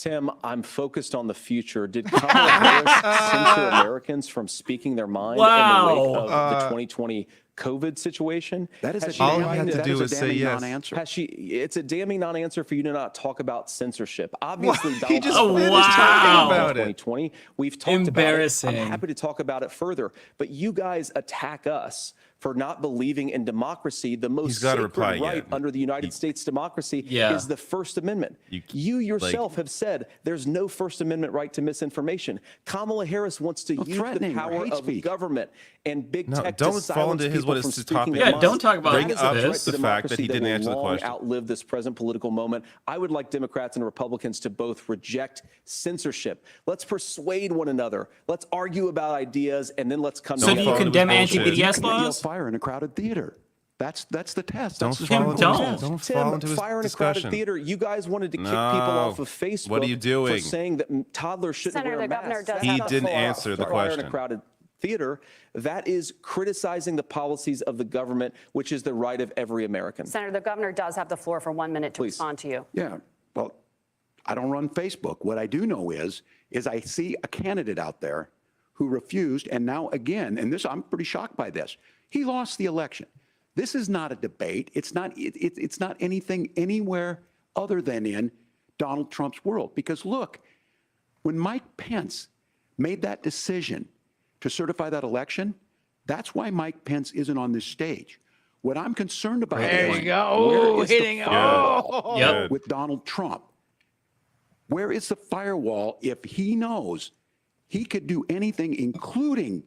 Tim, I'm focused on the future. Did Kamala Harris censor Americans from speaking their mind in the wake of the 2020 COVID situation? That is all you have to do is say yes. Non-answer. Has she? It's a damning non-answer for you to not talk about censorship. Obviously, He just Donald Trump finished is talking talking about it. 2020. We've talked about it. Embarrassing. I'm happy to talk about it further. But you guys attack us for not believing in democracy. The most He's gotta sacred reply right again. under the United States democracy Yeah. is the First Amendment. You yourself have said there's no First Amendment right to misinformation. Kamala Harris wants to use the threatening or power hate of speech. government and big No, tech don't to fall silence into his people what from is the speaking topic. their Yeah, minds. don't talk about That is a this. threat to The fact that he democracy didn't will answer the long question. outlive this present political moment. I would like Democrats and Republicans to both reject censorship. Let's persuade one another. Let's argue about ideas, and then let's come So do together. you condemn bullshit. anti-BDS You yell laws? fire in a crowded theater. That's the test. Don't That's the fall Supreme into Court his- test. don't Tim, fall into his fire in a discussion. crowded theater. You guys wanted to kick No. people off of Facebook. What are you doing? For saying that toddlers shouldn't Senator, wear the governor masks. does That's He not didn't far answer off. the Fire in question. a crowded theater. That is criticizing the policies of the government, which is the right of every American. Senator, the governor does have the floor for 1 minute to Please. respond to you. Yeah. Well, I don't run Facebook. What I do know is I see a candidate out there who refused, and now again, and this I'm pretty shocked by this. He lost the election. This is not a debate. It's not anything anywhere other than in Donald Trump's world. Because look, when Mike Pence made that decision to certify that election, that's why Mike Pence isn't on this stage. What I'm concerned about There is you go. where Oh, is the hitting. firewall Oh. Yep. with Donald Trump? Where is the firewall if he knows he could do anything, including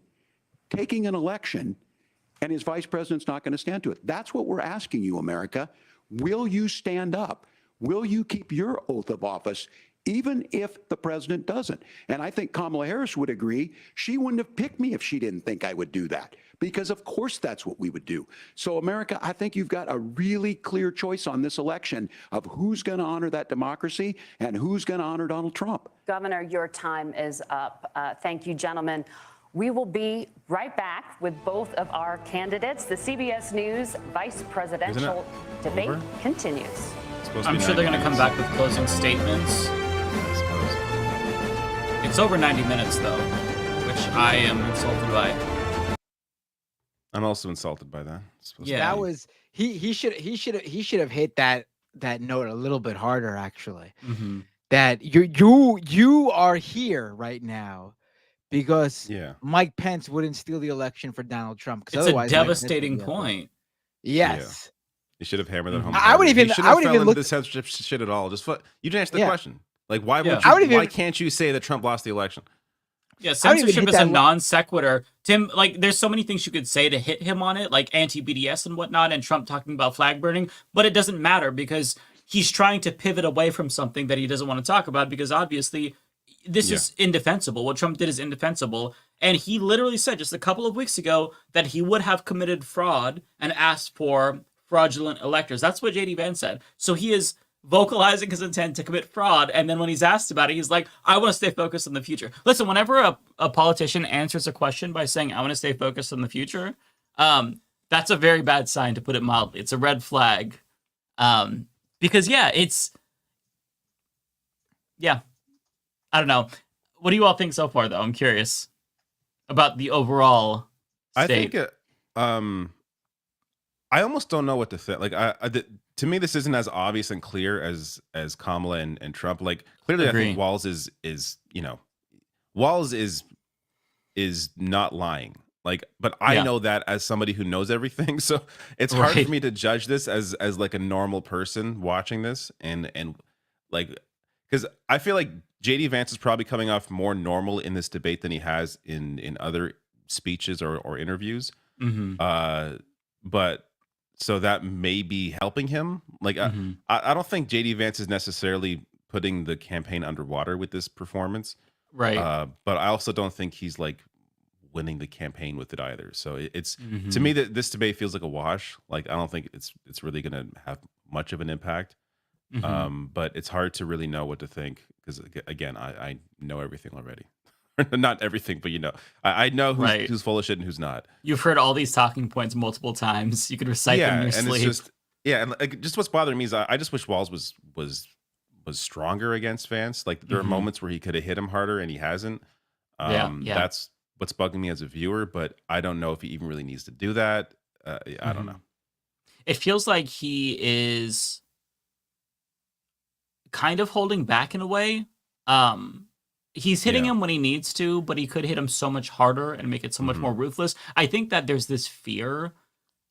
taking an election, and his vice president's not going to stand to it? That's what we're asking you, America. Will you stand up? Will you keep your oath of office, even if the president doesn't? And I think Kamala Harris would agree. She wouldn't have picked me if she didn't think I would do that, because of course that's what we would do. So America, I think you've got a really clear choice on this election of who's going to honor that democracy and who's going to honor Donald Trump. Governor, your time is up. Thank you, gentlemen. We will be right back with both of our candidates. The CBS News vice presidential debate over? continues. I'm sure they're going to come back with closing statements. It's over 90 minutes, though, which I am insulted by. I'm also insulted by that. Yeah. That was he should have hit that note a little bit harder, actually. Mm-hmm. That you are here right now because Yeah. Mike Pence wouldn't steal the election for Donald Trump. 'Cause It's a otherwise Mike Pence would devastating be up there. point. Yes. You should have hammered that home. I would even- You shouldn't I have would fell even into look- this censorship shit at all. Just you didn't answer the Yeah. question. Like, why Yeah. would I would you? even- Why can't you say that Trump lost the election? Yeah, I would even censorship hit is a that non sequitur. Tim, like, there's so many things you could say to hit him on it, like anti-BDS and whatnot, and Trump talking about flag burning, but it doesn't matter because he's trying to pivot away from something that he doesn't want to talk about because obviously this is indefensible. What Trump did is indefensible. And he literally said just a couple of weeks ago that he would have committed fraud and asked for fraudulent electors. That's what JD Vance said. So he is vocalizing his intent to commit fraud, and then when he's asked about it, he's like, I want to stay focused on the future. Listen, whenever a politician answers a question by saying, I want to stay focused on the future, that's a very bad sign, to put it mildly. It's a red flag. Because, I don't know. What do you all think so far, though? I'm curious about the overall state. I think I almost don't know what to think. Like, to me, this isn't as obvious and clear as Kamala and Trump. Like, clearly, Agree. I think Walz Walz is not lying. Like, but I know that as somebody who knows everything, so it's hard for me to judge this as like a normal person watching this, and like, because I feel like JD Vance is probably coming off more normal in this debate than he has in other speeches or interviews. Mm-hmm. But so that may be helping him. Like, I don't think JD Vance is necessarily putting the campaign underwater with this performance, right? But I also don't think he's like winning the campaign with it either. So it's to me that this debate feels like a wash. Like, I don't think it's really going to have much of an impact. But it's hard to really know what to think because, again, I know everything already. Not everything, but I know who's full of shit and who's not. You've heard all these talking points multiple times. You could recite them in your sleep. It's just and like, just what's bothering me is I just wish Walz was was stronger against Vance. Like there are moments where he could have hit him harder and he hasn't. Yeah. That's what's bugging me as a viewer, but I don't know if he even really needs to do that. I don't know. It feels like he is kind of holding back in a way. He's hitting him when he needs to, but he could hit him so much harder and make it so much more ruthless. I think that there's this fear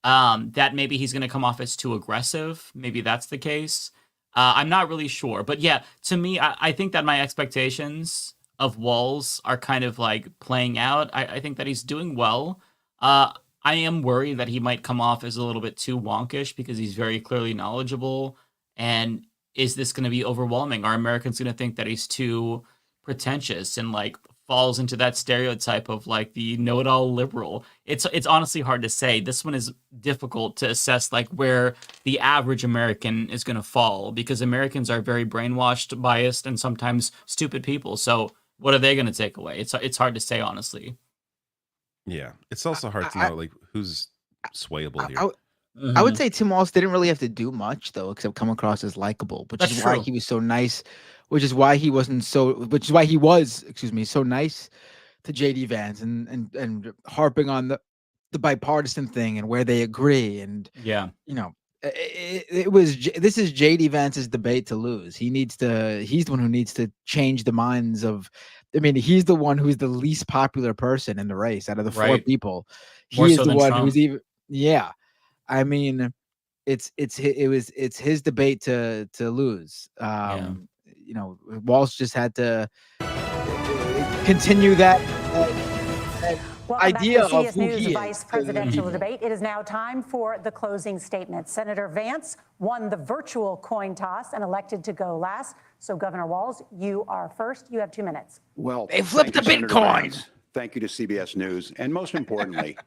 that maybe he's going to come off as too aggressive. Maybe that's the case. I'm not really sure. But yeah, to me, I think that my expectations of Walz are kind of like playing out. I think that he's doing well. I am worried that he might come off as a little bit too wonkish because he's very clearly knowledgeable. And is this going to be overwhelming? Are Americans going to think that he's too pretentious and like falls into that stereotype of like the know-it-all liberal? It's honestly hard to say. This one is difficult to assess like where the average American is going to fall, because Americans are very brainwashed, biased, and sometimes stupid people. So what are they going to take away? It's hard to say, honestly. Yeah, it's also hard to know like who's swayable here. I would say Tim Walz didn't really have to do much though, except come across as likable, which is why he was so nice. Which is why he was, excuse me, so nice to JD Vance and harping on the bipartisan thing and where they agree. And you know, this is JD Vance's debate to lose. He's the one who needs to change the minds of. I mean, he's the one who's the least popular person in the race out of the four people. He is the one who's even. Yeah, I mean, it's his debate to lose. You know, Walz just had to continue that idea of who News he is. Vice presidential debate. It is now time for the closing statement. Senator Vance won the virtual coin toss and elected to go last. So, Governor Walz, you are first. You have 2 minutes. Well, they flipped the Bitcoin. Thank you to CBS News, and most importantly,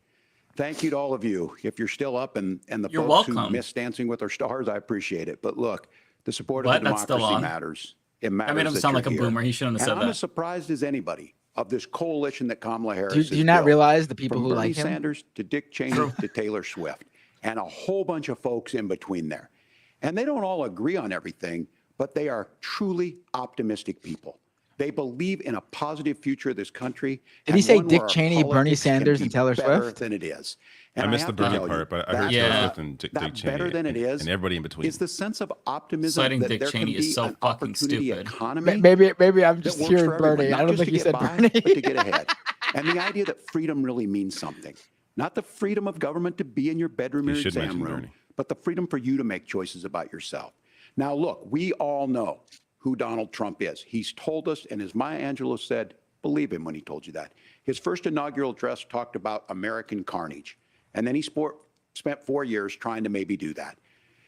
thank you to all of you. If you're still up and the You're folks welcome. who miss Dancing with Our Stars, I appreciate it. But look, the support of the democracy matters. It matters. I made him that sound you're like a here. boomer. He shouldn't have said and that. I'm as surprised as anybody of this coalition that Kamala Harris Do you not realize the people from who Bernie like him? Sanders to Dick Cheney to Taylor Swift, and a whole bunch of folks in between there. And they don't all agree on everything, but they are truly optimistic people. They believe in a positive future of this country. Did he say Dick Cheney, Bernie Sanders, and Taylor Swift? Than it is. I missed the Bernie part, but I heard Taylor Swift and Dick Cheney. Better than it is, and everybody in between. Is the sense of optimism Citing that Dick there Cheney can be is so an fucking opportunity stupid. economy. Maybe I'm just that works hearing for everyone, Bernie. not I don't just think to he get said by, Bernie. but to get ahead. And the idea that freedom really means something. Not the freedom of government to be in your bedroom or You should exam mention room, Bernie. but the freedom for you to make choices about yourself. Now, look, we all know who Donald Trump is. He's told us, and as Maya Angelou said, believe him when he told you that. His first inaugural address talked about American carnage, and then he spent 4 years trying to maybe do that.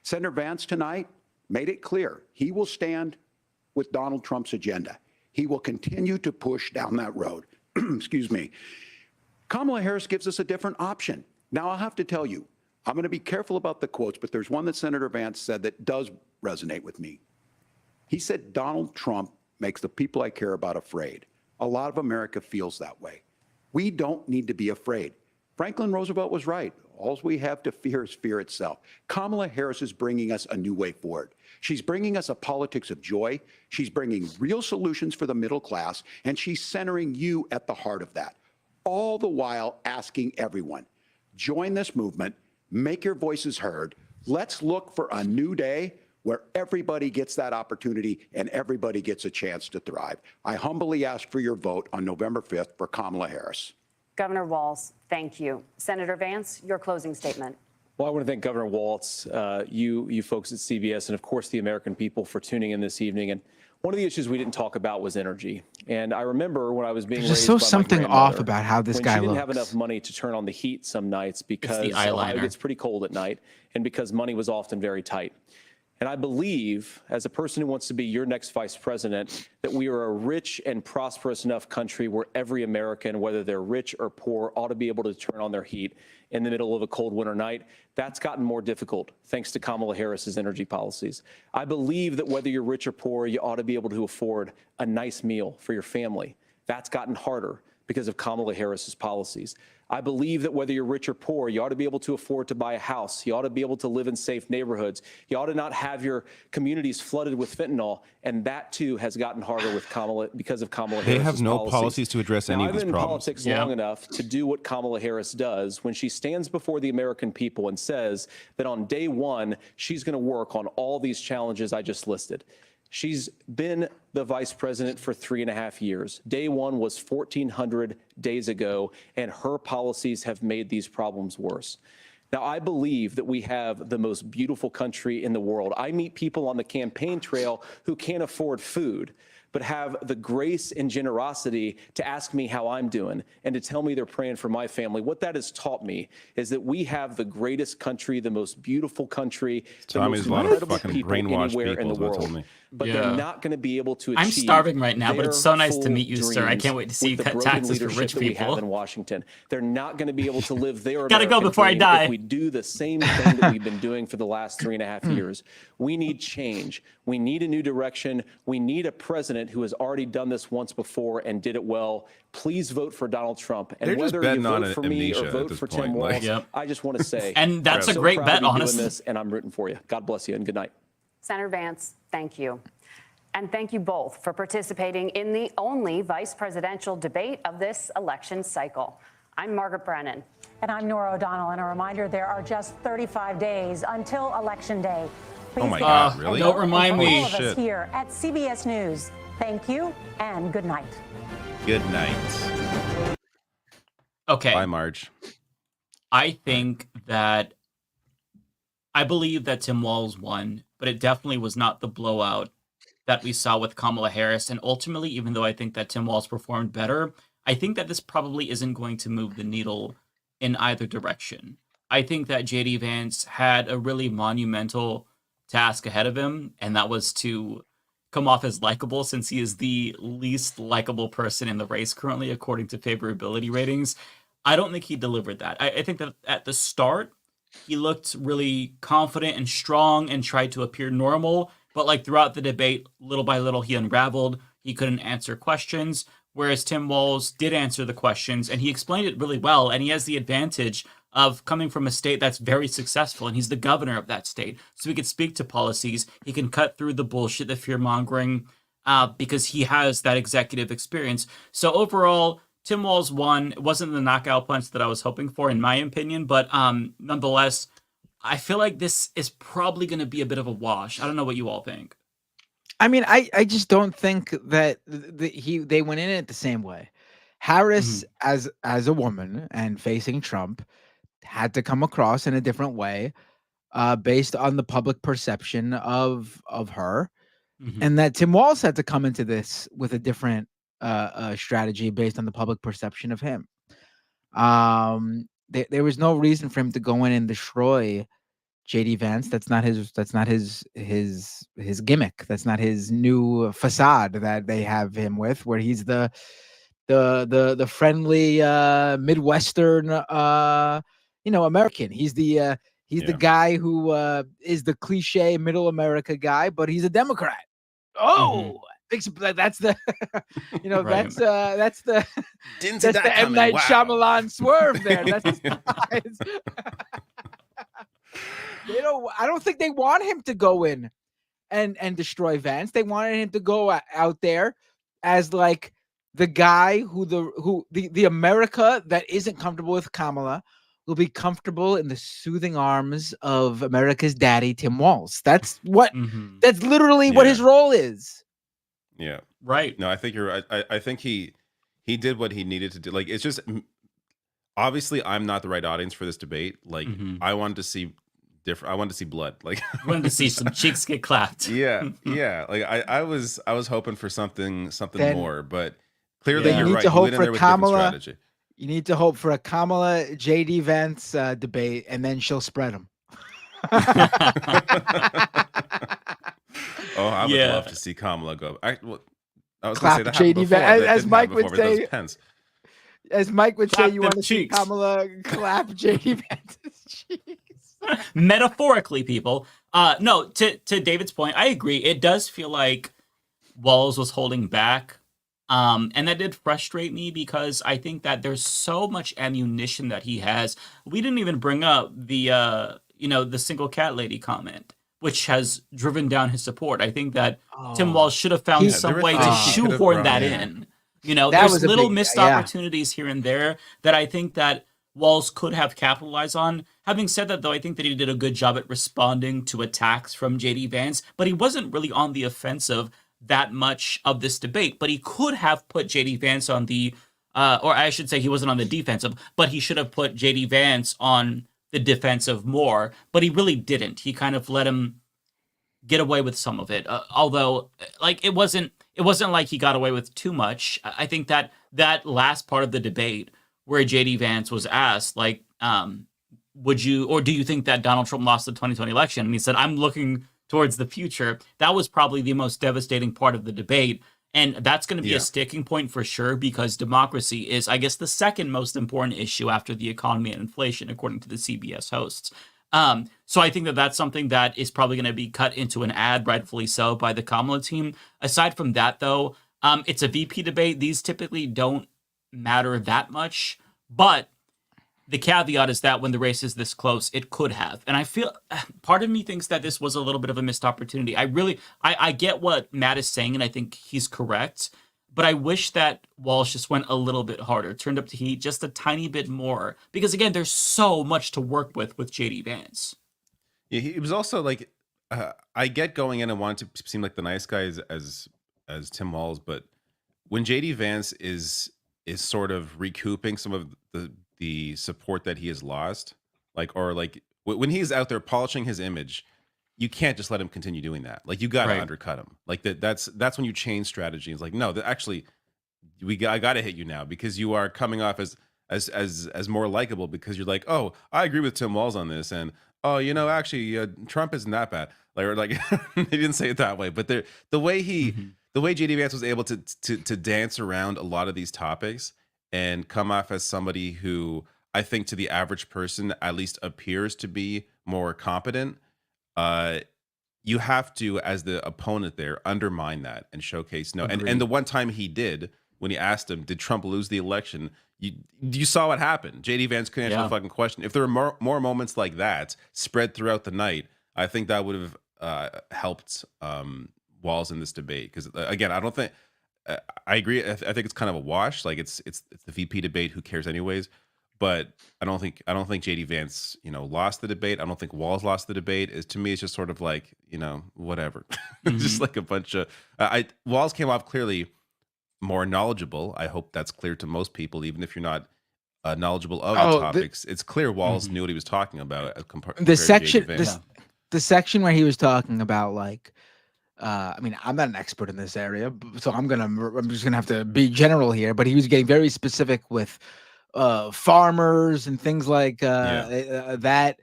Senator Vance tonight made it clear he will stand with Donald Trump's agenda. He will continue to push down that road. Excuse me. Kamala Harris gives us a different option. Now, I'll have to tell you, I'm going to be careful about the quotes, but there's one that Senator Vance said that does resonate with me. He said, Donald Trump makes the people I care about afraid. A lot of America feels that way. We don't need to be afraid. Franklin Roosevelt was right. All we have to fear is fear itself. Kamala Harris is bringing us a new way forward. She's bringing us a politics of joy. She's bringing real solutions for the middle class, and she's centering you at the heart of that. All the while asking everyone, join this movement, make your voices heard. Let's look for a new day where everybody gets that opportunity and everybody gets a chance to thrive. I humbly ask for your vote on November 5th for Kamala Harris. Governor Walz, thank you. Senator Vance, your closing statement. Well, I want to thank Governor Walz, you folks at CBS, and of course the American people for tuning in this evening. And one of the issues we didn't talk about was energy. And I remember when I was being There's raised just so by my something grandmother, off about how this when guy she didn't looks. have enough money to turn on the heat some nights because the Ohio eyeliner. gets pretty cold at night and because money was often very tight. And I believe, as a person who wants to be your next vice president, that we are a rich and prosperous enough country where every American, whether they're rich or poor, ought to be able to turn on their heat in the middle of a cold winter night. That's gotten more difficult thanks to Kamala Harris's energy policies. I believe that whether you're rich or poor, you ought to be able to afford a nice meal for your family. That's gotten harder because of Kamala Harris's policies. I believe that whether you're rich or poor, you ought to be able to afford to buy a house. You ought to be able to live in safe neighborhoods. You ought to not have your communities flooded with fentanyl. And that, too, has gotten harder with Kamala because of Kamala Harris's They have no policies. policies to address any of these I've been in problems. politics long enough to do what Kamala Harris does when she stands before the American people and says that on day one, she's going to work on all these challenges I just listed. She's been the vice president for 3.5 years. Day one was 1,400 days ago, and her policies have made these problems worse. Now, I believe that we have the most beautiful country in the world. I meet people on the campaign trail who can't afford food, but have the grace and generosity to ask me how I'm doing and to tell me they're praying for my family. What that has taught me is that we have the greatest country, the most beautiful country, the most incredible people anywhere in the world. But they're not going to be able to achieve. I'm starving right now, but it's so nice to full meet you, sir. I can't wait to see you with the cut broken taxes for leadership rich that we have people. in Washington. They're not going to be able to live their Gotta go American before I dream die. if we do the same thing that we've been doing for the last 3.5 years. We need change. We need a new direction. We need a president who has already done this once before and did it well. Please vote for Donald Trump. And They're just whether you betting on vote for me amnesia or at vote this for point, Tim like- Walz, I just want to say, And that's I'm a so great proud bet, to be doing honestly. this, and I'm rooting for you. God bless you and good night. Senator Vance, thank you. And thank you both for participating in the only vice presidential debate of this election cycle. I'm Margaret Brennan. And I'm Nora O'Donnell. And a reminder, there are just 35 days until Election Day. Please Oh my be God, safe. really? And Don't remind for me. all of us Shit. here at CBS News, thank you and good night. Good night. Okay. Bye, Marge. I believe that Tim Walz won, but it definitely was not the blowout that we saw with Kamala Harris. And ultimately, even though I think that Tim Walz performed better, I think that this probably isn't going to move the needle in either direction. I think that JD Vance had a really monumental task ahead of him, and that was to come off as likable, since he is the least likable person in the race currently, according to favorability ratings. I don't think he delivered that. I think that at the start, he looked really confident and strong and tried to appear normal, but like throughout the debate, little by little, he unraveled. He couldn't answer questions, whereas Tim Walz did answer the questions, and he explained it really well, and he has the advantage of coming from a state that's very successful, and he's the governor of that state. So he can speak to policies. He can cut through the bullshit, the fear-mongering, because he has that executive experience. So overall, Tim Walz won. It wasn't the knockout punch that I was hoping for, in my opinion, but nonetheless, I feel like this is probably going to be a bit of a wash. I don't know what you all think. I mean, I just don't think that they went in it the same way. Harris, as a woman and facing Trump, had to come across in a different way, based on the public perception of her, and that Tim Walz had to come into this with a different strategy based on the public perception of him. There was no reason for him to go in and destroy JD Vance. That's not his gimmick. That's not his new facade that they have him with, where he's the friendly Midwestern American. He's the guy who is the cliche middle America guy, but he's a Democrat. That's the Right. that's the Didn't see that's that the M. coming. Night Wow. Shyamalan swerve there. That's his eyes. I don't think they want him to go in and destroy Vance. They wanted him to go out there as like the guy who the America that isn't comfortable with Kamala will be comfortable in the soothing arms of America's daddy, Tim Walz. That's what. That's literally what his role is. Yeah. Right. No, I think you're right. I think he did what he needed to do. Like, it's just, obviously I'm not the right audience for this debate. Like, I wanted to see different. I wanted to see blood. Like, I wanted to see some cheeks get clapped. Yeah. Like I was hoping for something Then- more, but clearly Then you're you need right. to He hope went in for there with a different Kamala. strategy. You need to hope for a Kamala JD Vance debate, and then she'll spread them. Oh, I would Yeah. love to see Kamala go. I was going to Clap say that happened JD before. Vance, That as didn't Mike happen would before, but that was say. Pence. As Mike would say, Clap you them want to see cheeks. Kamala clap JD Vance's cheeks. Metaphorically, people. No, to David's point, I agree. It does feel like Walz was holding back And that did frustrate me because I think that there's so much ammunition that he has. We didn't even bring up the the single cat lady comment, which has driven down his support. I think that Tim Walz should have found some way to shoehorn that in. There's little missed opportunities here and there that I think that Walz could have capitalized on. Having said that, though, I think that he did a good job at responding to attacks from JD Vance, but he wasn't really on the offensive that much of this debate. But he could have put JD Vance on the, or I should say he wasn't on the defensive, but he should have put JD Vance on the defensive more, but he really didn't. He kind of let him get away with some of it. Although, like, it wasn't like he got away with too much. I think that last part of the debate where JD Vance was asked, like, would you, or do you think that Donald Trump lost the 2020 election? And he said, I'm looking towards the future. That was probably the most devastating part of the debate. And that's going to be a sticking point for sure, because democracy is, I guess, the second most important issue after the economy and inflation, according to the CBS hosts. So I think that that's something that is probably going to be cut into an ad, rightfully so, by the Kamala team. Aside from that, though, it's a VP debate. These typically don't matter that much, but the caveat is that when the race is this close, it could have. And I feel part of me thinks that this was a little bit of a missed opportunity. I get what Matt is saying, and I think he's correct, but I wish that Walz just went a little bit harder, turned up the heat just a tiny bit more, because again, there's so much to work with JD Vance. Yeah, he was also like, I get going in and wanting to seem like the nice guy as Tim Walz, but when JD Vance is sort of recouping some of the support that he has lost, when he's out there polishing his image, you can't just let him continue doing that. Like, you got to undercut him. Like that's when you change strategy. It's like, no, actually, I got to hit you now, because you are coming off as more likable, because you're like, oh, I agree with Tim Walz on this, and oh, actually, Trump isn't that bad. Like they didn't say it that way, but the way JD Vance was able to dance around a lot of these topics and come off as somebody who I think to the average person at least appears to be more competent. You have to, as the opponent there, undermine that and showcase no. And the one time he did, when he asked him, did Trump lose the election? You saw what happened. JD Vance couldn't answer the fucking question. If there were more moments like that spread throughout the night, I think that would have helped Walz in this debate. Because again, I don't think I agree. I think it's kind of a wash. Like, it's the VP debate. Who cares anyways? But I don't think JD Vance, lost the debate. I don't think Walz lost the debate. To me, it's just sort of like, whatever. Just like a bunch of Walz came off clearly more knowledgeable. I hope that's clear to most people, even if you're not knowledgeable of the topics. It's clear Walz knew what he was talking about. The section where he was talking about, like, I mean, I'm not an expert in this area, so I'm just gonna have to be general here. But he was getting very specific with farmers and things like that.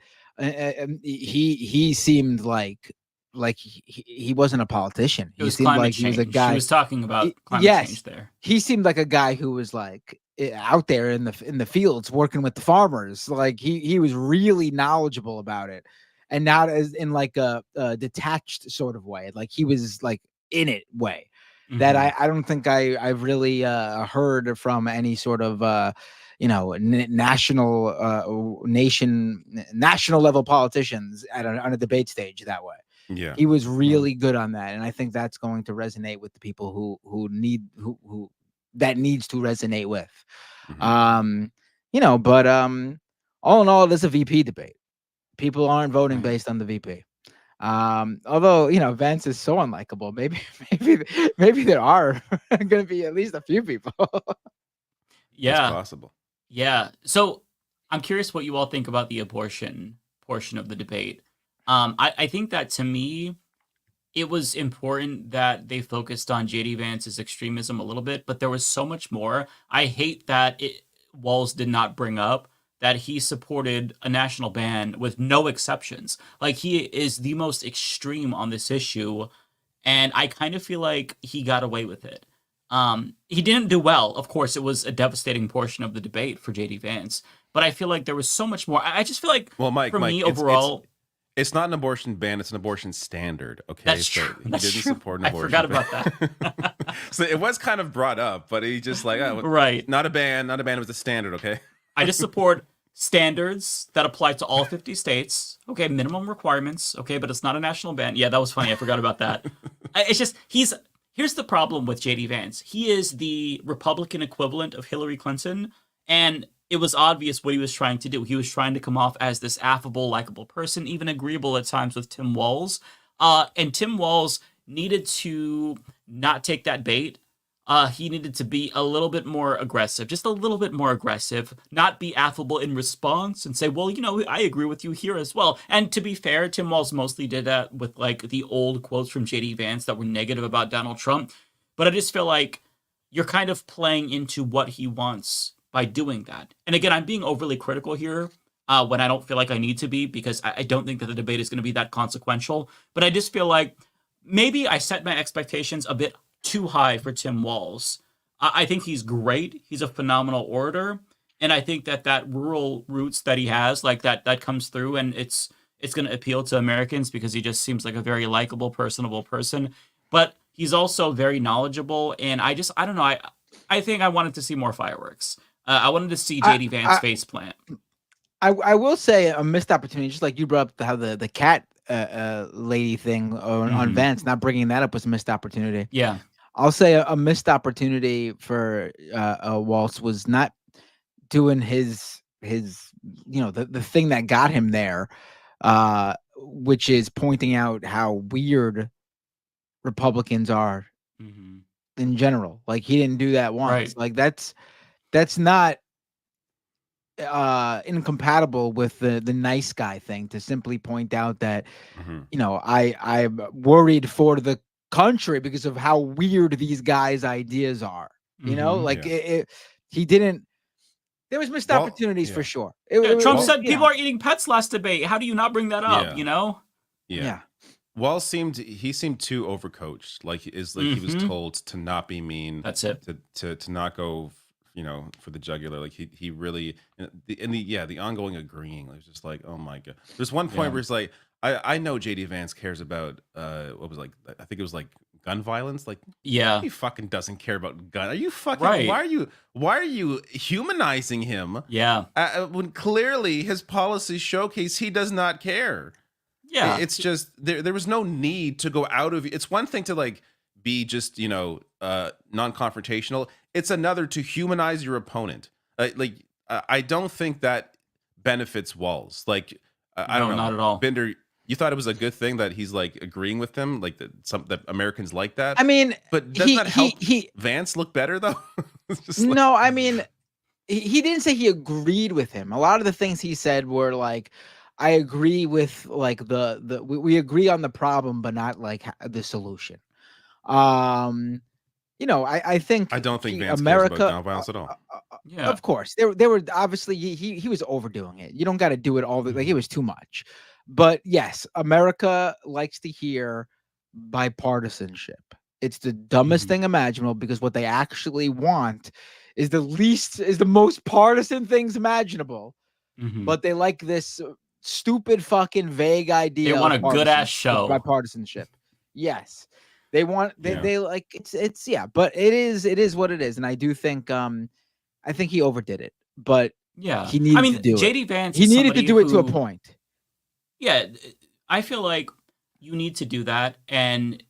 He seemed like he wasn't a politician. He seemed like he was a guy. He was talking about climate change there. He seemed like a guy who was like out there in the fields working with the farmers. Like he was really knowledgeable about it, and not as in like a detached sort of way. Like he was like in it way that I don't think I've really heard from any sort of national level politicians on a debate stage that way. Yeah, he was really good on that, and I think that's going to resonate with the people who that needs to resonate with. But all in all, it is a VP debate. People aren't voting based on the VP. Although Vance is so unlikable, maybe there are going to be at least a few people. Yeah, that's possible. Yeah. So I'm curious what you all think about the abortion portion of the debate. I think that, to me, it was important that they focused on JD Vance's extremism a little bit, but there was so much more. I hate that Walz did not bring up that he supported a national ban with no exceptions. Like, he is the most extreme on this issue, and I kind of feel like he got away with it. He didn't do well. Of course, it was a devastating portion of the debate for JD Vance, but I feel like there was so much more. I just feel like, Mike, overall, it's not an abortion ban; it's an abortion standard. Okay, that's true. He didn't support an abortion. I forgot about that. So it was kind of brought up, but he just like, oh, right. Not a ban. It was a standard. Okay. I just support standards that apply to all 50 states. Okay, minimum requirements. Okay, but it's not a national ban. Yeah, that was funny. I forgot about that. It's just here's the problem with JD Vance. He is the Republican equivalent of Hillary Clinton, and it was obvious what he was trying to do. He was trying to come off as this affable, likable person, even agreeable at times with Tim Walz. And Tim Walz needed to not take that bait. He needed to be a little bit more aggressive, just a little bit more aggressive, not be affable in response and say, well, I agree with you here as well. And to be fair, Tim Walz mostly did that with like the old quotes from JD Vance that were negative about Donald Trump. But I just feel like you're kind of playing into what he wants by doing that. And again, I'm being overly critical here when I don't feel like I need to be, because I don't think that the debate is going to be that consequential. But I just feel like maybe I set my expectations a bit too high for Tim Walz. I think he's great. He's a phenomenal orator. And I think that rural roots that he has, like that comes through, and it's going to appeal to Americans because he just seems like a very likable, personable person. But he's also very knowledgeable. And I don't know. I think I wanted to see more fireworks. I wanted to see JD Vance faceplant. I will say a missed opportunity, just like you brought up how the cat lady thing on Vance, not bringing that up was a missed opportunity. Yeah. I'll say a missed opportunity for Walz was not doing his the thing that got him there, which is pointing out how weird Republicans are in general. Like, he didn't do that once. Right. Like, that's not incompatible with the nice guy thing, to simply point out that I'm worried for the country because of how weird these guys' ideas are. He didn't. There was missed opportunities for sure. Trump said people are eating pets last debate. How do you not bring that up? Yeah. Walz seemed too overcoached. Like he was told to not be mean. That's it. To not go, for the jugular. Like he really the ongoing agreeing. It was just like, oh my god. There's one point where it's like, I know JD Vance cares about what was, like, I think it was like gun violence. Like, he fucking doesn't care about gun. Are you fucking right? Why are you humanizing him? Yeah. When clearly his policies showcase he does not care. Yeah. It's just there was no need to go out of. It's one thing to like be just non-confrontational. It's another to humanize your opponent. I don't think that benefits Walz. Like, I don't know, not at all. Binder, you thought it was a good thing that he's like agreeing with them, like that Americans like that. I mean, but doesn't that help Vance look better though? No, I mean, he didn't say he agreed with him. A lot of the things he said were like, I agree with like we agree on the problem, but not like the solution. I think I don't think Vance America cares about gun violence at all. Yeah, of course, they were obviously he was overdoing it. You don't got to do it all like it was too much. But yes, America likes to hear bipartisanship. It's the dumbest thing imaginable, because what they actually want is the most partisan things imaginable. But they like this stupid fucking vague idea. They want a good ass show. Bipartisanship. Yes. They want they like it's but it is what it is. And I do think I think he overdid it. But he needed to do JD it. Vance, he needed to do it to a point. Yeah, I feel like you need to do that, and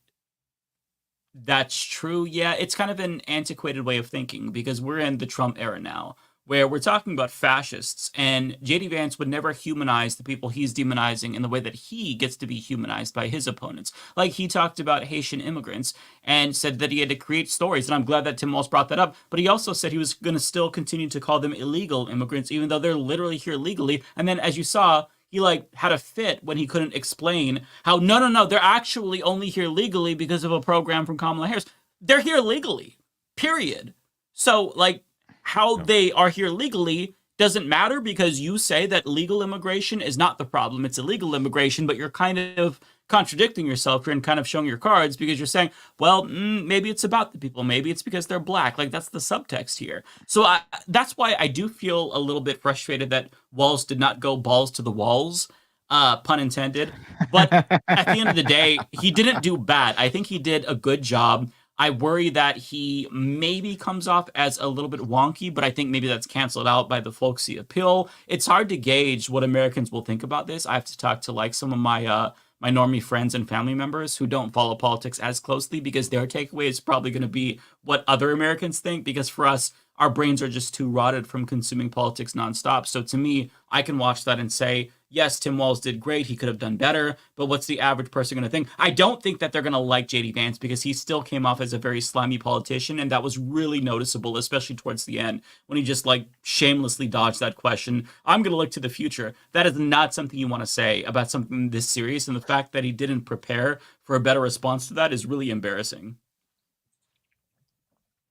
that's true. Yeah, it's kind of an antiquated way of thinking, because we're in the Trump era now, where we're talking about fascists, and JD Vance would never humanize the people he's demonizing in the way that he gets to be humanized by his opponents. Like, he talked about Haitian immigrants and said that he had to create stories, and I'm glad that Tim Walz brought that up, but he also said he was going to still continue to call them illegal immigrants, even though they're literally here legally. And then, as you saw, he like had a fit when he couldn't explain how no, they're actually only here legally because of a program from Kamala Harris. They're here legally, period. So like, how they are here legally doesn't matter, because you say that legal immigration is not the problem, it's illegal immigration, but you're kind of contradicting yourself here and kind of showing your cards, because you're saying, well, maybe it's about the people, maybe it's because they're black. Like, that's the subtext here. So that's why I do feel a little bit frustrated that Walz did not go balls to the walls, pun intended. But at the end of the day, he didn't do bad. I think he did a good job I worry that he maybe comes off as a little bit wonky, but I think maybe that's canceled out by the folksy appeal. It's hard to gauge what Americans will think about this. I have to talk to like some of my my normie friends and family members who don't follow politics as closely, because their takeaway is probably going to be what other Americans think, because for us, our brains are just too rotted from consuming politics nonstop. So to me, I can watch that and say, yes, Tim Walz did great. He could have done better. But what's the average person going to think? I don't think that they're going to like JD Vance, because he still came off as a very slimy politician. And that was really noticeable, especially towards the end, when he just like shamelessly dodged that question. I'm going to look to the future. That is not something you want to say about something this serious. And the fact that he didn't prepare for a better response to that is really embarrassing.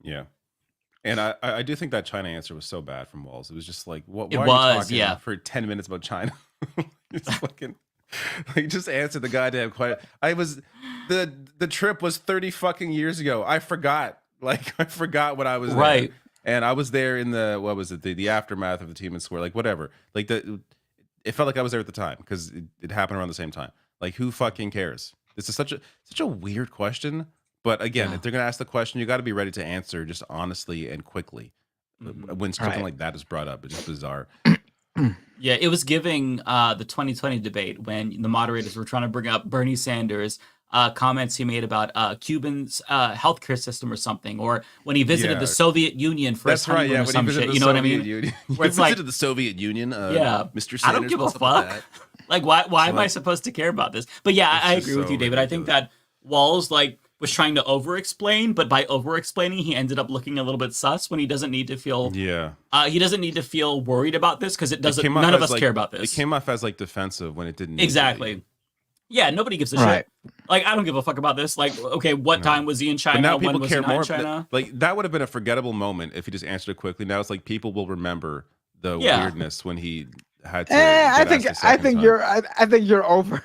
Yeah. And I do think that China answer was so bad from Walz. It was just like, what? It Why was, are you talking yeah. for 10 minutes about China? It's fucking like, just answer the goddamn question. The trip was 30 fucking years ago. I forgot. Like, I forgot when I was right. there. And I was there in the, what was it? The aftermath of the Tiananmen Square, like whatever. Like it felt like I was there at the time because it happened around the same time. Like, who fucking cares? This is such a weird question. But again, if they're going to ask the question, you got to be ready to answer just honestly and quickly. When something like that is brought up, it's just bizarre. Yeah, it was giving the 2020 debate when the moderators were trying to bring up Bernie Sanders' comments he made about Cuban's healthcare system or something, or when he visited the Soviet Union for his honeymoon or some shit. You know what I mean? Where it's visited the Soviet Union, Mr. Sanders. I don't give a fuck. Like, why am I supposed to care about this? But yeah, I agree with you, David. I think that Walz was trying to over-explain, but by over-explaining, he ended up looking a little bit sus when he doesn't need to feel. Yeah. He doesn't need to feel worried about this because it doesn't. None of us care about this. It came off as like defensive when it didn't. Exactly. Yeah, nobody gives a shit. Like, I don't give a fuck about this. Like, okay, what time was he in China? But now when people was care he not more. in China? Like, that would have been a forgettable moment if he just answered it quickly. Now it's like people will remember the weirdness when he had to. I think you're over.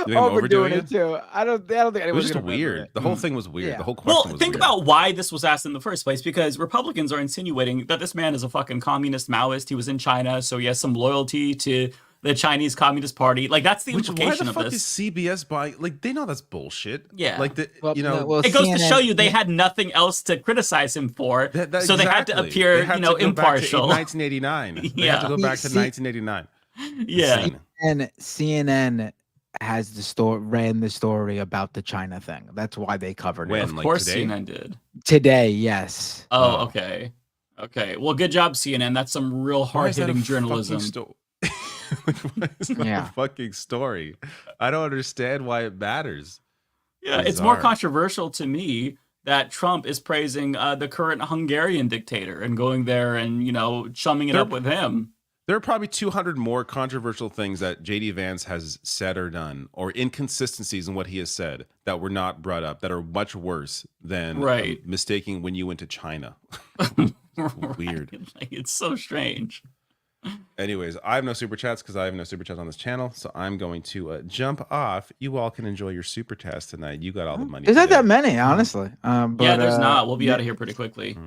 Overdoing it too. I don't think anyone's it was just weird. The whole thing was weird. The whole question was think weird. about why this was asked in the first place, because Republicans are insinuating that this man is a fucking communist Maoist. He was in China, so he has some loyalty to the Chinese Communist Party. Like, that's the implication of this. Why the fuck is CBS buying? Like, they know that's bullshit. Yeah. Like, it goes to show you they had nothing else to criticize him for, so they had to appear, impartial. 1989. They had to go back to 1989. Yeah. And CNN has ran the story about the China thing. That's why they covered it. Of course CNN did. Today, yes. Oh, okay. Okay. Well, good job, CNN. That's some real hard-hitting journalism. What is that a fucking story? I don't understand why it matters. Yeah, it's more controversial to me that Trump is praising the current Hungarian dictator and going there and, chumming it up with him. There are probably 200 more controversial things that JD Vance has said or done, or inconsistencies in what he has said that were not brought up, that are much worse than mistaking when you went to China. Weird. Like, it's so strange. Anyways, I have no super chats because I have no super chats on this channel, so I'm going to jump off. You all can enjoy your super chats tonight. You got all the money. There's not that many, honestly. Yeah, there's not. We'll be out of here pretty quickly.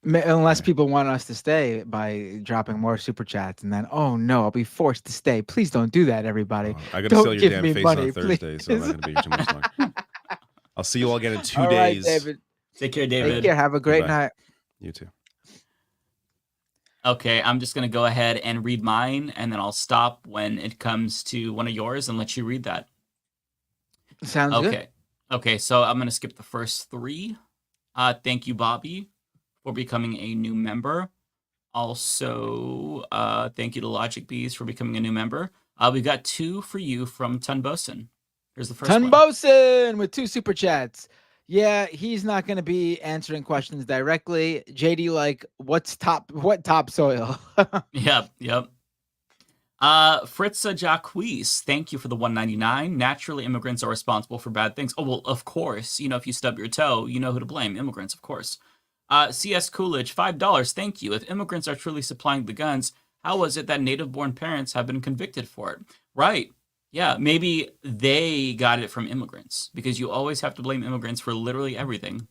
Unless people want us to stay by dropping more super chats, and then, oh no, I'll be forced to stay. Please don't do that, everybody. I got to sell your damn face on Thursday, so I'm not going to be here too much longer. I'll see you all again in 2 days. Right, David. Take care, David. Take care. Have a great night. You too. Okay, I'm just going to go ahead and read mine, and then I'll stop when it comes to one of yours and let you read that. Sounds good. Okay, so I'm going to skip the first 3. Thank you, Bobby, for becoming a new member. Also, thank you to Logic Bees for becoming a new member. We got 2 for you from Tunbosin. Here's the first one. Tunbosin with 2 super chats. Yeah, he's not going to be answering questions directly. JD, like, what topsoil? Yep. Fritza Jacques, thank you for the $1.99. Naturally, immigrants are responsible for bad things. Oh, well, of course. If you stub your toe, you know who to blame. Immigrants, of course. CS Coolidge, $5. Thank you. If immigrants are truly supplying the guns, how was it that native-born parents have been convicted for it? Right. Yeah, maybe they got it from immigrants, because you always have to blame immigrants for literally everything.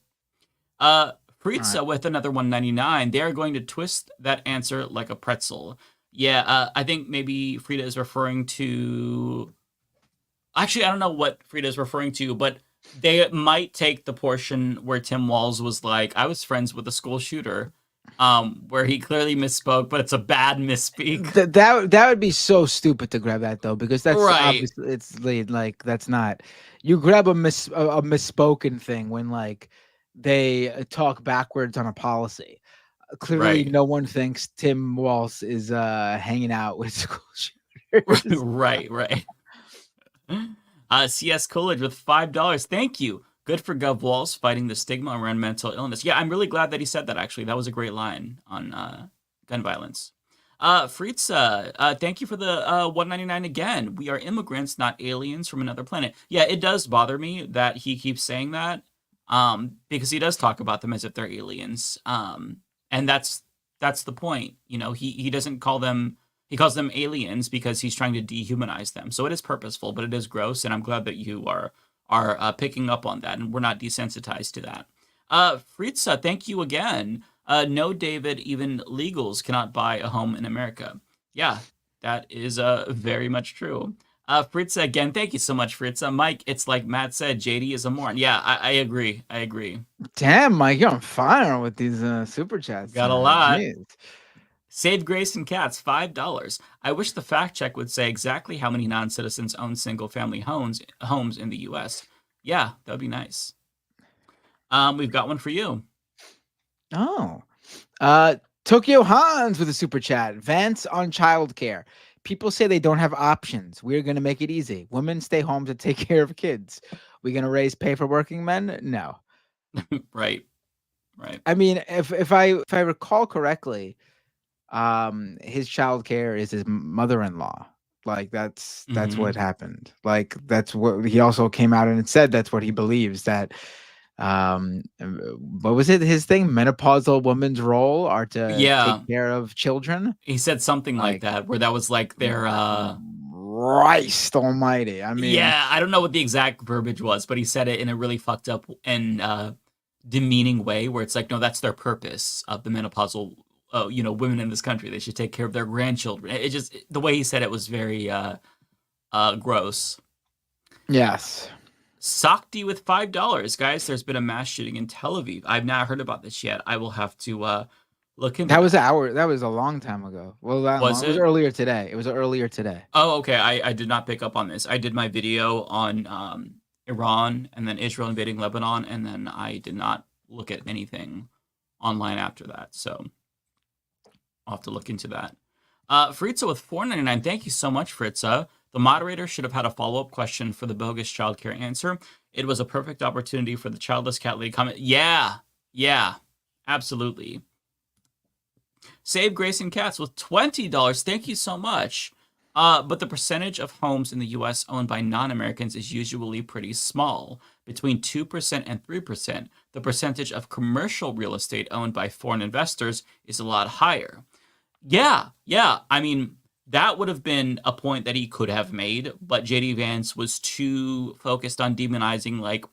Fritza with another $1.99. They are going to twist that answer like a pretzel. Yeah, I think maybe Frida is referring to... Actually, I don't know what Frida is referring to, but they might take the portion where Tim Walz was like, I was friends with a school shooter, where he clearly misspoke, but it's a bad misspeak. That would be so stupid to grab that though, because that's Right. obviously it's like that's not. You grab a misspoken thing when like they talk backwards on a policy. Clearly, Right. no one thinks Tim Walz is hanging out with school shooters. Right. CS Coolidge with $5. Thank you. Good for Gov Walz fighting the stigma around mental illness. Yeah, I'm really glad that he said that, actually. That was a great line on gun violence. Fritza, thank you for the $1.99 again. We are immigrants, not aliens from another planet. Yeah, it does bother me that he keeps saying that, because he does talk about them as if they're aliens. And that's the point. You know, he doesn't call them, he calls them aliens because he's trying to dehumanize them. So it is purposeful, but it is gross, and I'm glad that you are picking up on that, and we're not desensitized to that. Fritza, thank you again. No, David, even legals cannot buy a home in America. Yeah, that is very much true. Fritza, again, thank you so much, Fritza. Mike, it's like Matt said, JD is a moron. Yeah, I agree. Damn, Mike, you're on fire with these super chats. Got a lot. Jeez. Save Grace and Cats, $5. I wish the fact check would say exactly how many non-citizens own single-family homes in the U.S. Yeah, that would be nice. We've got one for you. Oh. Tokyo Hans with a super chat. Vance on childcare. People say they don't have options. We're going to make it easy. Women stay home to take care of kids. We're going to raise pay for working men? No. Right. I mean, if I recall correctly, his childcare is his mother-in-law. Like that's what happened. Like that's what he also came out and said. That's what he believes, that what was it, his thing, menopausal women's role are to take care of children. He said something like that, where that was like their Christ almighty. I mean, yeah, I don't know what the exact verbiage was, but he said it in a really fucked up and demeaning way, where it's like, no, that's their purpose of the menopausal women in this country. They should take care of their grandchildren. It just, the way he said it was very gross. Yes. Sakti with $5. Guys, there's been a mass shooting in Tel Aviv. I've not heard about this yet. I will have to look into that. That was a long time ago. Well, it was earlier today. It was earlier today. Oh, okay. I did not pick up on this. I did my video on Iran and then Israel invading Lebanon, and then I did not look at anything online after that. So I'll have to look into that. Fritza with $4.99. Thank you so much, Fritza. The moderator should have had a follow-up question for the bogus childcare answer. It was a perfect opportunity for the childless cat lady comment. Yeah, absolutely. Save Grace and Cats with $20. Thank you so much. But the percentage of homes in the U.S. owned by non-Americans is usually pretty small, between 2% and 3%. The percentage of commercial real estate owned by foreign investors is a lot higher. Yeah. I mean, that would have been a point that he could have made, but JD Vance was too focused on demonizing like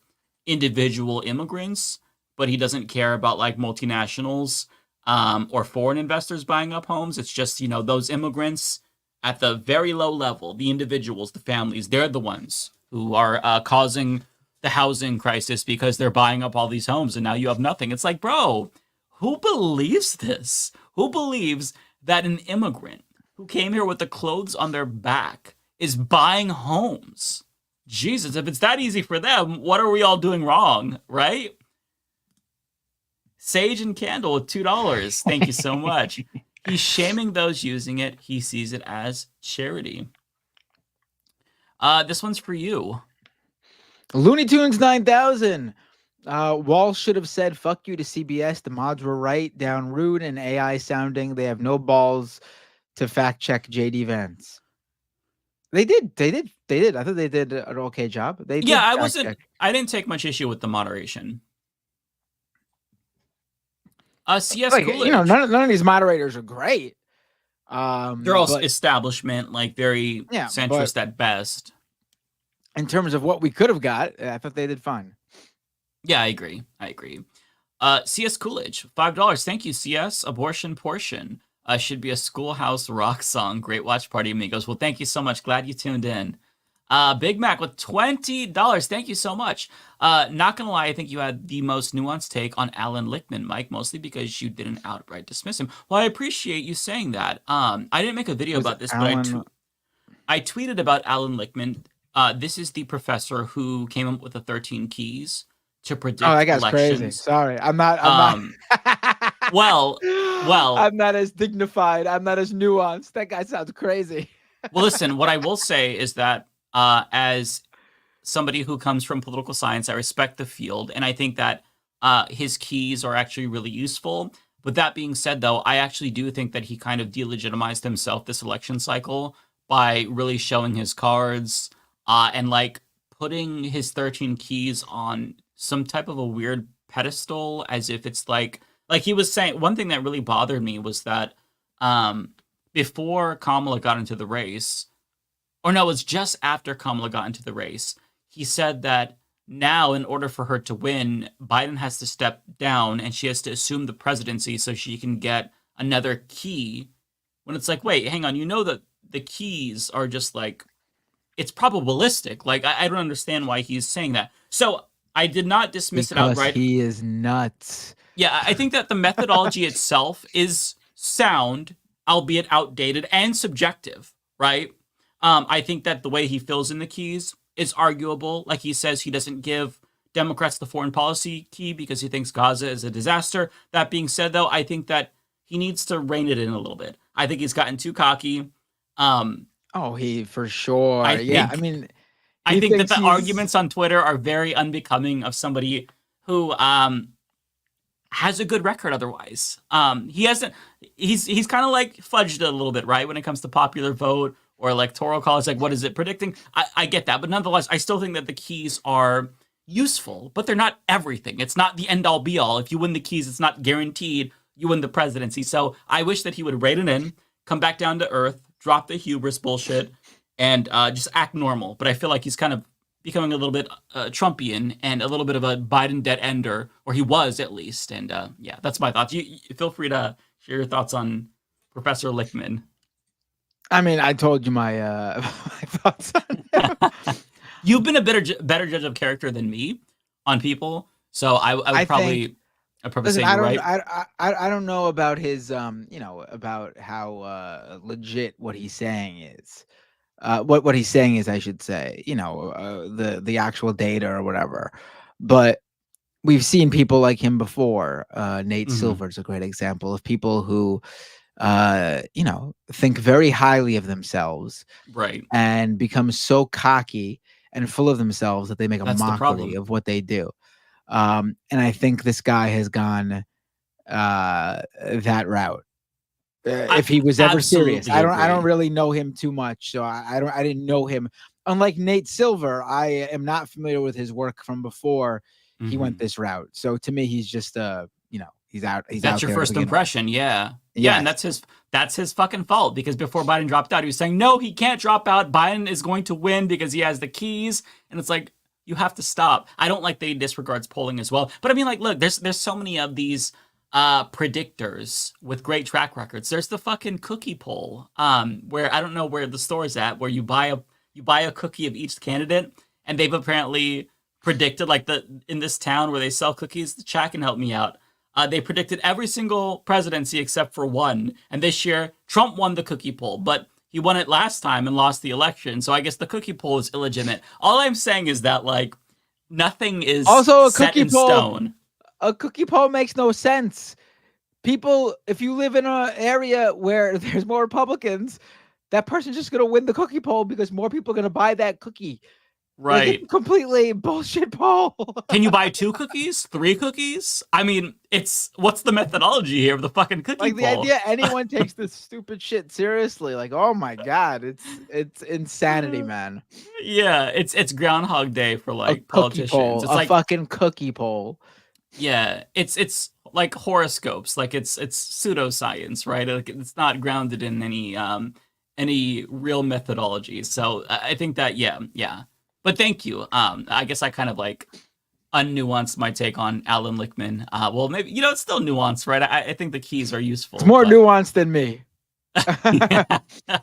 individual immigrants, but he doesn't care about like multinationals or foreign investors buying up homes. It's just, those immigrants at the very low level, the individuals, the families, they're the ones who are causing the housing crisis because they're buying up all these homes and now you have nothing. It's like, bro, who believes this? Who believes that an immigrant who came here with the clothes on their back is buying homes? Jesus, if it's that easy for them, what are we all doing wrong, right? Sage and Candle with $2. Thank you so much. He's shaming those using it. He sees it as charity. This one's for you. Looney Tunes 9000. Walz should have said "fuck you" to CBS. The mods were right, down rude and AI sounding. They have no balls to fact check JD Vance. They did. I thought they did an okay job. I didn't take much issue with the moderation. CS Coolidge. None of these moderators are great. They're all establishment, like very centrist at best. In terms of what we could have got, I thought they did fine. Yeah, I agree. CS Coolidge, $5. Thank you, CS. Abortion Portion. Should be a Schoolhouse Rock song. Great watch party, amigos. Well, thank you so much. Glad you tuned in. Big Mac with $20. Thank you so much. Not gonna lie, I think you had the most nuanced take on Alan Lichtman, Mike, mostly because you didn't outright dismiss him. Well, I appreciate you saying that. I didn't make a video about this, but I tweeted about Alan Lichtman. This is the professor who came up with the 13 keys to predict that guy's elections. crazy. Sorry, I'm not. Well, I'm not as dignified. I'm not as nuanced. That guy sounds crazy. Well, listen, what I will say is that as somebody who comes from political science, I respect the field, and I think that his keys are actually really useful. With that being said, though, I actually do think that he kind of delegitimized himself this election cycle by really showing his cards and like putting his 13 keys on some type of a weird pedestal, as if it's like he was saying. One thing that really bothered me was that before Kamala got into the race, or no, it was just after Kamala got into the race, he said that now, in order for her to win, Biden has to step down and she has to assume the presidency so she can get another key. When it's like, wait, hang on, you know that the keys are just like, it's probabilistic. Like, I don't understand why he's saying that. So I did not dismiss it outright. He is nuts. Yeah, I think that the methodology itself is sound, albeit outdated and subjective, right? I think that the way he fills in the keys is arguable. Like he says, he doesn't give Democrats the foreign policy key because he thinks Gaza is a disaster. That being said, though, I think that he needs to rein it in a little bit. I think he's gotten too cocky. He for sure. I mean, I think that the arguments on Twitter are very unbecoming of somebody who has a good record otherwise. He hasn't. He's kind of like fudged a little bit, right, when it comes to popular vote or electoral college. Like, what is it predicting? I get that, but nonetheless, I still think that the keys are useful, but they're not everything. It's not the end all be all. If you win the keys, it's not guaranteed you win the presidency. So I wish that he would rein it in, come back down to earth, drop the hubris bullshit, and just act normal. But I feel like he's kind of becoming a little bit Trumpian and a little bit of a Biden dead ender, or he was at least. And yeah, that's my thoughts. You feel free to share your thoughts on Professor Lichtman. I mean, I told you my my thoughts on him. You've been a better judge of character than me on people, so I would probably say you're right. I don't know about his about how legit what he's saying is. What he's saying is, I should say, the actual data or whatever. But we've seen people like him before. Nate Silver's a great example of people who think very highly of themselves, right, and become so cocky and full of themselves that they make a mockery of what they do. And I think this guy has gone that route. If he was ever serious, I don't really know him too much, so I didn't know him. Unlike Nate Silver, I am not familiar with his work from before he went this route. So to me, he's just he's out. That's your first impression, yeah. Yeah, and that's his fucking fault, because before Biden dropped out, he was saying, no, he can't drop out. Biden is going to win because he has the keys. And it's like, you have to stop. I don't like that he disregards polling as well. But I mean, like, look, there's so many of these predictors with great track records. There's the fucking cookie poll, where I don't know where the store's at, where you buy a cookie of each candidate, and they've apparently predicted, like, in this town where they sell cookies, the chat can help me out. They predicted every single presidency except for one. And this year, Trump won the cookie poll, but he won it last time and lost the election. So I guess the cookie poll is illegitimate. All I'm saying is that, like, nothing is also a set cookie in poll. stone. A cookie poll makes no sense. People, if you live in an area where there's more Republicans, that person's just going to win the cookie poll because more people are going to buy that cookie. Right. Like, it's completely bullshit poll. Can you buy 2 cookies? 3 cookies? I mean, what's the methodology here of the fucking cookie like, poll? the idea anyone takes this stupid shit seriously, like, oh my God, it's insanity, man. Yeah, it's Groundhog Day for, like, politicians. Poll, it's a like fucking cookie poll. Yeah, it's like horoscopes, like it's pseudoscience, right? Like, it's not grounded in any real methodology. So I think that yeah. But thank you. I guess I kind of like unnuanced my take on Alan Lichtman. Well, maybe it's still nuanced, right? I think the keys are useful. It's more nuanced than me.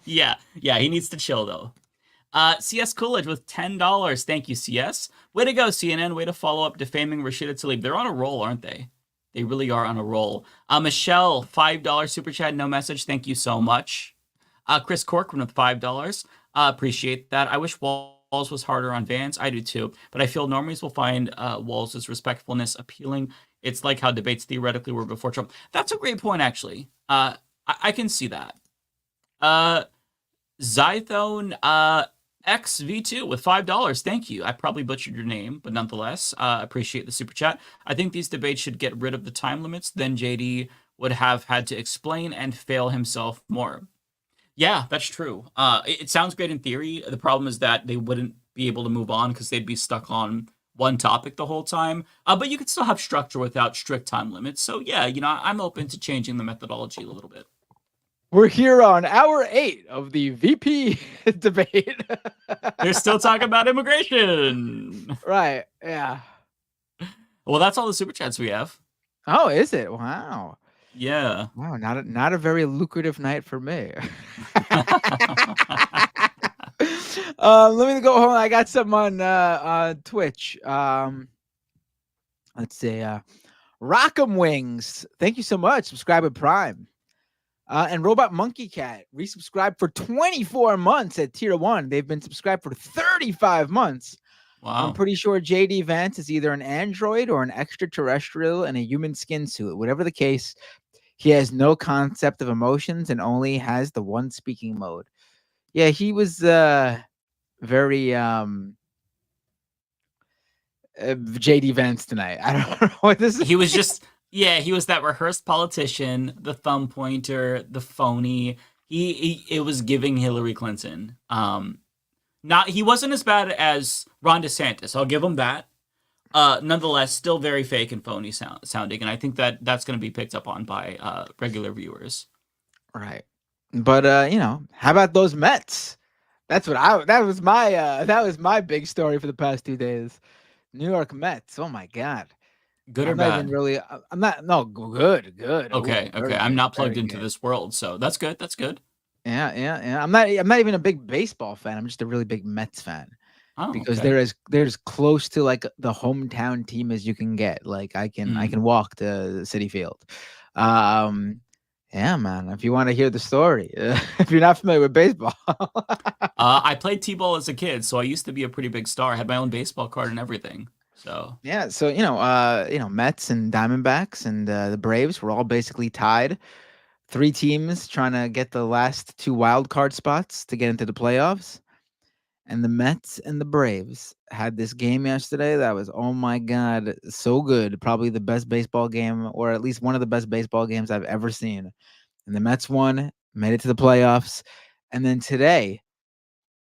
Yeah. He needs to chill though. CS Coolidge with $10. Thank you, CS. Way to go, CNN. Way to follow up defaming Rashida Tlaib. They're on a roll, aren't they? They really are on a roll. Michelle, $5 super chat, no message. Thank you so much. Chris Corcoran with $5. Appreciate that. I wish Walz was harder on Vance. I do too. But I feel normies will find Walz's respectfulness appealing. It's like how debates theoretically were before Trump. That's a great point, actually. I can see that. Zythone XV2 with $5. Thank you. I probably butchered your name, but nonetheless, appreciate the super chat. I think these debates should get rid of the time limits. Then JD would have had to explain and fail himself more. Yeah, that's true. It sounds great in theory. The problem is that they wouldn't be able to move on because they'd be stuck on one topic the whole time. But you could still have structure without strict time limits. So yeah, I'm open to changing the methodology a little bit. We're here on hour 8 of the VP debate. They're still talking about immigration. Right. Yeah. Well, that's all the super chats we have. Oh, is it? Wow. Yeah. Wow. Not a very lucrative night for me. Let me go home. I got some on Twitch. Let's see. Rock'em Wings. Thank you so much. Subscribe with Prime. And Robot Monkey Cat resubscribed for 24 months at Tier 1. They've been subscribed for 35 months. Wow. I'm pretty sure JD Vance is either an android or an extraterrestrial in a human skin suit. Whatever the case, he has no concept of emotions and only has the one speaking mode. Yeah, he was very JD Vance tonight. I don't know what this is. He was just... Yeah, he was that rehearsed politician, the thumb pointer, the phony. It was giving Hillary Clinton. He wasn't as bad as Ron DeSantis. I'll give him that. Nonetheless, still very fake and phony sounding, and I think that's going to be picked up on by regular viewers. Right, but how about those Mets? That was my big story for the past 2 days. New York Mets. Oh my God. Good or bad? Good. Okay. I'm not plugged into this world, so that's good. Yeah. I'm not even a big baseball fan. I'm just a really big Mets fan. Oh, because okay. they're as close to like the hometown team as you can get. Like I can walk to Citi Field. Yeah, man. If you want to hear the story, if you're not familiar with baseball, I played t-ball as a kid, so I used to be a pretty big star. I had my own baseball card and everything. So yeah, so Mets and Diamondbacks and the Braves were all basically tied. 3 teams trying to get the last 2 wild card spots to get into the playoffs. And the Mets and the Braves had this game yesterday that was, oh my God, so good. Probably the best baseball game, or at least one of the best baseball games I've ever seen. And the Mets won, made it to the playoffs. And then today,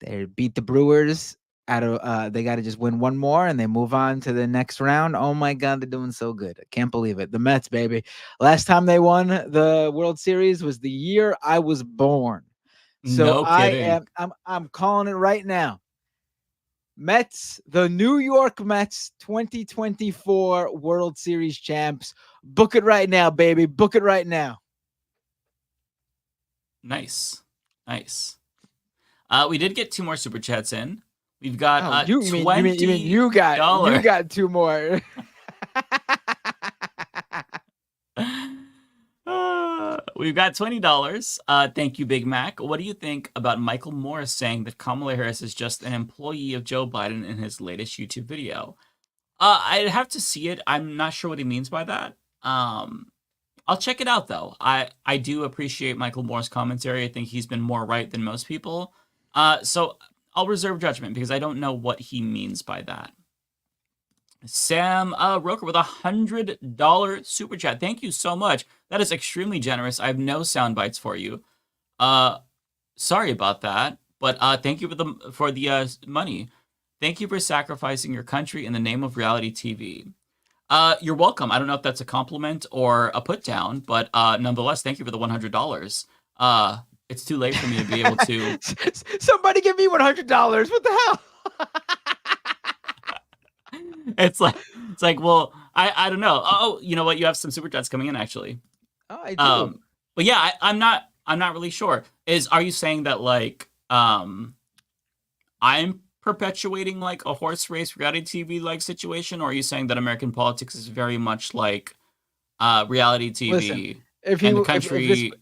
they beat the Brewers. They got to just win one more and they move on to the next round. Oh my God, they're doing so good. I can't believe it. The Mets, baby. Last time they won the World Series was the year I was born. So no kidding. I'm calling it right now. Mets, the New York Mets 2024 World Series champs. Book it right now, baby. Book it right now. Nice. We did get 2 more super chats in. We've got you mean you got 2 more. We've got $20. Thank you, Big Mac. What do you think about Michael Morris saying that Kamala Harris is just an employee of Joe Biden in his latest YouTube video? I'd have to see it. I'm not sure what he means by that. I'll check it out, though. I do appreciate Michael Moore's commentary. I think he's been more right than most people. So I'll reserve judgment because I don't know what he means by that. Sam Roker with $100 super chat. Thank you so much. That is extremely generous. I have no sound bites for you. Sorry about that, but thank you for the money. Thank you for sacrificing your country in the name of reality TV. You're welcome. I don't know if that's a compliment or a put down, but nonetheless, thank you for the $100. It's too late for me to be able to. Somebody give me $100. What the hell? It's like, well, I don't know. Oh, you know what? You have some super chats coming in, actually. Oh, I do. But yeah, I'm not really sure. Are you saying that like, I'm perpetuating like a horse race reality TV like situation, or are you saying that American politics is very much like reality TV Listen, if and the you country?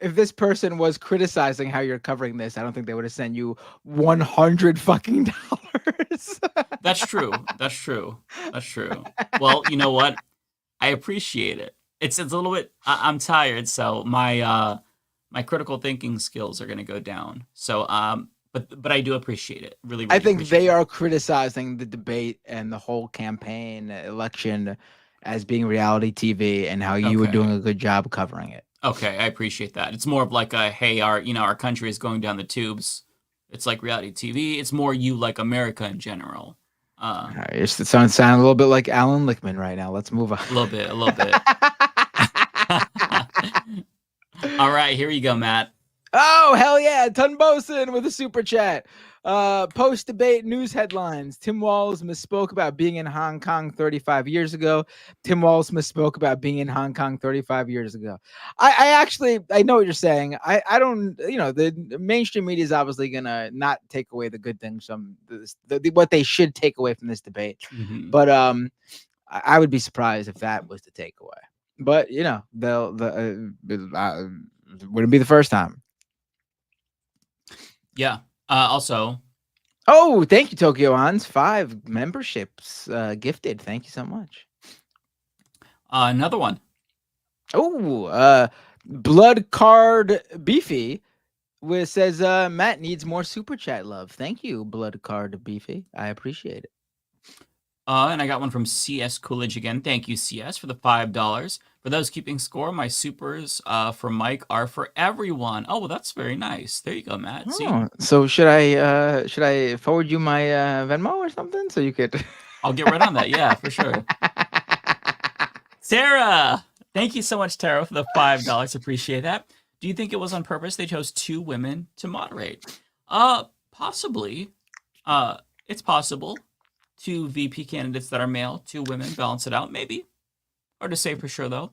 if this person was criticizing how you're covering this, I don't think they would have sent you $100 fucking dollars. That's true. That's true. That's true. Well, you know what? I appreciate it. It's a little bit. I'm tired, so my critical thinking skills are going to go down. So but I do appreciate it. Really, I really think appreciate they it. are criticizing the debate and the whole campaign election as being reality TV and how you were doing a good job covering it. Okay, I appreciate that. It's more of like a, hey, our country is going down the tubes. It's like reality TV. It's more you like America in general. It sounds a little bit like Alan Lichtman right now. Let's move on. A little bit. All right, here you go, Matt. Oh, hell yeah. Tunbosin with a super chat. Post-debate news headlines. Tim Walz misspoke about being in Hong Kong 35 years ago. Tim Walz misspoke about being in Hong Kong 35 years ago. I actually know what you're saying. I don't, the mainstream media is obviously going to not take away the good things from what they should take away from this debate. Mm-hmm. But I would be surprised if that was the takeaway. But, wouldn't be the first time. Yeah. Also. Oh, thank you, Tokyo Ons. 5 memberships gifted. Thank you so much. Another one. Oh, Blood Card Beefy says Matt needs more super chat love. Thank you, Blood Card Beefy. I appreciate it. And I got one from CS Coolidge again. Thank you, CS, for the $5. For those keeping score, my supers for Mike are for everyone. Oh, well, that's very nice. There you go, Matt. See? So should I forward you my Venmo or something so you could? I'll get right on that. Yeah, for sure. Tara, thank you so much, Tara, for the $5. Appreciate that. Do you think it was on purpose they chose 2 women to moderate? Possibly. It's possible. 2 VP candidates that are male, 2 women, balance it out, maybe. Hard to say for sure, though.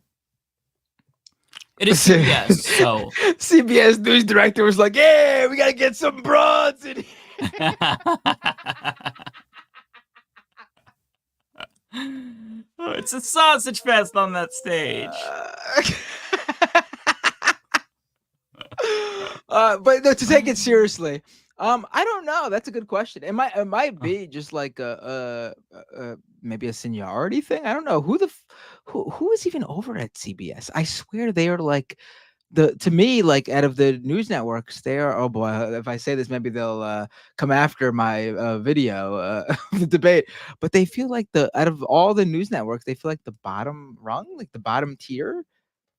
It is CBS, so CBS news director was like, "Yeah, we gotta get some broads in here." Oh, it's a sausage fest on that stage. But no, to take it seriously, I don't know. That's a good question. It might be just like maybe a seniority thing. I don't know who is even over at CBS. I swear they are like to me, like out of the news networks, they are. Oh boy, if I say this, maybe they'll come after my video the debate. But they feel like out of all the news networks, they feel like the bottom rung, like the bottom tier,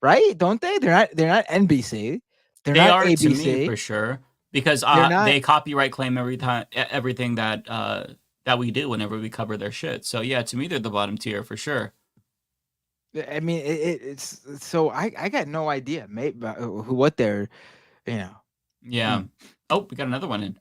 right? Don't they? They're not NBC. They are ABC. to me for sure, because they copyright claim everything that we do whenever we cover their shit. So yeah, to me they're the bottom tier for sure. I mean, it's so I got no idea, maybe what they're, Yeah. Oh, we got another one in.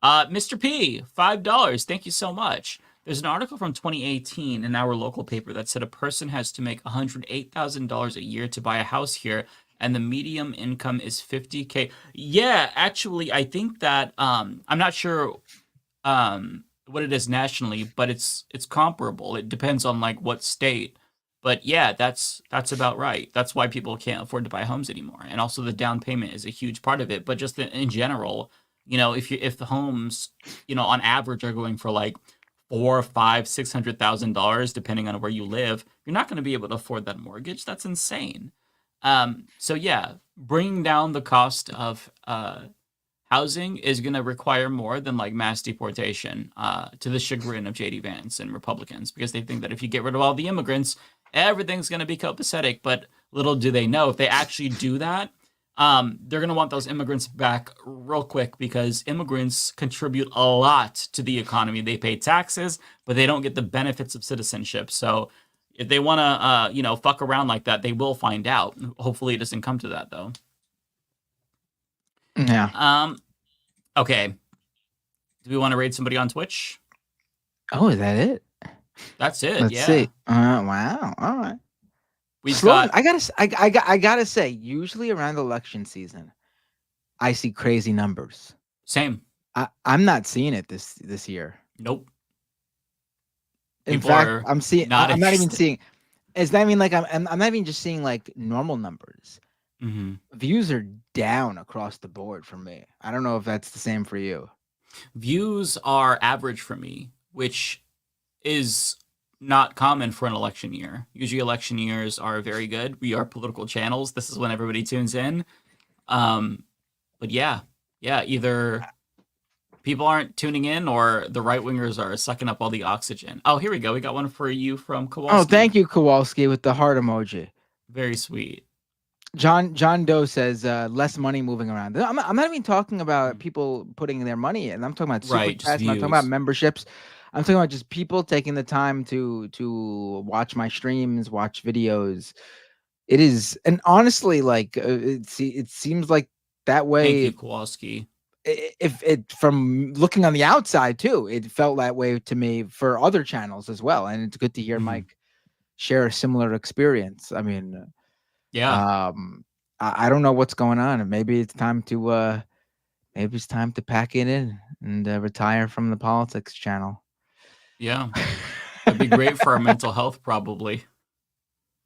Mr. P, $5. Thank you so much. There's an article from 2018 in our local paper that said a person has to make $108,000 a year to buy a house here, and the medium income is $50K. Yeah, actually, I think that I'm not sure what it is nationally, but it's comparable. It depends on like what state. But yeah, that's about right. That's why people can't afford to buy homes anymore. And also the down payment is a huge part of it. But just in general, if the homes, on average are going for like $400,000, $500,000, $600,000, depending on where you live, you're not going to be able to afford that mortgage. That's insane. So yeah, bringing down the cost of housing is going to require more than like mass deportation, to the chagrin of JD Vance and Republicans, because they think that if you get rid of all the immigrants, everything's going to be copacetic. But little do they know, if they actually do that, they're going to want those immigrants back real quick, because immigrants contribute a lot to the economy. They pay taxes, but they don't get the benefits of citizenship. So if they want to, fuck around like that, they will find out. Hopefully it doesn't come to that, though. Yeah. Okay. Do we want to raid somebody on Twitch? Oh, is that it? That's it. Let's yeah. see. Wow. All right. I gotta say, usually around election season, I see crazy numbers. Same. I'm not seeing it this year. Nope. In People fact, are I'm seeing. not I'm not even interested. seeing. It's not even like I'm not even just seeing like normal numbers. Mm-hmm. Views are down across the board for me. I don't know if that's the same for you. Views are average for me, which is not common for an election year. Usually election years are very good. We are political channels. This is when everybody tunes in. But yeah, either people aren't tuning in or the right wingers are sucking up all the oxygen. Oh, here we go. We got one for you from Kowalski. Oh, thank you, Kowalski, with the heart emoji. Very sweet. John Doe says less money moving around. I'm not even talking about people putting their money in. I'm talking about super Right, just chats. I'm not talking views. about memberships. I'm talking about just people taking the time to watch my streams, watch videos. It is, and honestly, like it seems like that way. Thank you, Kowalski. If it from looking on the outside too, it felt that way to me for other channels as well. And it's good to hear Mike share a similar experience. I mean, yeah. I don't know what's going on, and maybe it's time to pack it in and retire from the politics channel. Yeah, that'd be great for our mental health, probably.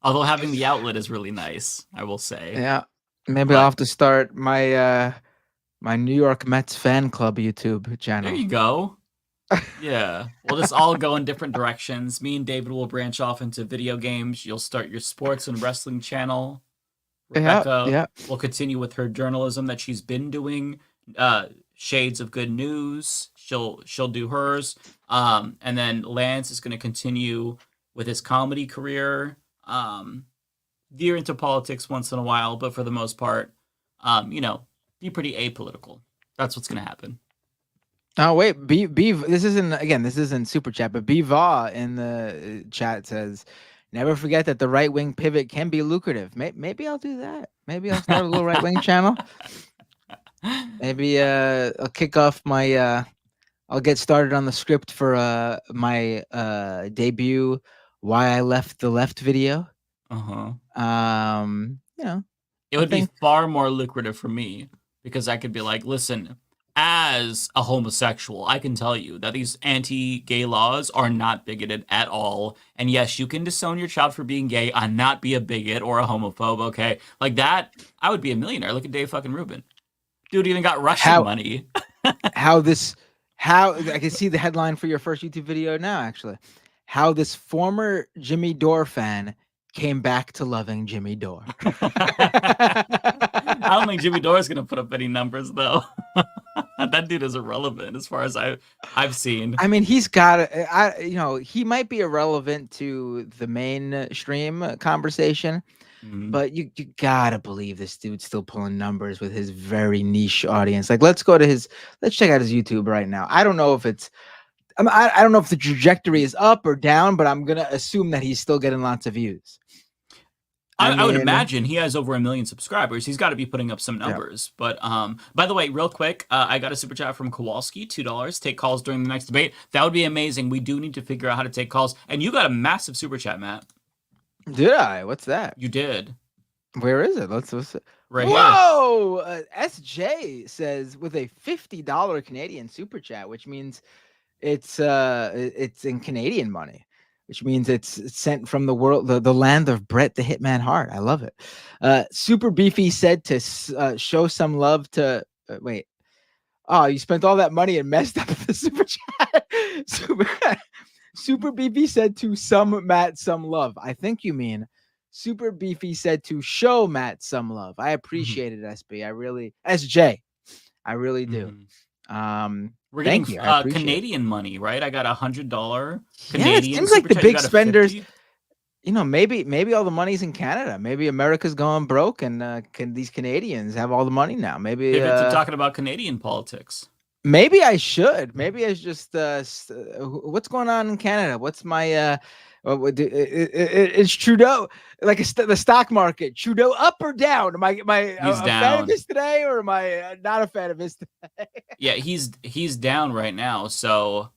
Although having the outlet is really nice, I will say. Yeah, maybe I'll have to start my my New York Mets fan club YouTube channel. There you go. Yeah, we'll just all go in different directions. Me and David will branch off into video games. You'll start your sports and wrestling channel. Rebecca will continue with her journalism that she's been doing. Shades of Good News. She'll do hers. And then Lance is going to continue with his comedy career. Veer into politics once in a while, but for the most part, be pretty apolitical. That's what's going to happen. Oh wait, this isn't super chat, but Biva in the chat says, "Never forget that the right wing pivot can be lucrative." Maybe I'll do that. Maybe I'll start a little right wing channel. Maybe I'll kick off my. I'll get started on the script for my debut "Why I Left the Left" video. It would be far more lucrative for me because I could be like, listen, as a homosexual, I can tell you that these anti-gay laws are not bigoted at all. And yes, you can disown your child for being gay and not be a bigot or a homophobe, okay? Like that, I would be a millionaire. Look at Dave fucking Rubin. Dude even got Russian money. how I can see the headline for your first YouTube video now, actually. How this former Jimmy Dore fan came back to loving Jimmy Dore. I don't think Jimmy Dore is going to put up any numbers, though. That dude is irrelevant as far as I've seen. I mean, he's got he might be irrelevant to the mainstream conversation, but you gotta believe this dude's still pulling numbers with his very niche audience. Like, let's check out his YouTube right now. I don't know if it's, I don't know if the trajectory is up or down, but I'm gonna assume that he's still getting lots of views. I would imagine he has over 1 million subscribers. He's got to be putting up some numbers. But by the way, real quick, I got a super chat from Kowalski, $2. Take calls during the next debate. That would be amazing. We do need to figure out how to take calls. And you got a massive super chat, Matt. Did I? What's that? You did. Where is it? Let's right Whoa! Here. SJ says with a $50 Canadian super chat, which means it's in Canadian money. Which means it's sent from the world, the land of Bret the Hitman Hart. I love it. Super Beefy said to show some love to wait. Oh, you spent all that money and messed up the super chat. Super Beefy said to some Matt some love. I think you mean Super Beefy said to show Matt some love. I appreciate it, SB. SJ. I really do. We're getting Canadian money, right? I got $100 Canadian. It seems like the big spenders. Maybe all the money's in Canada. Maybe America's going broke, and these Canadians have all the money now. Maybe to talking about Canadian politics. Maybe I should. Maybe I just what's going on in Canada? What's my it's Trudeau, like the stock market. Trudeau up or down? Am I a fan of his today, or am I not a fan of his today? Yeah, he's down right now. So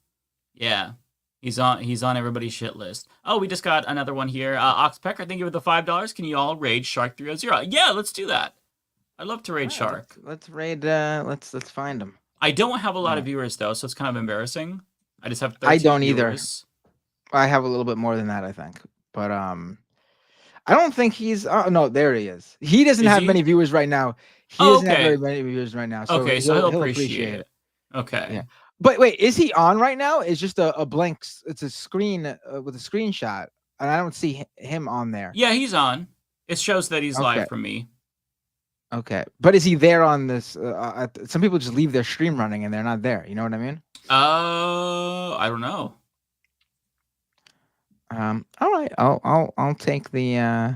yeah, he's on everybody's shit list. Oh, we just got another one here. Oxpecker, thank you for the $5. Can you all raid Shark 300? Yeah, let's do that. I'd love to raid Shark. Let's raid. Let's find him. I don't have a lot of viewers though, so it's kind of embarrassing. I just have 13 I don't viewers. either. I have a little bit more than that, I think. But I don't think he's. Oh no, there he is. He doesn't have many viewers right now. He doesn't have very many viewers right now. So okay, so he'll appreciate it. Okay. Yeah. But wait, is he on right now? It's just a blank. It's a screen with a screenshot, and I don't see him on there. Yeah, he's on. It shows that he's live from me. Okay, but is he there on this? Some people just leave their stream running and they're not there. You know what I mean? I don't know. All right, I'll take the.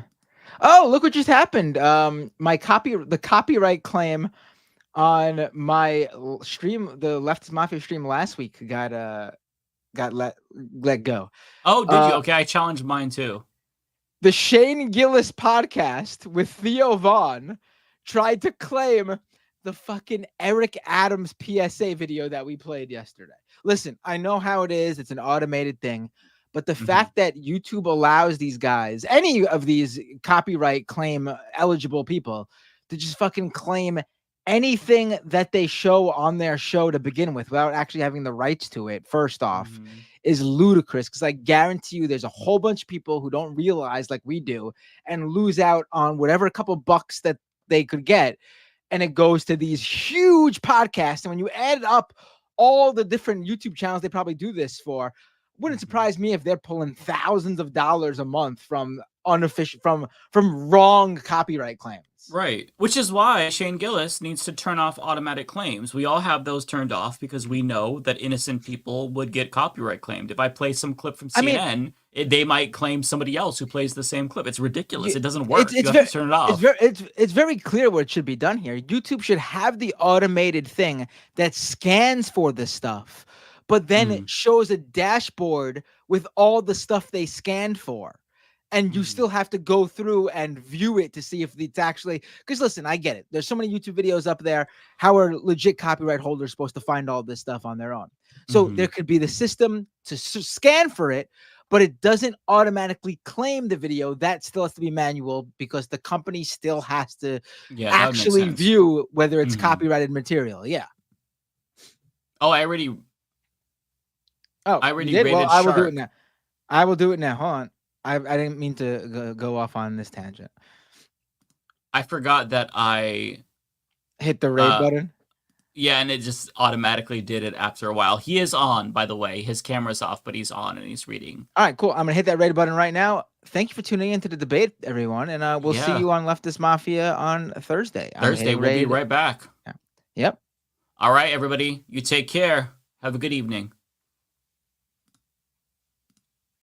Oh, look what just happened. The copyright claim on my stream, the Leftist Mafia stream last week, got let go. Oh, did you? Okay, I challenged mine too. The Shane Gillis podcast with Theo Vaughn tried to claim the fucking Eric Adams PSA video that we played yesterday. Listen, I know how it is. It's an automated thing. But the fact that YouTube allows these guys, any of these copyright claim eligible people, to just fucking claim anything that they show on their show to begin with without actually having the rights to it, first off, is ludicrous. Because I guarantee you there's a whole bunch of people who don't realize, like we do, and lose out on whatever couple bucks that they could get. And it goes to these huge podcasts. And when you add up all the different YouTube channels they probably do this for, wouldn't surprise me if they're pulling thousands of dollars a month from unofficial, from wrong copyright claims. Right. Which is why Shane Gillis needs to turn off automatic claims. We all have those turned off because we know that innocent people would get copyright claimed. If I play some clip from CNN, they might claim somebody else who plays the same clip. It's ridiculous. It doesn't work. You have to turn it off. It's very clear what should be done here. YouTube should have the automated thing that scans for this stuff, but then it shows a dashboard with all the stuff they scanned for. And you still have to go through and view it to see if it's actually, because listen, I get it. There's so many YouTube videos up there. How are legit copyright holders supposed to find all this stuff on their own? So there could be the system to scan for it, but it doesn't automatically claim the video. That still has to be manual because the company still has to actually view whether it's copyrighted material. Yeah. Oh, I already rated Well, I will Shark. do it now. I will do it now. Hold on. I didn't mean to go off on this tangent. I forgot that I hit the raid button. Yeah, and it just automatically did it after a while. He is on, by the way. His camera's off, but he's on and he's reading. All right, cool. I'm gonna hit that raid button right now. Thank you for tuning into the debate, everyone, and we'll see you on Leftist Mafia on Thursday. Thursday, we'll be right back. Yeah. Yep. All right, everybody. You take care. Have a good evening.